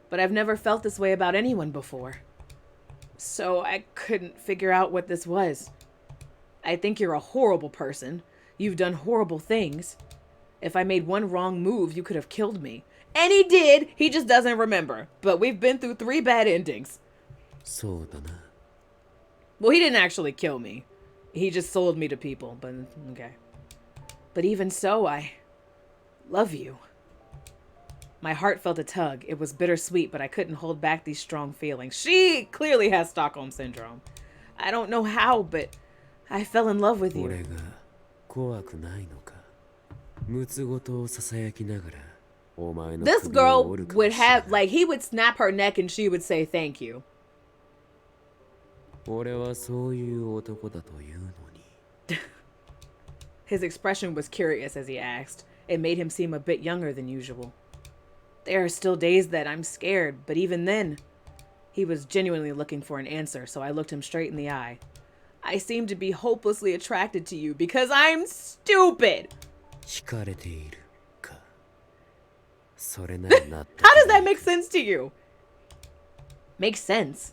but I've never felt this way about anyone before. So I couldn't figure out what this was. I think you're a horrible person. You've done horrible things. If I made one wrong move, you could have killed me. And he did. He just doesn't remember. But we've been through 3 bad endings. Well, he didn't actually kill me. He just sold me to people. But okay. But even so, I love you. My heart felt a tug. It was bittersweet, but I couldn't hold back these strong feelings. She clearly has Stockholm Syndrome. I don't know how, but I fell in love with you. This girl would have, like, he would snap her neck and she would say thank you. His expression was curious as he asked. It made him seem a bit younger than usual. There are still days that I'm scared, but even then, he was genuinely looking for an answer, so I looked him straight in the eye. I seem to be hopelessly attracted to you because I'm stupid. How does that make sense to you? Makes sense.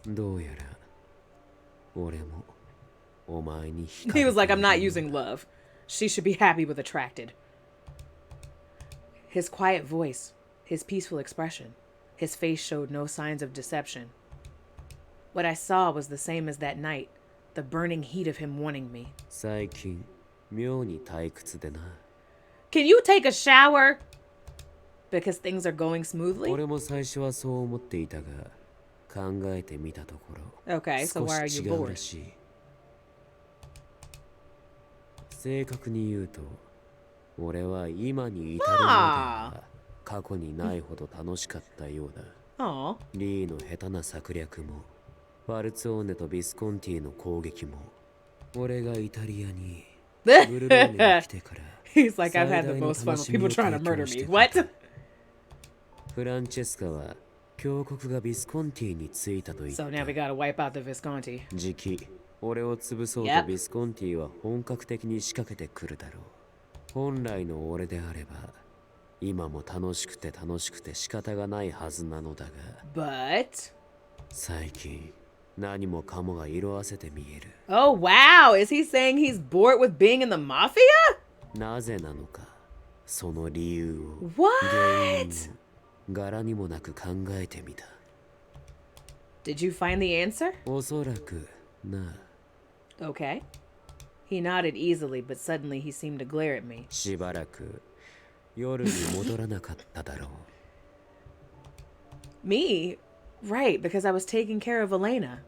He was like, I'm not using love. She should be happy with attracted. His quiet voice, his peaceful expression, his face showed no signs of deception. What I saw was the same as that night, the burning heat of him wanting me. 最近妙に退屈でな。 Can you take a shower? Because things are going smoothly? 俺も最初はそう思っていたが、考えてみたところ、 Okay, so why are 少 you し違う bored? らしい。正確に言うと、俺は今に至るまでは過去にないほど楽しかったようだ。Aw. リーの下手な策略も、ファルツォーネとビスコンティの攻撃も、俺がイタリアにブルローネに来てから He's like, I've had the most fun with people trying to murder me. What? フランチェスカは峡谷がビスコンティについたと言った。 So now we gotta wipe out the Visconti. 時期、俺を潰そうと Yep. ビスコンティは本格的に仕掛けてくるだろう。本来の俺であれば、今も楽しくて仕方がないはずなのだが、 But... 最近何もかもが色あせて見える。 Oh, wow! Is he saying he's bored with being in the mafia? なぜなのか、その理由を、 What? 原因を柄にもなく考えてみた。 Did you find the answer? おそらくな。 Okay. He nodded easily, but suddenly he seemed to glare at me. しばらく夜に戻らなかっただろう。 Me? Right, because I was taking care of Elena.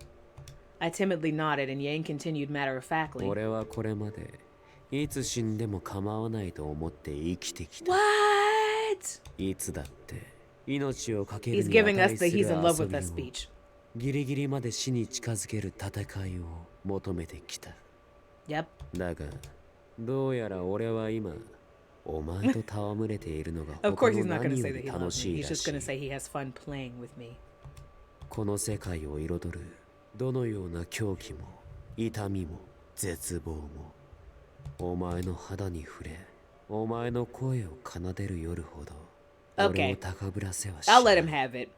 I timidly nodded, and Yang continued matter-of-factly. 俺はこれまでいつ死んでも構わないと思って生きてきた。 What? いつだって命をかける He's に giving us 値 the する he's in love 遊 with び us を speech. ギリギリまで死に近づける戦いを求めてきた。 Yep. だがどうやら俺は今お前と戯れているのが Of 他 course, の he's not going 何 to よ say that り he 楽 loves し me. い He's ら just し going い to。say he has fun playing with me. この世界を彩るどのような狂気も痛みも絶望もお前の肌に触れお前の声を奏でる夜ほど俺を高ぶらせはしない。 I'll let him have it.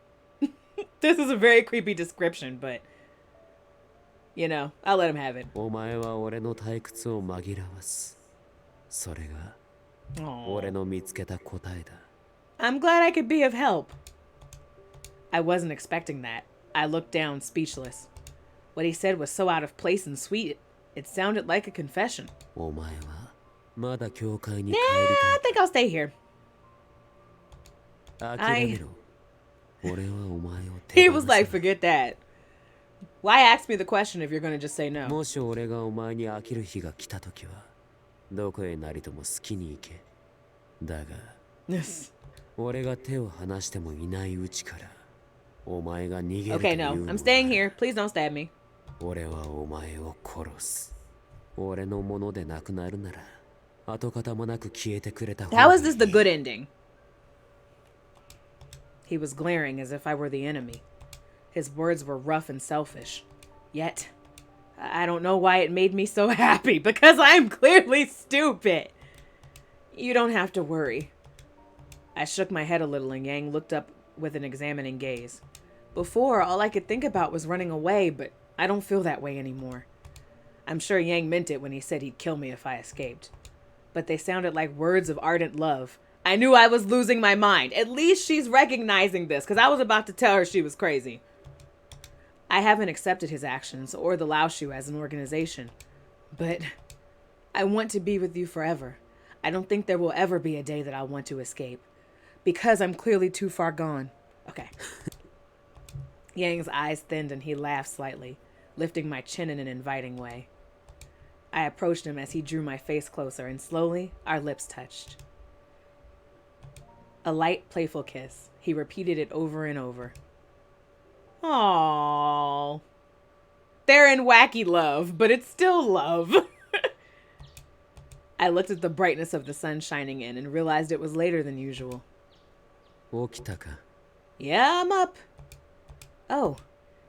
This is a very creepy description, but you know, I'll let him have it. お前は俺の退屈を紛らわす。それが Aw. 俺の見つけた答えだ。 I'm glad I could be of help. I wasn't expecting that. I looked down, speechless. What he said was so out of place and sweet. It sounded like a confession. お前はまだ教会に Nah, 帰 I り think I'll stay here. たい。諦めろ。俺はお前を He 手 was 放 like, さない。 forget that. Why ask me the question if you're gonna just say no? もし俺がお前に飽きる日が来たときは、どこへなりとも好きに行け。だが、俺が手を離してもいないうちから、お前が逃げるとい Okay, う no. の I'm な staying ら here. Please don't stab me. 俺はお前を殺す。俺のものでなくなるなら、跡形もなく消えてくれた方がいい。 How is this the good ending? He was glaring as if I were the enemy. His words were rough and selfish. Yet, I don't know why it made me so happy, because I'm clearly stupid. You don't have to worry. I shook my head a little and Yang looked up with an examining gaze. Before, all I could think about was running away, but I don't feel that way anymore. I'm sure Yang meant it when he said he'd kill me if I escaped. But they sounded like words of ardent love. I knew I was losing my mind. At least she's recognizing this, because I was about to tell her she was crazy. I haven't accepted his actions or the Laoshu as an organization. But I want to be with you forever. I don't think there will ever be a day that I want to escape. Because I'm clearly too far gone. Okay. Yang's eyes thinned and he laughed slightly, lifting my chin in an inviting way. I approached him as he drew my face closer, and slowly our lips touched. A light, playful kiss. He repeated it over and over. Aww. They're in wacky love, but it's still love. I looked at the brightness of the sun shining in and realized it was later than usual. 起きたか? Yeah, I'm up. Oh,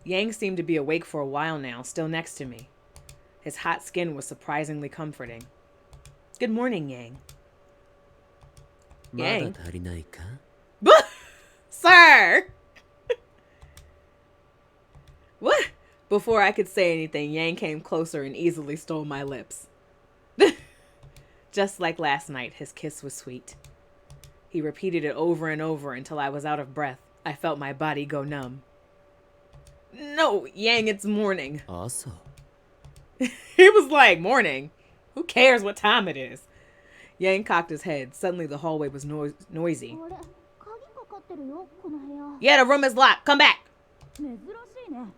Yang seemed to be awake for a while now, still next to me. His hot skin was surprisingly comforting. Good morning, Yang. まだ Yang? 足りないか? Sir! What? Before I could say anything, Yang came closer and easily stole my lips. Just like last night, his kiss was sweet. He repeated it over and over until I was out of breath. I felt my body go numb. No, Yang, it's morning. 朝 He was like, morning? Who cares what time it is? Yang cocked his head. Suddenly the hallway was noisy. Yeah, the room is locked. Come back.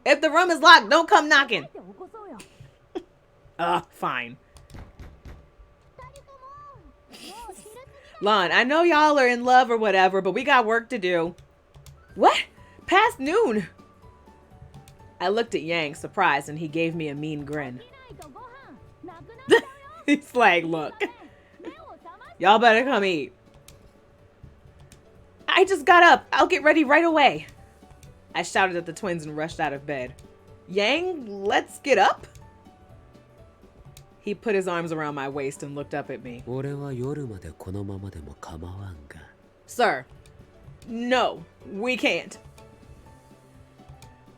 If the room is locked, don't come knocking. Fine. Lon, I know y'all are in love or whatever, but we got work to do. What? Past noon. I looked at Yang, surprised, and he gave me a mean grin. He's like, look, y'all better come eat. I just got up. I'll get ready right away. I shouted at the twins and rushed out of bed. Yang, let's get up. He put his arms around my waist and looked up at me. 俺は夜までこのままでも構わんが Sir, no, we can't.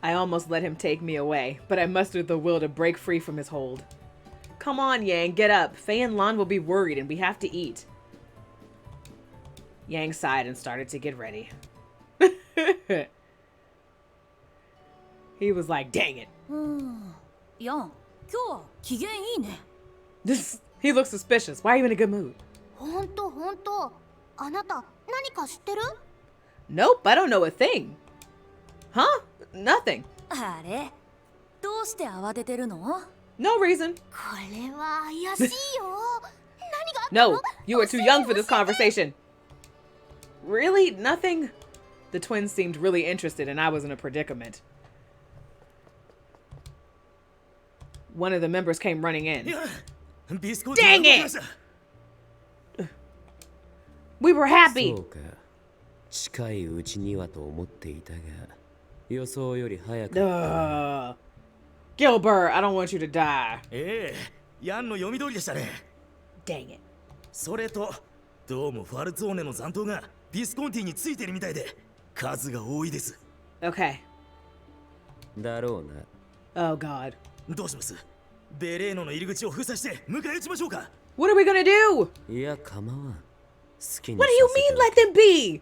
I almost let him take me away, but I mustered the will to break free from his hold. Come on, Yang, get up. Faye and Lon will be worried and we have to eat. Yang sighed and started to get ready. He was like, dang it. Yang, He looks suspicious. Why are you in a good mood? Nope, I don't know a thing. Huh? Nothing. No reason. No, you are too young for this conversation. Really? Nothing? The twins seemed really interested and I was in a predicament. One of the members came running in. Dang it! We were happy. そうか近いうちにはと思っていたが予想より早く Gilbert, I don't want you to die. ヤンの読み通りでしたね Dang it. それとどうもファルツォーネの残党がビスコンティについてるみたいで数が多いです Okay. だろうな Oh god. どうしますベレーノの入り口を封鎖して迎え撃ちましょうか What are we gonna do? いや構わん好きに What do you mean let them be?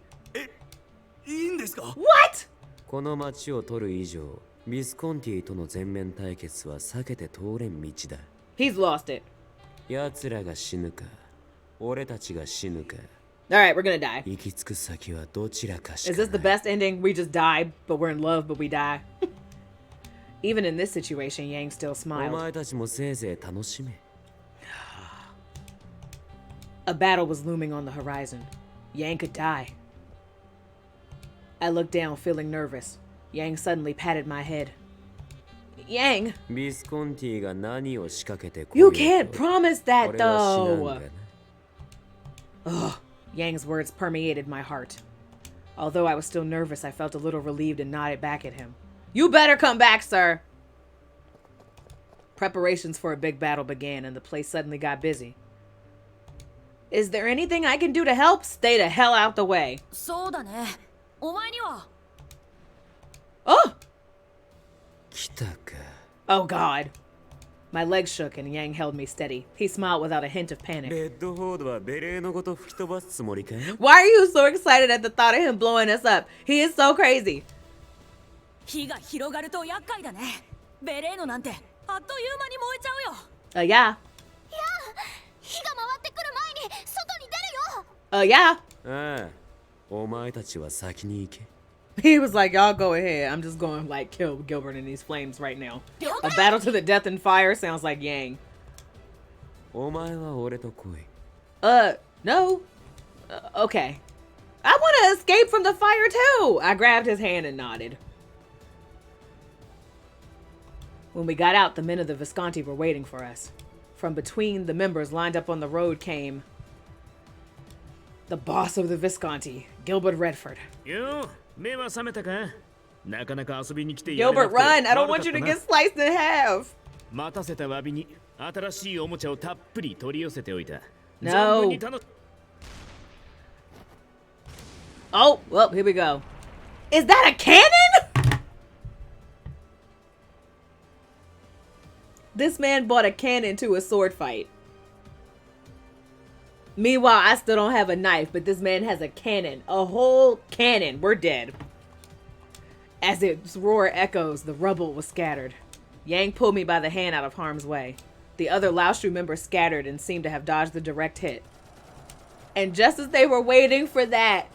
いいんですか What? この町を取る以上ビスコンティとの全面対決は避けて通れん道だ He's lost it. 奴らが死ぬか俺たちが死ぬか Alright, we're gonna die. 行き着く先はどちらかし Is か this the ない best ending? We just die, but we're in love, but we die. Even in this situation, Yang still お smiled. 前たちもせいぜい楽しめ A battle was looming on the horizon. Yang could die. I looked down, feeling nervous. Yang suddenly patted my head. Yang, ビスコンティが何を仕掛けてこ you ようと can't promise that 俺は知らん though. がな Ugh. Yang's words permeated my heart. Although I was still nervous, I felt a little relieved and nodded back at him. You better come back, sir. Preparations for a big battle began and the place suddenly got busy. Is there anything I can do to help? Stay the hell out the way. Oh! 来たか Oh god. My legs shook and Yang held me steady. He smiled without a hint of panic. レッドフォードはベレーのごと吹き飛ばすつもりか Why are you so excited at the thought of him blowing us up? He is so crazy. 火が広がると厄介だね。ベレーノなんてあっという間に燃えちゃうよ。Yeah. 火が回ってくる前に外に出るよ Yeah. ああお前たちは先に行け He was like, y'all go ahead. I'm just going like kill Gilbert in these flames right now. A battle to the death and fire sounds like Yang. お前は俺と来い No. Okay. I want to escape from the fire too. I grabbed his hand and nodded. When we got out, the men of the Visconti were waiting for us. From between the members lined up on the road came the boss of the Visconti, Gilbert Redford. Yo, 目は覚めたかなかなか遊びに来て Gilbert, run! I don't want you to get sliced in half. 待たせた詫びに新しいおもちゃをたっぷり取り寄せておいた No. Oh, well, here we go. Is that a cannon? This man bought a cannon to a sword fight. Meanwhile, I still don't have a knife, but this man has a cannon. A whole cannon. We're dead. As its roar echoes, the rubble was scattered. Yang pulled me by the hand out of harm's way. The other Laoshu members scattered and seemed to have dodged the direct hit. And just as they were waiting for that,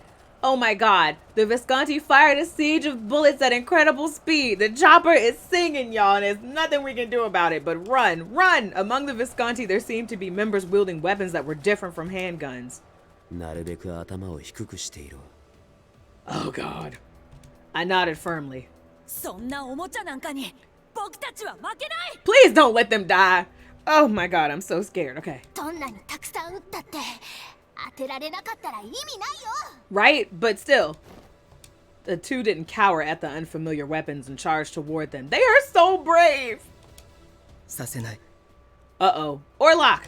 oh my god, the Visconti fired a siege of bullets at incredible speed. The chopper is singing, y'all, and there's nothing we can do about it but run, run! Among the Visconti, there seemed to be members wielding weapons that were different from handguns. Oh god. I nodded firmly. Please don't let them die. Oh my god, I'm so scared. Okay. Right? But still. The two didn't cower at the unfamiliar weapons and charged toward them. They are so brave! Uh-oh. Orlok!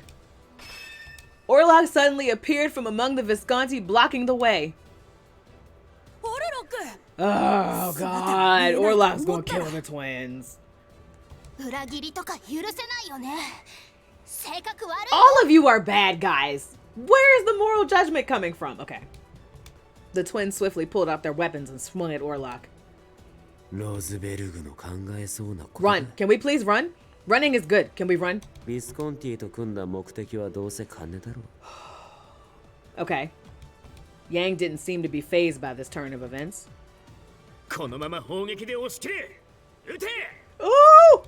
Orlok suddenly appeared from among the Visconti, blocking the way. Oh god, Orlok's gonna kill the twins. All of you are bad guys. Where is the moral judgment coming from? Okay. The twins swiftly pulled out their weapons and swung at Orlok. Run. Can we please run? Running is good. Can we run? Okay. Yang didn't seem to be fazed by this turn of events. Ooh!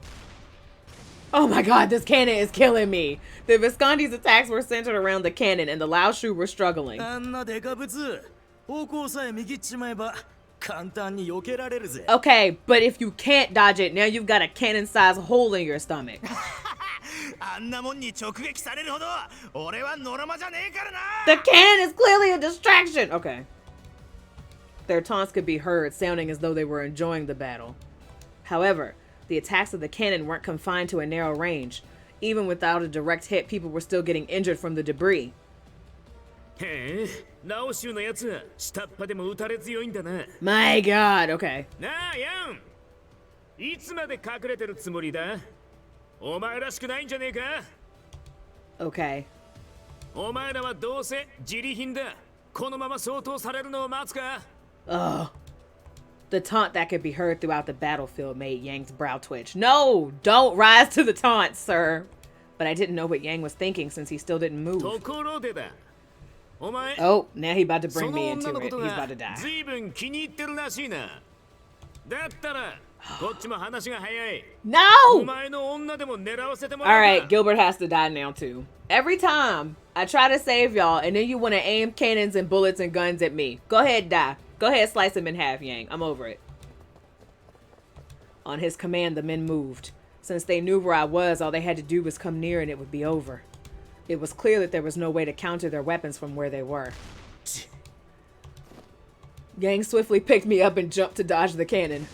Oh my god, this cannon is killing me. The Visconti's attacks were centered around the cannon and the Laoshu were struggling. Okay, but if you can't dodge it, now you've got a cannon-sized hole in your stomach. The cannon is clearly a distraction! Okay. Their taunts could be heard, sounding as though they were enjoying the battle. However, the attacks of the cannon weren't confined to a narrow range. Even without a direct hit, people were still getting injured from the debris. My god, okay. Okay. Ugh. The taunt that could be heard throughout the battlefield made Yang's brow twitch. No, don't rise to the taunt, sir. But I didn't know what Yang was thinking since he still didn't move. Oh, now he about to bring me into it. He's about to die. No! Alright, Gilbert has to die now too. Every time I try to save y'all and then you want to aim cannons and bullets and guns at me. Go ahead, die. Go ahead, slice him in half, Yang. I'm over it. On his command, the men moved. Since they knew where I was, all they had to do was come near and it would be over. It was clear that there was no way to counter their weapons from where they were. Yang swiftly picked me up and jumped to dodge the cannon.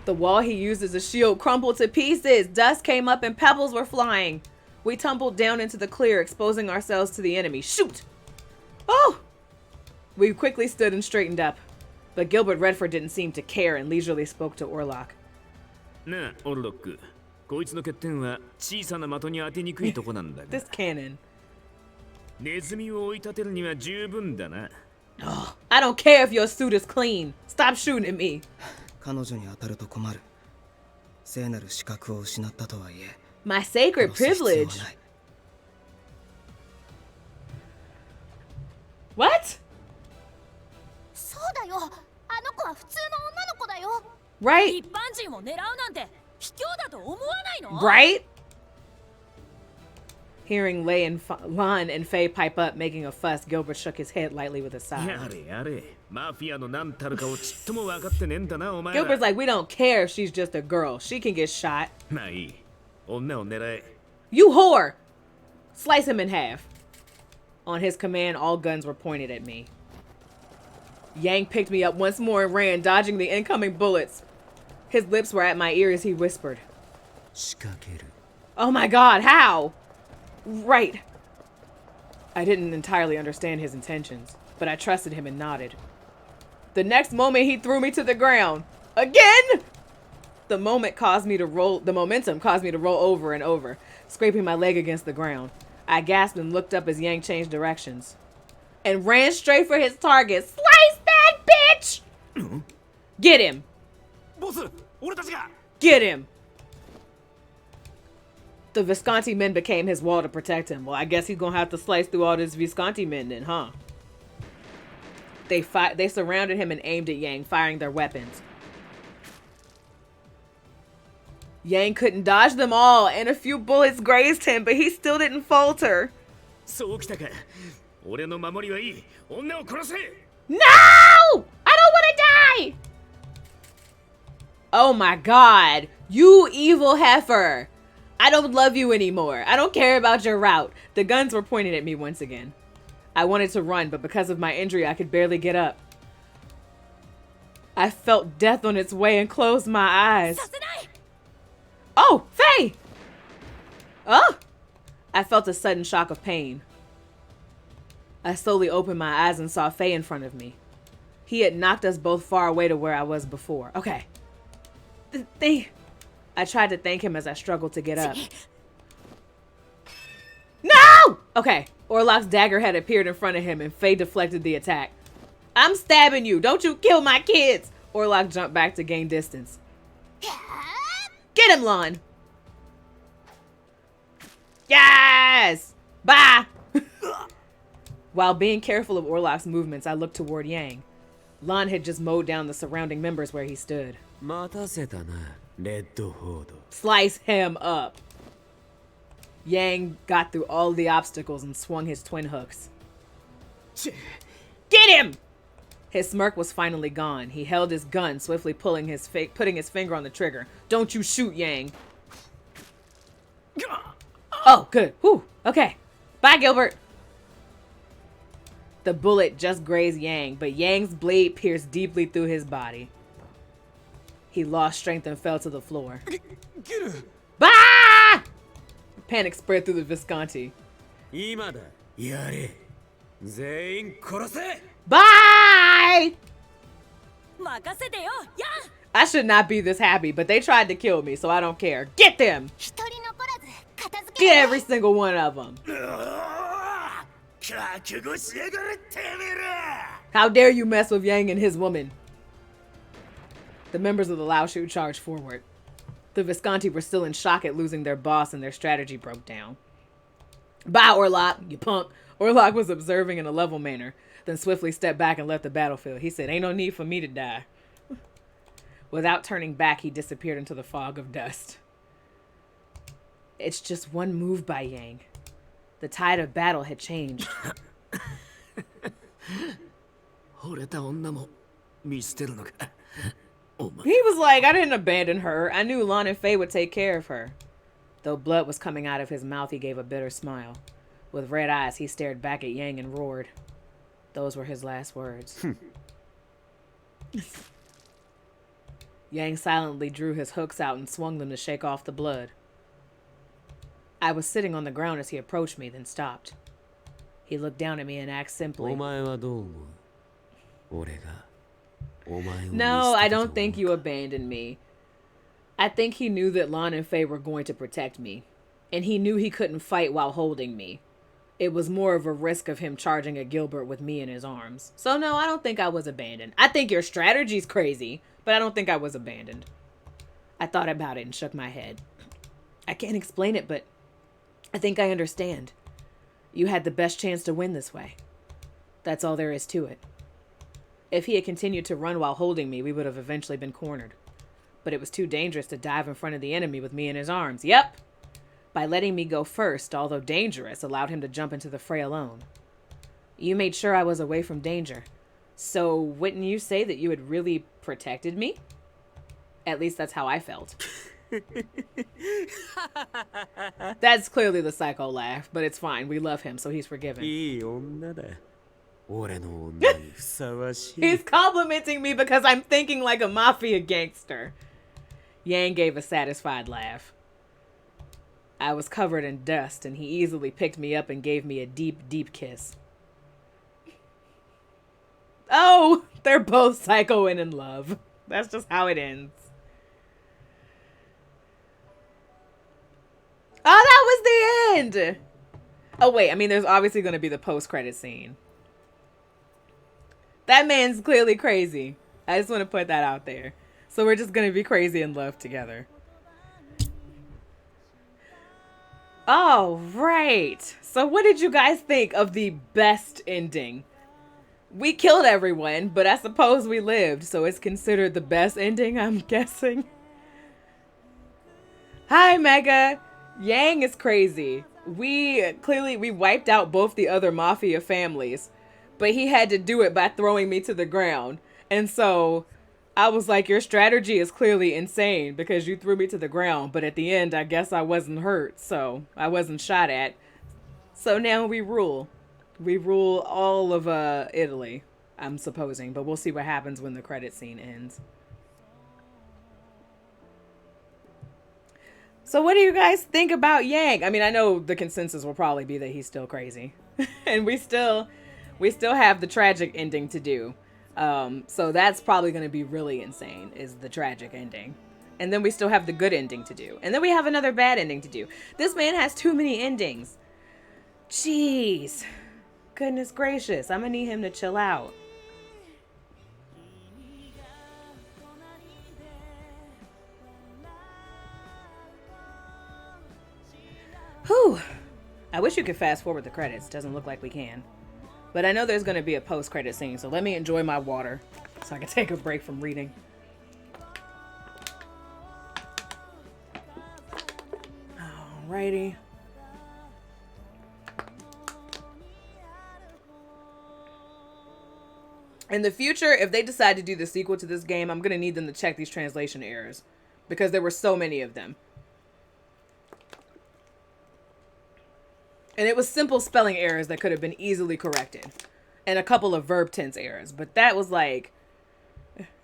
The wall he used as a shield crumpled to pieces. Dust came up and pebbles were flying. We tumbled down into the clear, exposing ourselves to the enemy. Shoot! Oh! We quickly stood and straightened up. But Gilbert Redford didn't seem to care and leisurely spoke to Orlok. This cannon. Oh, I don't care if your suit is clean. Stop shooting at me. My sacred privilege. What? Right? Right? Hearing Lei and Lan and Faye pipe up, making a fuss, Gilbert shook his head lightly with a sigh. Gilbert's like, we don't care if she's just a girl. She can get shot. You whore! Slice him in half. On his command, all guns were pointed at me. Yang picked me up once more and ran, dodging the incoming bullets. His lips were at my ears, he whispered. Oh my god, how? Right. I didn't entirely understand his intentions, but I trusted him and nodded. The next moment, he threw me to the ground. Again? The momentum caused me to roll over and over, scraping my leg against the ground. I gasped and looked up as Yang changed directions. And ran straight for his target. Slice that bitch! Get him! ボス、俺たちが Get him! The Visconti men became his wall to protect him. Well, I guess he's gonna have to slice through all these Visconti men then, huh? They surrounded him and aimed at Yang, firing their weapons. Yang couldn't dodge them all, and a few bullets grazed him, but he still didn't falter. そうきたか。俺の守りはいい。女を殺せ。 No! I don't want to die! Oh my god. You evil heifer. I don't love you anymore. I don't care about your route. The guns were pointed at me once again. I wanted to run, but because of my injury, I could barely get up. I felt death on its way and closed my eyes. Oh, Faye! Oh! I felt a sudden shock of pain. I slowly opened my eyes and saw Faye in front of me. He had knocked us both far away to where I was before. Okay. I tried to thank him as I struggled to get up. No! Okay. Orlok's dagger had appeared in front of him and Faye deflected the attack. I'm stabbing you. Don't you kill my kids. Orlok jumped back to gain distance. Get him, Lon. Yes! Bye! While being careful of Orlok's movements, I looked toward Yang. Lon had just mowed down the surrounding members where he stood. Slice him up. Yang got through all the obstacles and swung his twin hooks. Get him! His smirk was finally gone. He held his gun, swiftly putting his finger on the trigger. Don't you shoot, Yang. Oh, good. Whew. Okay. Bye, Gilbert. The bullet just grazed Yang, but Yang's blade pierced deeply through his body. He lost strength and fell to the floor. Bah! Panic spread through the Visconti. Bye! I should not be this happy, but they tried to kill me, so I don't care. Get them! Get every single one of them. How dare you mess with Yang and his woman? The members of the Lao Shu charged forward. The Visconti were still in shock at losing their boss and their strategy broke down. Bye, Orlok, you punk. Orlok was observing in a level manner, then swiftly stepped back and left the battlefield. He said, ain't no need for me to die. Without turning back, he disappeared into the fog of dust. It's just one move by Yang. The tide of battle had changed. He was like, I didn't abandon her. I knew Lon and Faye would take care of her. Though blood was coming out of his mouth, he gave a bitter smile. With red eyes, he stared back at Yang and roared. Those were his last words. Yang silently drew his hooks out and swung them to shake off the blood. I was sitting on the ground as he approached me, then stopped. He looked down at me and asked simply, No, I don't think you abandoned me. I think he knew that Lon and Faye were going to protect me, and he knew he couldn't fight while holding me. It was more of a risk of him charging at Gilbert with me in his arms. So no, I don't think I was abandoned. I think your strategy's crazy, but I don't think I was abandoned. I thought about it and shook my head. I can't explain it, but I think I understand. You had the best chance to win this way. That's all there is to it. If he had continued to run while holding me, we would have eventually been cornered. But it was too dangerous to dive in front of the enemy with me in his arms. Yep! By letting me go first, although dangerous, allowed him to jump into the fray alone. You made sure I was away from danger. So wouldn't you say that you had really protected me? At least that's how I felt. That's clearly the psycho laugh, but it's fine. We love him, so he's forgiven. He's complimenting me because I'm thinking like a mafia gangster. Yang gave a satisfied laugh. I was covered in dust, and he easily picked me up and gave me a deep, deep kiss. Oh, they're both psycho and in love. That's just how it ends. Oh, that was the end! Oh, wait, I mean, there's obviously going to be the post-credit scene. That man's clearly crazy. I just want to put that out there. So we're just going to be crazy in love together. Oh, right. So what did you guys think of the best ending? We killed everyone, but I suppose we lived, so it's considered the best ending, I'm guessing. Hi, Mega. Yang is crazy. We wiped out both the other mafia families, but he had to do it by throwing me to the ground. And so I was like, your strategy is clearly insane because you threw me to the ground, but at the end, I guess I wasn't hurt, so I wasn't shot at. So now we rule. We rule all of Italy, I'm supposing, but we'll see what happens when the credit scene ends. So what do you guys think about Yang? I mean, I know the consensus will probably be that he's still crazy. And we still have the tragic ending to do. So that's probably going to be really insane, is the tragic ending. And then we still have the good ending to do. And then we have another bad ending to do. This man has too many endings. Jeez. Goodness gracious. I'm going to need him to chill out. Whew. I wish you could fast forward the credits. Doesn't look like we can. But I know there's going to be a post-credit scene, so let me enjoy my water so I can take a break from reading. Alrighty. In the future, if they decide to do the sequel to this game, I'm going to need them to check these translation errors because there were so many of them. And it was simple spelling errors that could have been easily corrected. And a couple of verb tense errors. But that was like,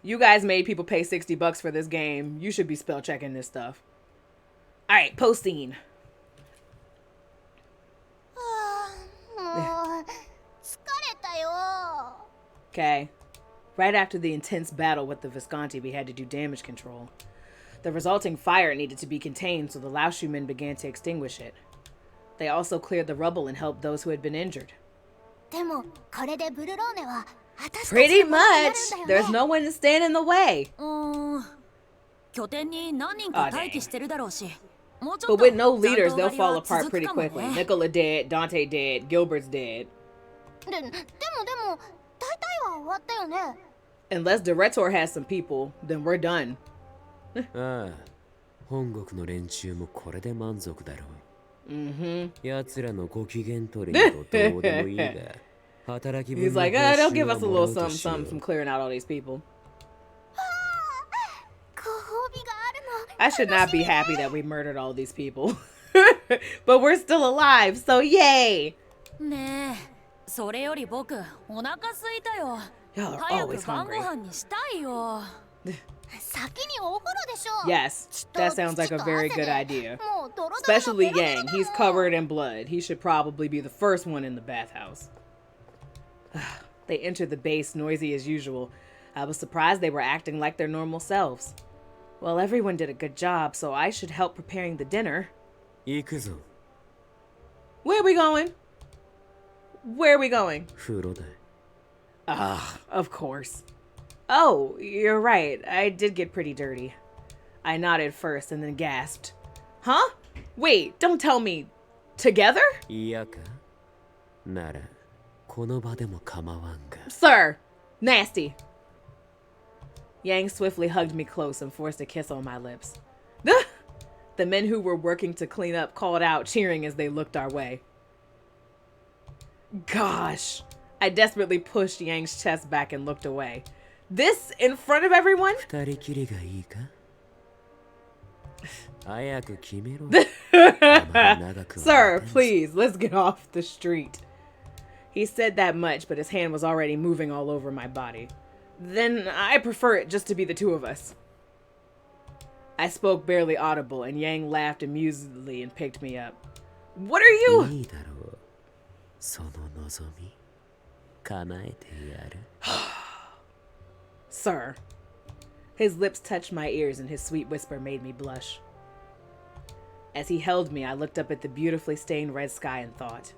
you guys made people pay $60 for this game. You should be spell checking this stuff. Alright, post scene. Okay. Right after the intense battle with the Visconti, we had to do damage control. The resulting fire needed to be contained, so the Laoshu men began to extinguish it. They also cleared the rubble and helped those who had been injured. Pretty much. There's no one to stand in the way. Oh, but with no leaders, they'll fall apart pretty quickly. Nicola dead, Dante dead, Gilbert's dead. Unless Director has some people, then we're done. ああ、本国の連中もこれで満足だろう。奴らのご機嫌取りなどどうでもいいが、働き分の He's like, they'll give us a little something from clearing out all these people. I should not be happy that we murdered all these people. But we're still alive, so yay! Y'all are always hungry. Yes, that sounds like a very good idea. Especially Yang. He's covered in blood. He should probably be the first one in the bathhouse. They entered the base noisy as usual. I was surprised they were acting like their normal selves. Well, everyone did a good job, so I should help preparing the dinner. Where are we going? Where are we going? Of course. Oh, you're right. I did get pretty dirty. I nodded first and then gasped. Huh? Wait, don't tell me. Together? Sir! Nasty. Yang swiftly hugged me close and forced a kiss on my lips. The men who were working to clean up called out, cheering as they looked our way. Gosh. I desperately pushed Yang's chest back and looked away. This in front of everyone? Sir, please, let's get off the street. He said that much, but his hand was already moving all over my body. Then I prefer it just to be the two of us. I spoke barely audible, and Yang laughed amusedly and picked me up. What are you? Sir. His lips touched my ears and his sweet whisper made me blush. As he held me, I looked up at the beautifully stained red sky and thought.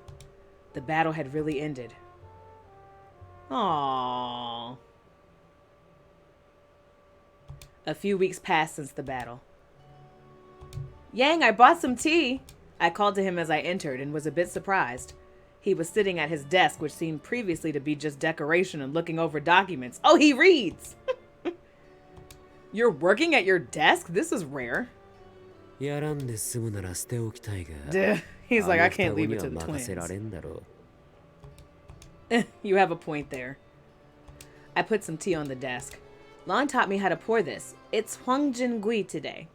The battle had really ended. Aww. A few weeks passed since the battle. Yang, I bought some tea. I called to him as I entered and was a bit surprised. He was sitting at his desk, which seemed previously to be just decoration, and looking over documents. Oh, he reads! You're working at your desk? This is rare. Duh. He's like, I can't leave it to the twins. You have a point there. I put some tea on the desk. Lon taught me how to pour this. It's Hwangjin Gui today.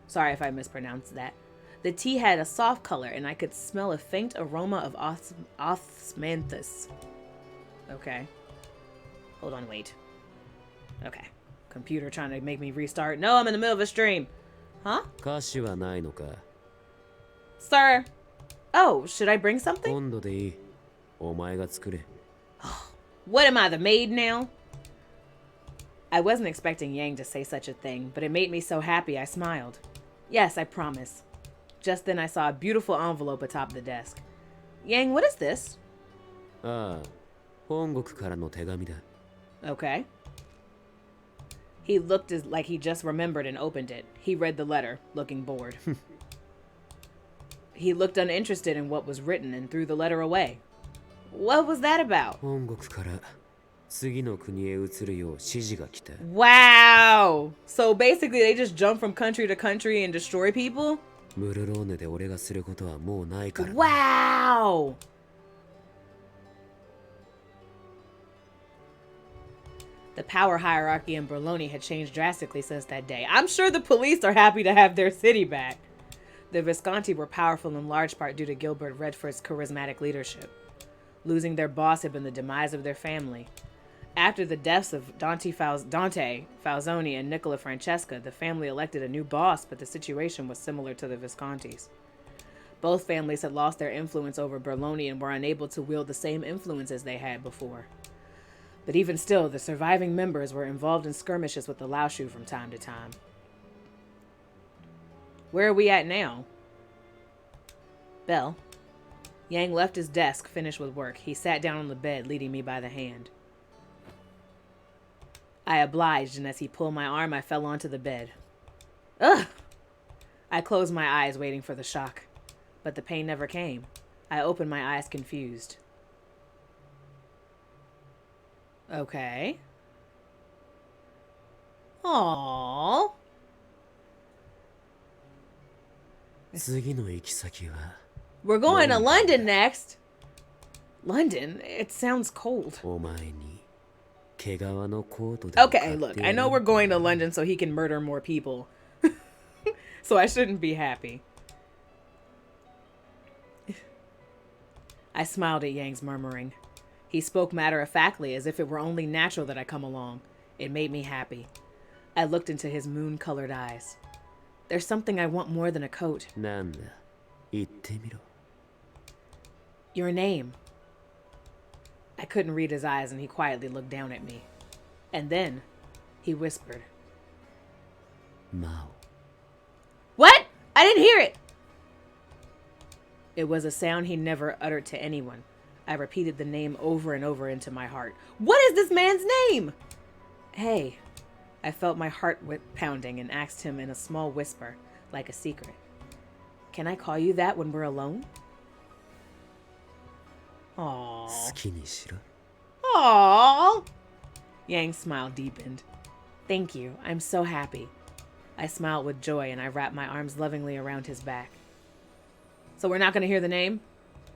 Sorry if I mispronounced that. The tea had a soft color, and I could smell a faint aroma of osmanthus. Okay. Hold on, wait. Okay. Computer trying to make me restart. No, I'm in the middle of a stream. Huh? Sir. Oh, should I bring something? What am I, the maid now? I wasn't expecting Yang to say such a thing, but it made me so happy I smiled. Yes, I promise. Just then I saw a beautiful envelope atop the desk. Yang, what is this? Okay. He looked like he just remembered and opened it. He read the letter, looking bored. He looked uninterested in what was written and threw the letter away. What was that about? Wow! So basically they just jump from country to country and destroy people? Wow! The power hierarchy in Berloni had changed drastically since that day. I'm sure the police are happy to have their city back. The Visconti were powerful in large part due to Gilbert Redford's charismatic leadership. Losing their boss had been the demise of their family. After the deaths of Dante Falzoni and Nicola Francesca, the family elected a new boss, but the situation was similar to the Viscontis. Both families had lost their influence over Berloni and were unable to wield the same influence as they had before. But even still, the surviving members were involved in skirmishes with the Laoshu from time to time. Where are we at now? Bell. Yang left his desk, finished with work. He sat down on the bed, leading me by the hand. I obliged, and as he pulled my arm, I fell onto the bed. Ugh! I closed my eyes, waiting for the shock. But the pain never came. I opened my eyes, confused. Okay. Aww. We're going to London next. London? It sounds cold. Okay, look, I know we're going to London so he can murder more people. So I shouldn't be happy. I smiled at Yang's murmuring. He spoke matter-of-factly, as if it were only natural that I come along. It made me happy. I looked into his moon-colored eyes. There's something I want more than a coat. Your name. I couldn't read his eyes, and he quietly looked down at me. And then, he whispered. Mao. What? I didn't hear it! It was a sound he never uttered to anyone. I repeated the name over and over into my heart. What is this man's name? Hey. I felt my heart pounding and asked him in a small whisper, like a secret. Can I call you that when we're alone? Aww. Aww. Yang's smile deepened. Thank you. I'm so happy. I smiled with joy and I wrapped my arms lovingly around his back. So we're not going to hear the name?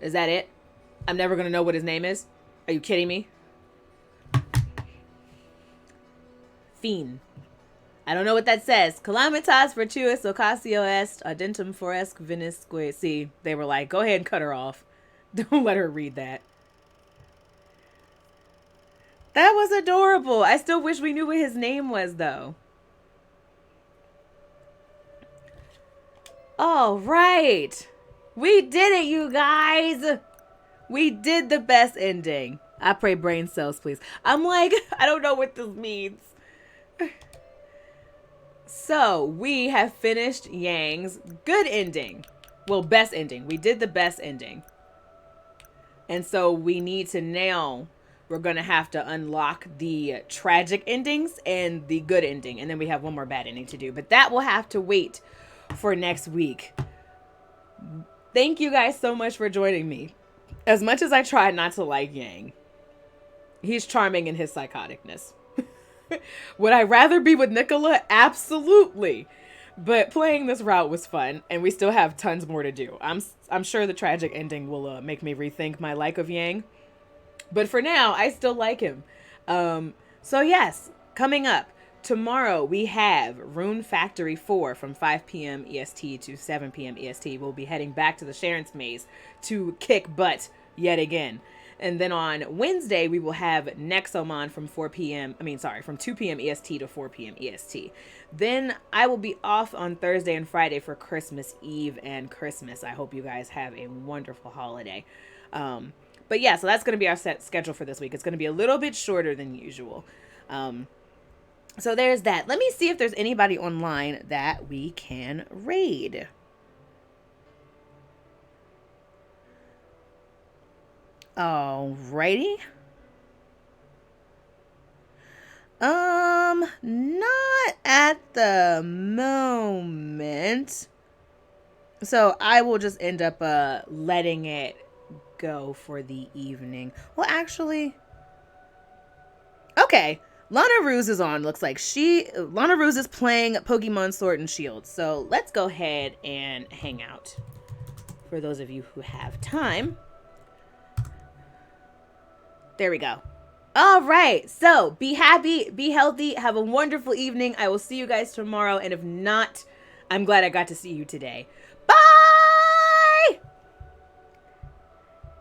Is that it? I'm never going to know what his name is? Are you kidding me? Fiend. I don't know what that says. Calamitas virtuis occasio est audentum foresque vinisque. See, they were like, go ahead and cut her off. Don't let her read that. That was adorable. I still wish we knew what his name was, though. All right. We did it, you guys. We did the best ending. I pray brain cells, please. I'm like, I don't know what this means. So, we have finished Yang's good ending. Well, best ending. We did the best ending. And so we need to now we're going to have to unlock the tragic endings and the good ending. And then we have one more bad ending to do. But that will have to wait for next week. Thank you guys so much for joining me. As much as I tried not to like Yang, he's charming in his psychoticness. Would I rather be with Nicola? Absolutely. But playing this route was fun, and we still have tons more to do. I'm sure the tragic ending will make me rethink my like of Yang. But for now, I still like him. So yes, coming up, tomorrow we have Rune Factory 4 from 5 p.m. EST to 7 p.m. EST. We'll be heading back to the Sharon's Maze to kick butt yet again. And then on Wednesday, we will have Nexomon from 2 p.m. EST to 4 p.m. EST. Then I will be off on Thursday and Friday for Christmas Eve and Christmas. I hope you guys have a wonderful holiday. But yeah, so that's going to be our set schedule for this week. It's going to be a little bit shorter than usual. So there's that. Let me see if there's anybody online that we can raid. Alrighty. Not at the moment. So I will just end up letting it go for the evening. Well, actually, okay. Lana Ruse is on. Looks like Lana Ruse is playing Pokemon Sword and Shield. So let's go ahead and hang out for those of you who have time. There we go. All right. So be happy, be healthy, have a wonderful evening. I will see you guys tomorrow. And if not, I'm glad I got to see you today. Bye!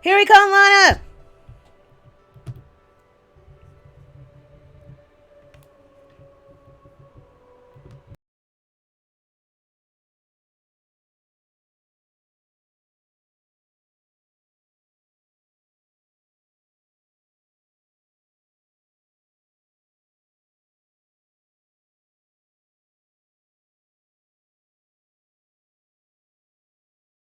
Here we come, Lana!